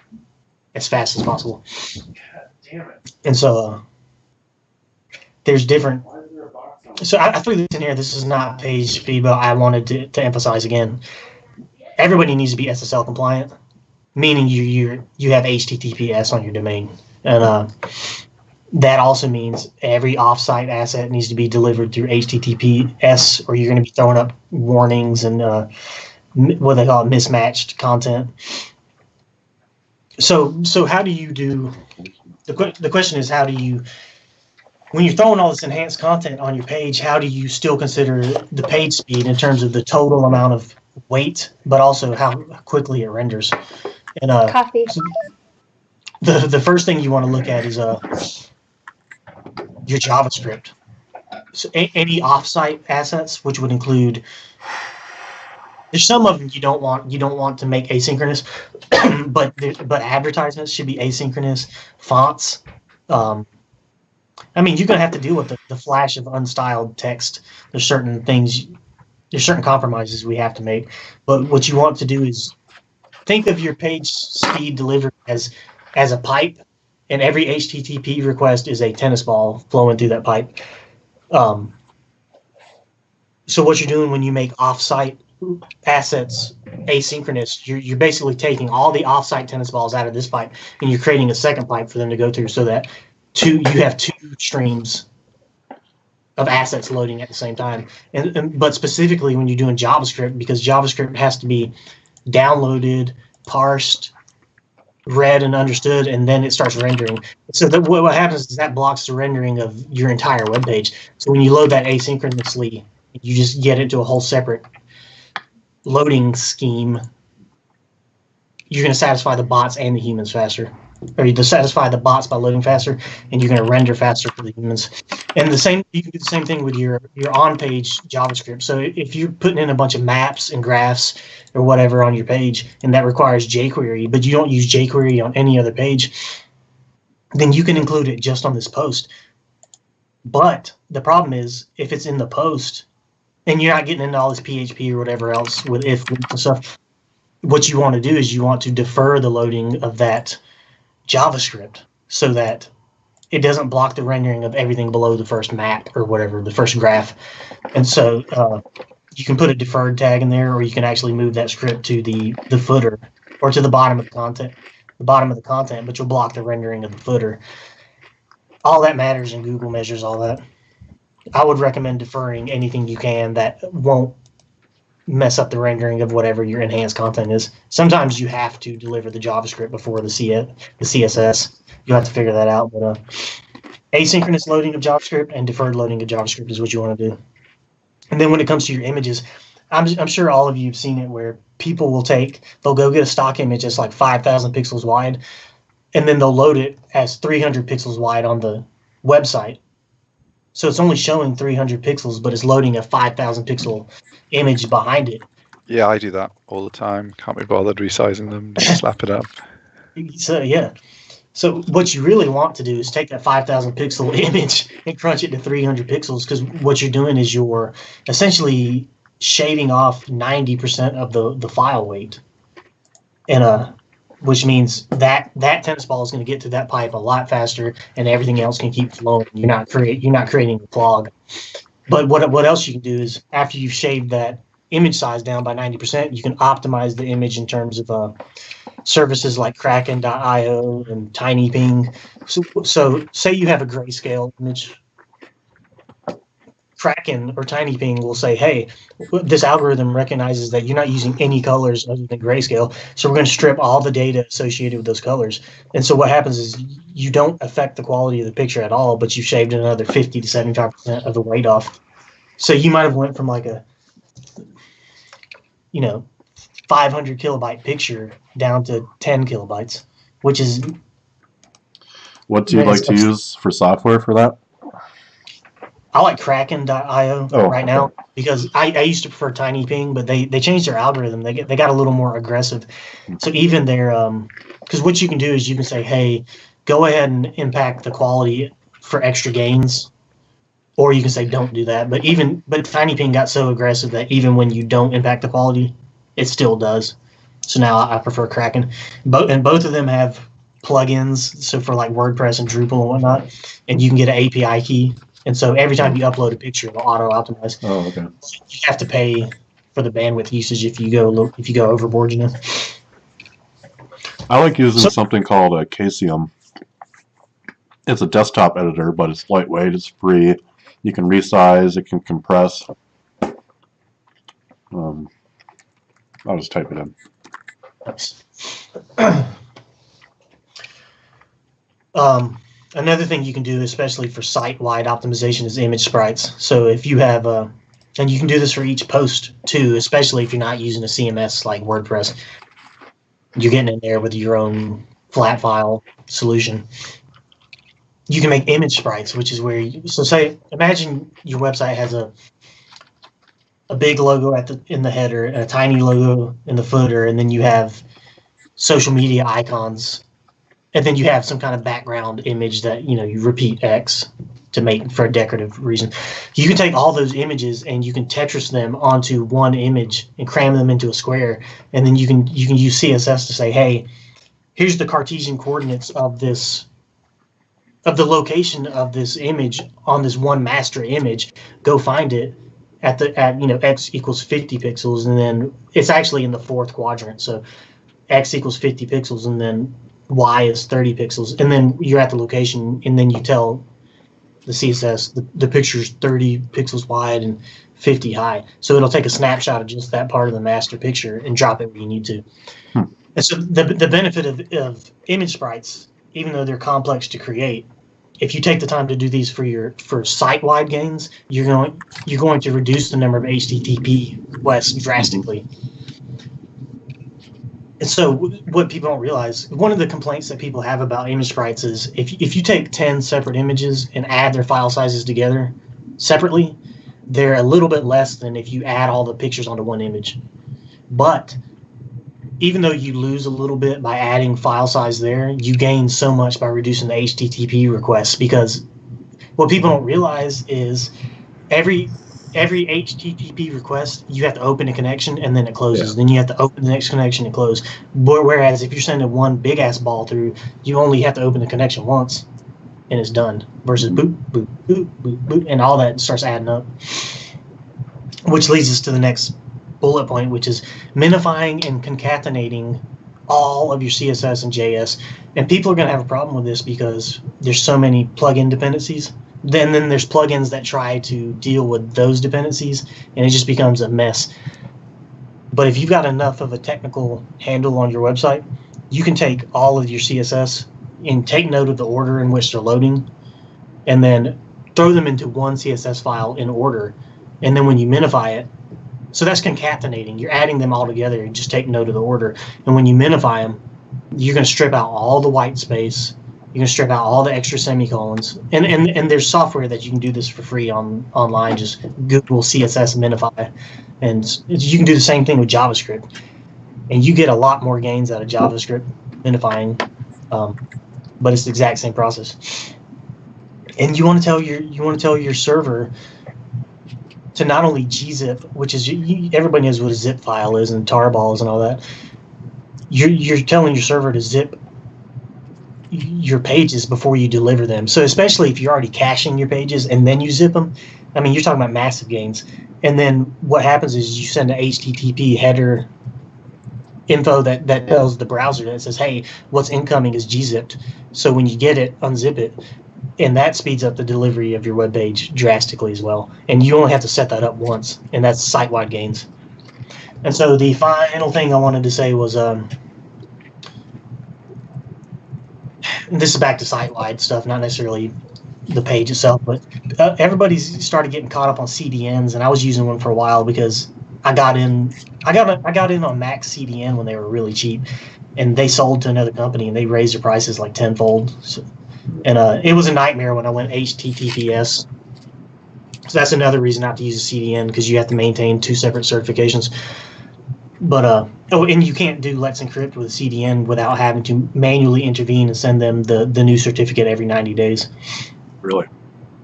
S4: as fast as possible.
S3: God damn it.
S4: And so there's different. So I threw this in here. This is not page speed, but I wanted to emphasize again. Everybody needs to be SSL compliant, meaning you have HTTPS on your domain, and that also means every offsite asset needs to be delivered through HTTPS, or you're going to be throwing up warnings and what they call mismatched content. So how do you do? The question is, how do you, when you're throwing all this enhanced content on your page, how do you still consider the page speed in terms of the total amount of weight, but also how quickly it renders? And
S6: Coffee.
S4: the first thing you want to look at is your JavaScript. So any offsite assets, which would include, there's some of them you don't want to make asynchronous, but advertisements should be asynchronous. Fonts. I mean, you're gonna have to deal with the flash of unstyled text. There's certain compromises we have to make. But what you want to do is think of your page speed delivery as a pipe, and every HTTP request is a tennis ball flowing through that pipe. So what you're doing when you make offsite assets asynchronous, you're basically taking all the offsite tennis balls out of this pipe, and you're creating a second pipe for them to go through, so that you have 2 streams of assets loading at the same time. But specifically when you're doing JavaScript, because JavaScript has to be downloaded, parsed, read, and understood, and then it starts rendering. So what happens is that blocks the rendering of your entire web page. So when you load that asynchronously, you just get into a whole separate loading scheme. You're going to satisfy the bots and the humans faster. Or you satisfy the bots by loading faster, and you're going to render faster for the humans. And you can do the same thing with your on-page JavaScript. So if you're putting in a bunch of maps and graphs or whatever on your page, and that requires jQuery, but you don't use jQuery on any other page, then you can include it just on this post. But the problem is, if it's in the post, and you're not getting into all this PHP or whatever else with if and stuff, what you want to do is you want to defer the loading of that JavaScript so that it doesn't block the rendering of everything below the first map or whatever, the first graph. And so you can put a deferred tag in there, or you can actually move that script to the footer or to the bottom of the content, but you'll block the rendering of the footer. All that matters, and Google measures all that. I would recommend deferring anything you can that won't mess up the rendering of whatever your enhanced content is. Sometimes you have to deliver the JavaScript before the CSS. You'll have to figure that out. But asynchronous loading of JavaScript and deferred loading of JavaScript is what you want to do. And then when it comes to your images, I'm sure all of you have seen it where people they'll go get a stock image that's like 5,000 pixels wide, and then they'll load it as 300 pixels wide on the website. So it's only showing 300 pixels, but it's loading a 5,000 pixel image behind it.
S1: Yeah, I do that all the time. Can't be bothered resizing them. Just slap it up.
S4: So yeah. So what you really want to do is take that 5,000 pixel image and crunch it to 300 pixels, because what you're doing is you're essentially shaving off 90% of the file weight, and which means that tennis ball is going to get to that pipe a lot faster, and everything else can keep flowing. You're not creating a clog. But what else you can do is, after you've shaved that image size down by 90%, you can optimize the image in terms of services like Kraken.io and TinyPing. So say you have a grayscale image. Kraken or TinyPing will say, hey, this algorithm recognizes that you're not using any colors other than grayscale, so we're going to strip all the data associated with those colors. And so what happens is you don't affect the quality of the picture at all, but you've shaved another 50 to 75% of the weight off. So you might have went from like a 500 kilobyte picture down to 10 kilobytes, which is...
S3: What do you like to use for software for that?
S4: I like Kraken.io right now because I used to prefer TinyPing, but they changed their algorithm. They got a little more aggressive. So even their because what you can do is you can say, hey, go ahead and impact the quality for extra gains, or you can say don't do that. But TinyPing got so aggressive that even when you don't impact the quality, it still does. So now I prefer Kraken. Both of them have plugins, so for like WordPress and Drupal and whatnot, and you can get an API key. And so every time you upload a picture, it'll auto-optimize.
S3: Oh, okay.
S4: You have to pay for the bandwidth usage if you go overboard,
S3: I like using something called a Casium. It's a desktop editor, but it's lightweight. It's free. You can resize. It can compress. I'll just type it in.
S4: Another thing you can do, especially for site-wide optimization, is image sprites. So if you have, and you can do this for each post too, especially if you're not using a CMS like WordPress. You're getting in there with your own flat file solution. You can make image sprites, which is where imagine your website has a big logo in the header, and a tiny logo in the footer, and then you have social media icons. And then you have some kind of background image that, you repeat X to make for a decorative reason. You can take all those images and you can Tetris them onto one image and cram them into a square. And then you can use CSS to say, hey, here's the Cartesian coordinates of the location of this image on this one master image. Go find it at X equals 50 pixels, and then it's actually in the fourth quadrant. So X equals 50 pixels, and then Y is 30 pixels, and then you're at the location, and then you tell the CSS the picture's 30 pixels wide and 50 high. So it'll take a snapshot of just that part of the master picture and drop it where you need to. And so the benefit of image sprites, even though they're complex to create, if you take the time to do these for site-wide gains, you're going to reduce the number of HTTP requests drastically. And so what people don't realize, one of the complaints that people have about image sprites is if you take 10 separate images and add their file sizes together separately, they're a little bit less than if you add all the pictures onto one image. But even though you lose a little bit by adding file size there, you gain so much by reducing the HTTP requests, because what people don't realize is every HTTP request, you have to open a connection and then it closes. Yeah. Then you have to open the next connection and close. Whereas if you're sending one big ass ball through, you only have to open the connection once and it's done. Versus boop, boop, boop, boop, boop, and all that starts adding up. Which leads us to the next bullet point, which is minifying and concatenating all of your CSS and JS. And people are going to have a problem with this because there's so many plugin dependencies. Then there's plugins that try to deal with those dependencies, and it just becomes a mess. But if you've got enough of a technical handle on your website, you can take all of your CSS and take note of the order in which they're loading, and then throw them into one CSS file in order. And then when you minify it, so that's concatenating. You're adding them all together and just take note of the order. And when you minify them, you're going to strip out all the white space. You can strip out all the extra semicolons, and there's software that you can do this for free online. Just Google CSS minify, and you can do the same thing with JavaScript, and you get a lot more gains out of JavaScript minifying, but it's the exact same process. And you want to tell your server to not only gzip, which is everybody knows what a zip file is and tarballs and all that. You're telling your server to zip your pages before you deliver them. So especially if you're already caching your pages and then you zip them, I mean, you're talking about massive gains. And then what happens is you send an HTTP header info that tells the browser that says, hey, what's incoming is gzipped. So when you get it, unzip it. And that speeds up the delivery of your web page drastically as well. And you only have to set that up once, and that's site-wide gains. And so the final thing I wanted to say was, this is back to site-wide stuff, not necessarily the page itself, but everybody's started getting caught up on CDNs, and I was using one for a while because I got in on Max CDN when they were really cheap, and they sold to another company, and they raised their prices like tenfold. So, and it was a nightmare when I went HTTPS. So that's another reason not to use a CDN, because you have to maintain 2 separate certifications. But and you can't do Let's Encrypt with a CDN without having to manually intervene and send them the new certificate every 90 days.
S3: Really?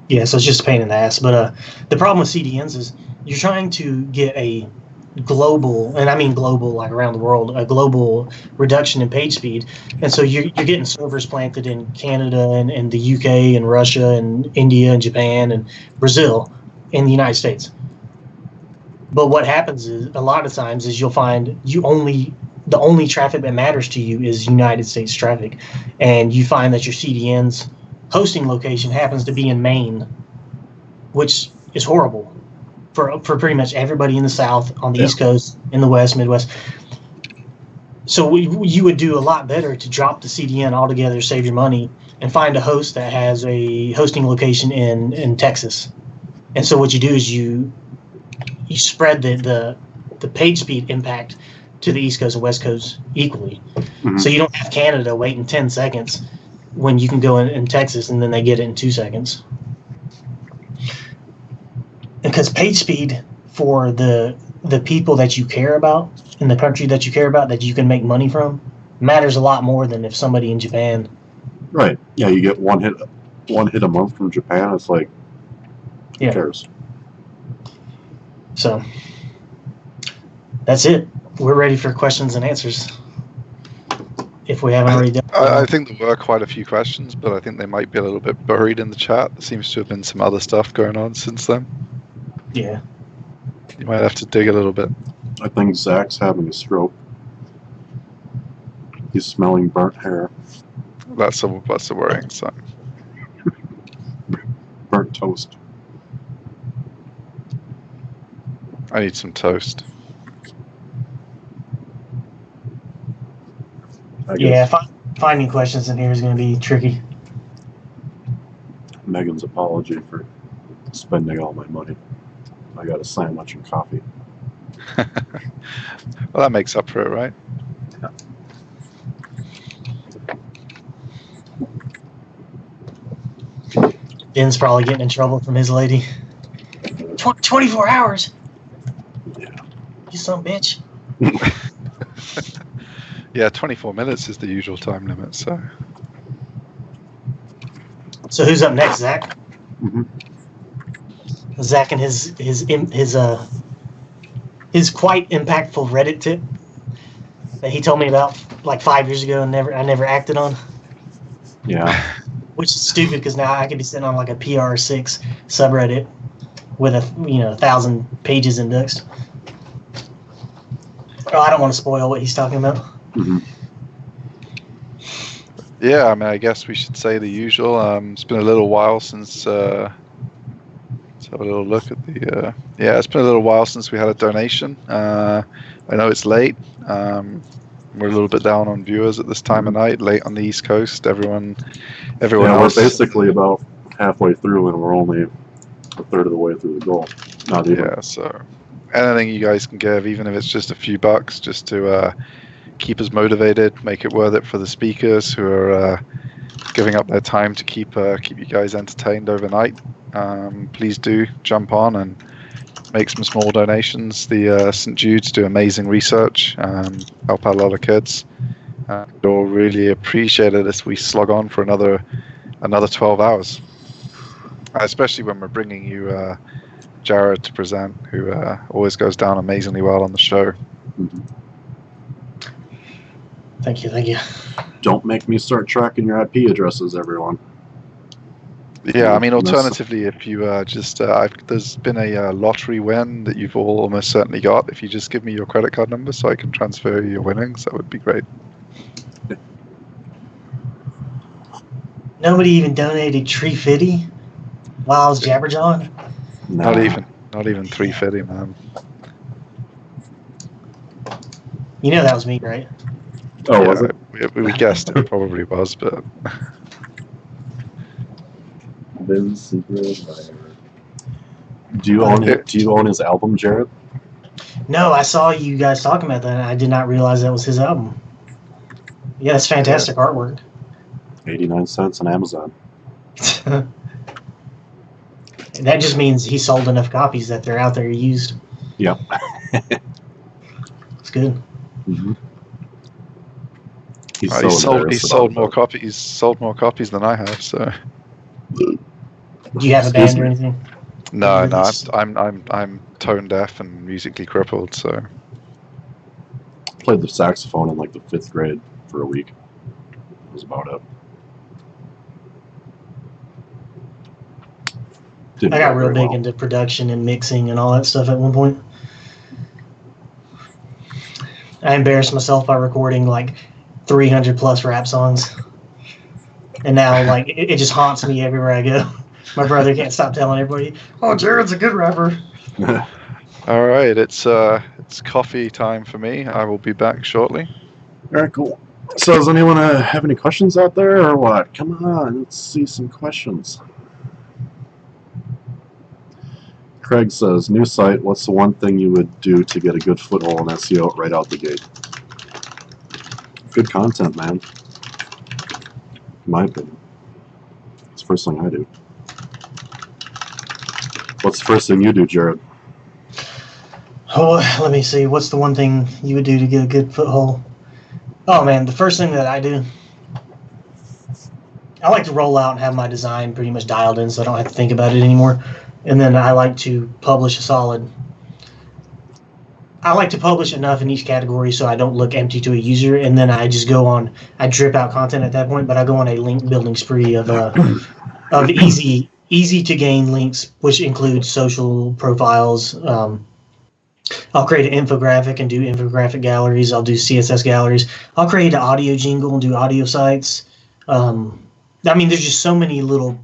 S4: Yeah, so it's just a pain in the ass. But the problem with CDNs is you're trying to get a global, and I mean global, like around the world, a global reduction in page speed. And so you're getting servers planted in Canada and the UK and Russia and India and Japan and Brazil in the United States. But what happens is a lot of times is you'll find the only traffic that matters to you is United States traffic, and you find that your CDN's hosting location happens to be in Maine, which is horrible for pretty much everybody in the South, on the East Coast, in the West, Midwest. So you would do a lot better to drop the CDN altogether, save your money, and find a host that has a hosting location in Texas. And so what you do is you spread the page speed impact to the East Coast and West Coast equally. Mm-hmm. So you don't have Canada waiting 10 seconds when you can go in Texas and then they get it in 2 seconds. Because page speed for the people that you care about in the country that you care about, that you can make money from, matters a lot more than if somebody in Japan.
S3: Right. Yeah, you get one hit a month from Japan. It's like, who cares?
S4: So that's it. We're ready for questions and answers. If we haven't already done it.
S1: I think there were quite a few questions, but I think they might be a little bit buried in the chat. There seems to have been some other stuff going on since then.
S4: Yeah.
S1: You might have to dig a little bit.
S3: I think Zach's having a stroke. He's smelling burnt hair.
S1: That's a worrying sign.
S3: Burnt toast.
S1: I need some
S4: toast. Finding questions in here is going to be tricky.
S3: Megan's apology for spending all my money. I got a sandwich and coffee.
S1: Well, that makes up for it, right?
S4: Yeah. Den's probably getting in trouble from his lady. 24 hours?
S3: Yeah.
S4: You son of a bitch.
S1: Yeah, 24 minutes is the usual time limit, so...
S4: So who's up next, Zach?
S3: Mm-hmm.
S4: Zach and his quite impactful Reddit tip that he told me about like 5 years ago and I never acted on.
S3: Yeah.
S4: Which is stupid because now I could be sitting on like a PR6 subreddit with 1,000 pages indexed. Oh, I don't want to spoil what he's talking about.
S3: Mm-hmm.
S1: Yeah, I mean, I guess we should say the usual. It's been a little while since. Let's have a little look at the. Yeah, it's been a little while since we had a donation. I know it's late. We're a little bit down on viewers at this time of night. Late on the East Coast. Everyone else.
S3: We're basically about halfway through, and we're only a third of the way through the goal. Not even.
S1: Yeah, so anything you guys can give, even if it's just a few bucks, just to keep us motivated, make it worth it for the speakers who are giving up their time to keep you guys entertained overnight. Please do jump on and make some small donations. The St. Jude's do amazing research, help out a lot of kids. We'll really appreciate it as we slog on for another 12 hours, especially when we're bringing you Jared to present, who always goes down amazingly well on the show.
S3: Mm-hmm.
S4: Thank you.
S3: Don't make me start tracking your IP addresses, everyone.
S1: Yeah, I mean, alternatively, if you there's been a lottery win that you've all almost certainly got. If you just give me your credit card number so I can transfer your winnings, that would be great.
S4: Nobody even donated $350 while I was jabberjawing.
S3: Nah.
S1: Not even 350, man.
S4: You know that was me, right?
S3: Oh, was it?
S1: We guessed it probably was, but
S3: Vin's secret admirer. Do you own his album, Jared?
S4: No, I saw you guys talking about that, and I did not realize that was his album. Yeah, that's fantastic artwork.
S3: 89 cents on Amazon.
S4: That just means he sold enough copies that they're out there used.
S3: Yep.
S4: It's good.
S3: Mm-hmm. He
S1: sold more copies. He's sold more copies than I have. So.
S4: Do you have a band or anything?
S1: No. I'm tone deaf and musically crippled. So.
S3: Played the saxophone in like the 5th grade for a week. That was about it.
S4: I got real big into production and mixing and all that stuff at one point. I embarrassed myself by recording like 300 plus rap songs. And now like it just haunts me everywhere I go. My brother can't stop telling everybody, "Oh, Jared's a good rapper."
S1: All right, it's coffee time for me. I will be back shortly.
S3: All right, cool. So does anyone have any questions out there or what? Come on, let's see some questions. Craig says, new site, what's the one thing you would do to get a good foothold in SEO right out the gate? Good content, man. In my opinion. It's the first thing I do. What's the first thing you do, Jared?
S4: Oh, let me see. What's the one thing you would do to get a good foothold? Oh, man, the first thing that I do, I like to roll out and have my design pretty much dialed in so I don't have to think about it anymore. And then I like to publish I like to publish enough in each category so I don't look empty to a user. And then I just I drip out content at that point, but I go on a link building spree of easy to gain links, which includes social profiles. I'll create an infographic and do infographic galleries. I'll do CSS galleries. I'll create an audio jingle and do audio sites. I mean, there's just so many little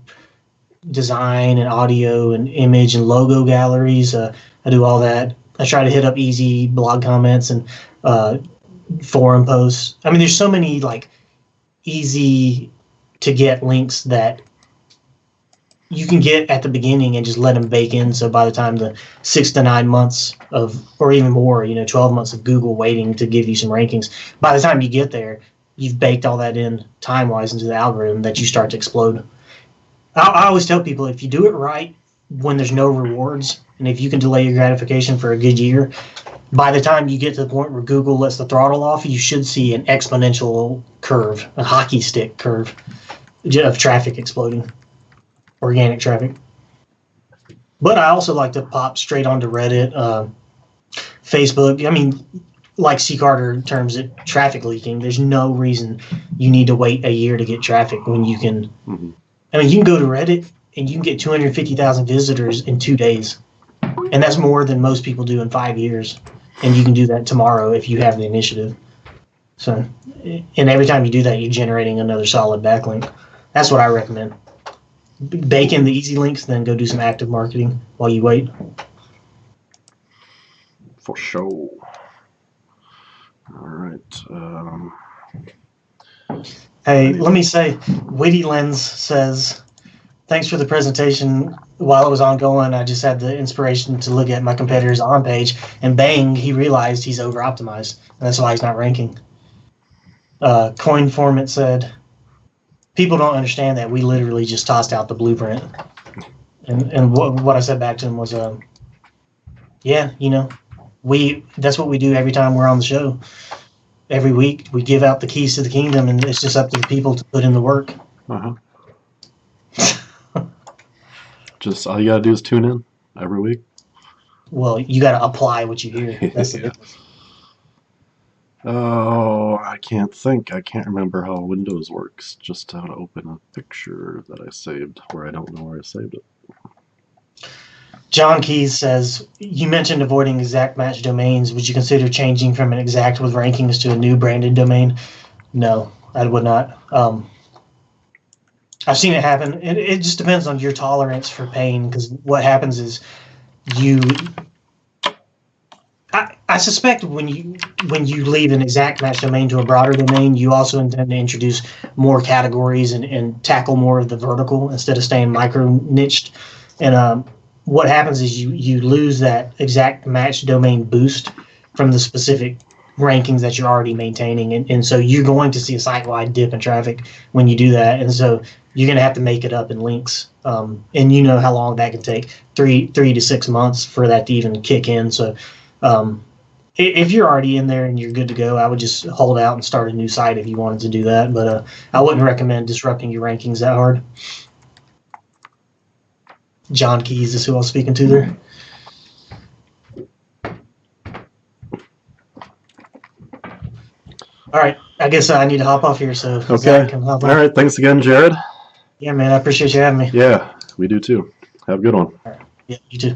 S4: design and audio and image and logo galleries. I do all that. I try to hit up easy blog comments and forum posts. I mean, there's so many like easy to get links that you can get at the beginning and just let them bake in. So by the time the 6 to 9 months or even more, 12 months of Google waiting to give you some rankings, by the time you get there, you've baked all that in time-wise into the algorithm that you start to explode. I always tell people, if you do it right when there's no rewards, and if you can delay your gratification for a good year, by the time you get to the point where Google lets the throttle off, you should see an exponential curve, a hockey stick curve of traffic exploding, organic traffic. But I also like to pop straight onto Reddit, Facebook. I mean, like C. Carter terms it, traffic leaking. There's no reason you need to wait a year to get traffic when you can. Mm-hmm. I mean, you can go to Reddit and you can get 250,000 visitors in 2 days. And that's more than most people do in 5 years. And you can do that tomorrow if you have the initiative. So, and every time you do that, you're generating another solid backlink. That's what I recommend. Bake in the easy links, then go do some active marketing while you wait.
S3: For sure. All right.
S4: Hey, let me say, Witty Lens says, thanks for the presentation. While it was ongoing, I just had the inspiration to look at my competitor's on page, and bang, he realized he's over-optimized, and that's why he's not ranking. Coinformant said, people don't understand that we literally just tossed out the blueprint. And what I said back to him was, yeah, that's what we do every time we're on the show. Every week, we give out the keys to the kingdom, and it's just up to the people to put in the work.
S3: Uh-huh. Just all you gotta do is tune in every week.
S4: Well, you gotta apply what you hear. That's the difference.
S3: Oh, I can't think. I can't remember how Windows works. Just how to open a picture that I saved where I don't know where I saved it.
S4: John Keys says, you mentioned avoiding exact match domains. Would you consider changing from an exact with rankings to a new branded domain? No, I would not. I've seen it happen. It just depends on your tolerance for pain, because what happens is you. I suspect when you leave an exact match domain to a broader domain, you also intend to introduce more categories and tackle more of the vertical instead of staying micro niched. And what happens is you lose that exact match domain boost from the specific rankings that you're already maintaining, and so you're going to see a site-wide dip in traffic when you do that, and so you're going to have to make it up in links, and you know how long that can take, 3 to 6 months for that to even kick in. So if you're already in there and you're good to go, I would just hold out and start a new site if you wanted to do that, but I wouldn't recommend disrupting your rankings that hard. John Keys is who I was speaking to there. All right, I guess I need to hop off here. So
S3: Okay.
S4: Zach can hop
S3: All
S4: on.
S3: right. Thanks again, Jared.
S4: Yeah, man, I appreciate you having me.
S3: Yeah, we do too. Have a good one.
S4: Yeah, you too.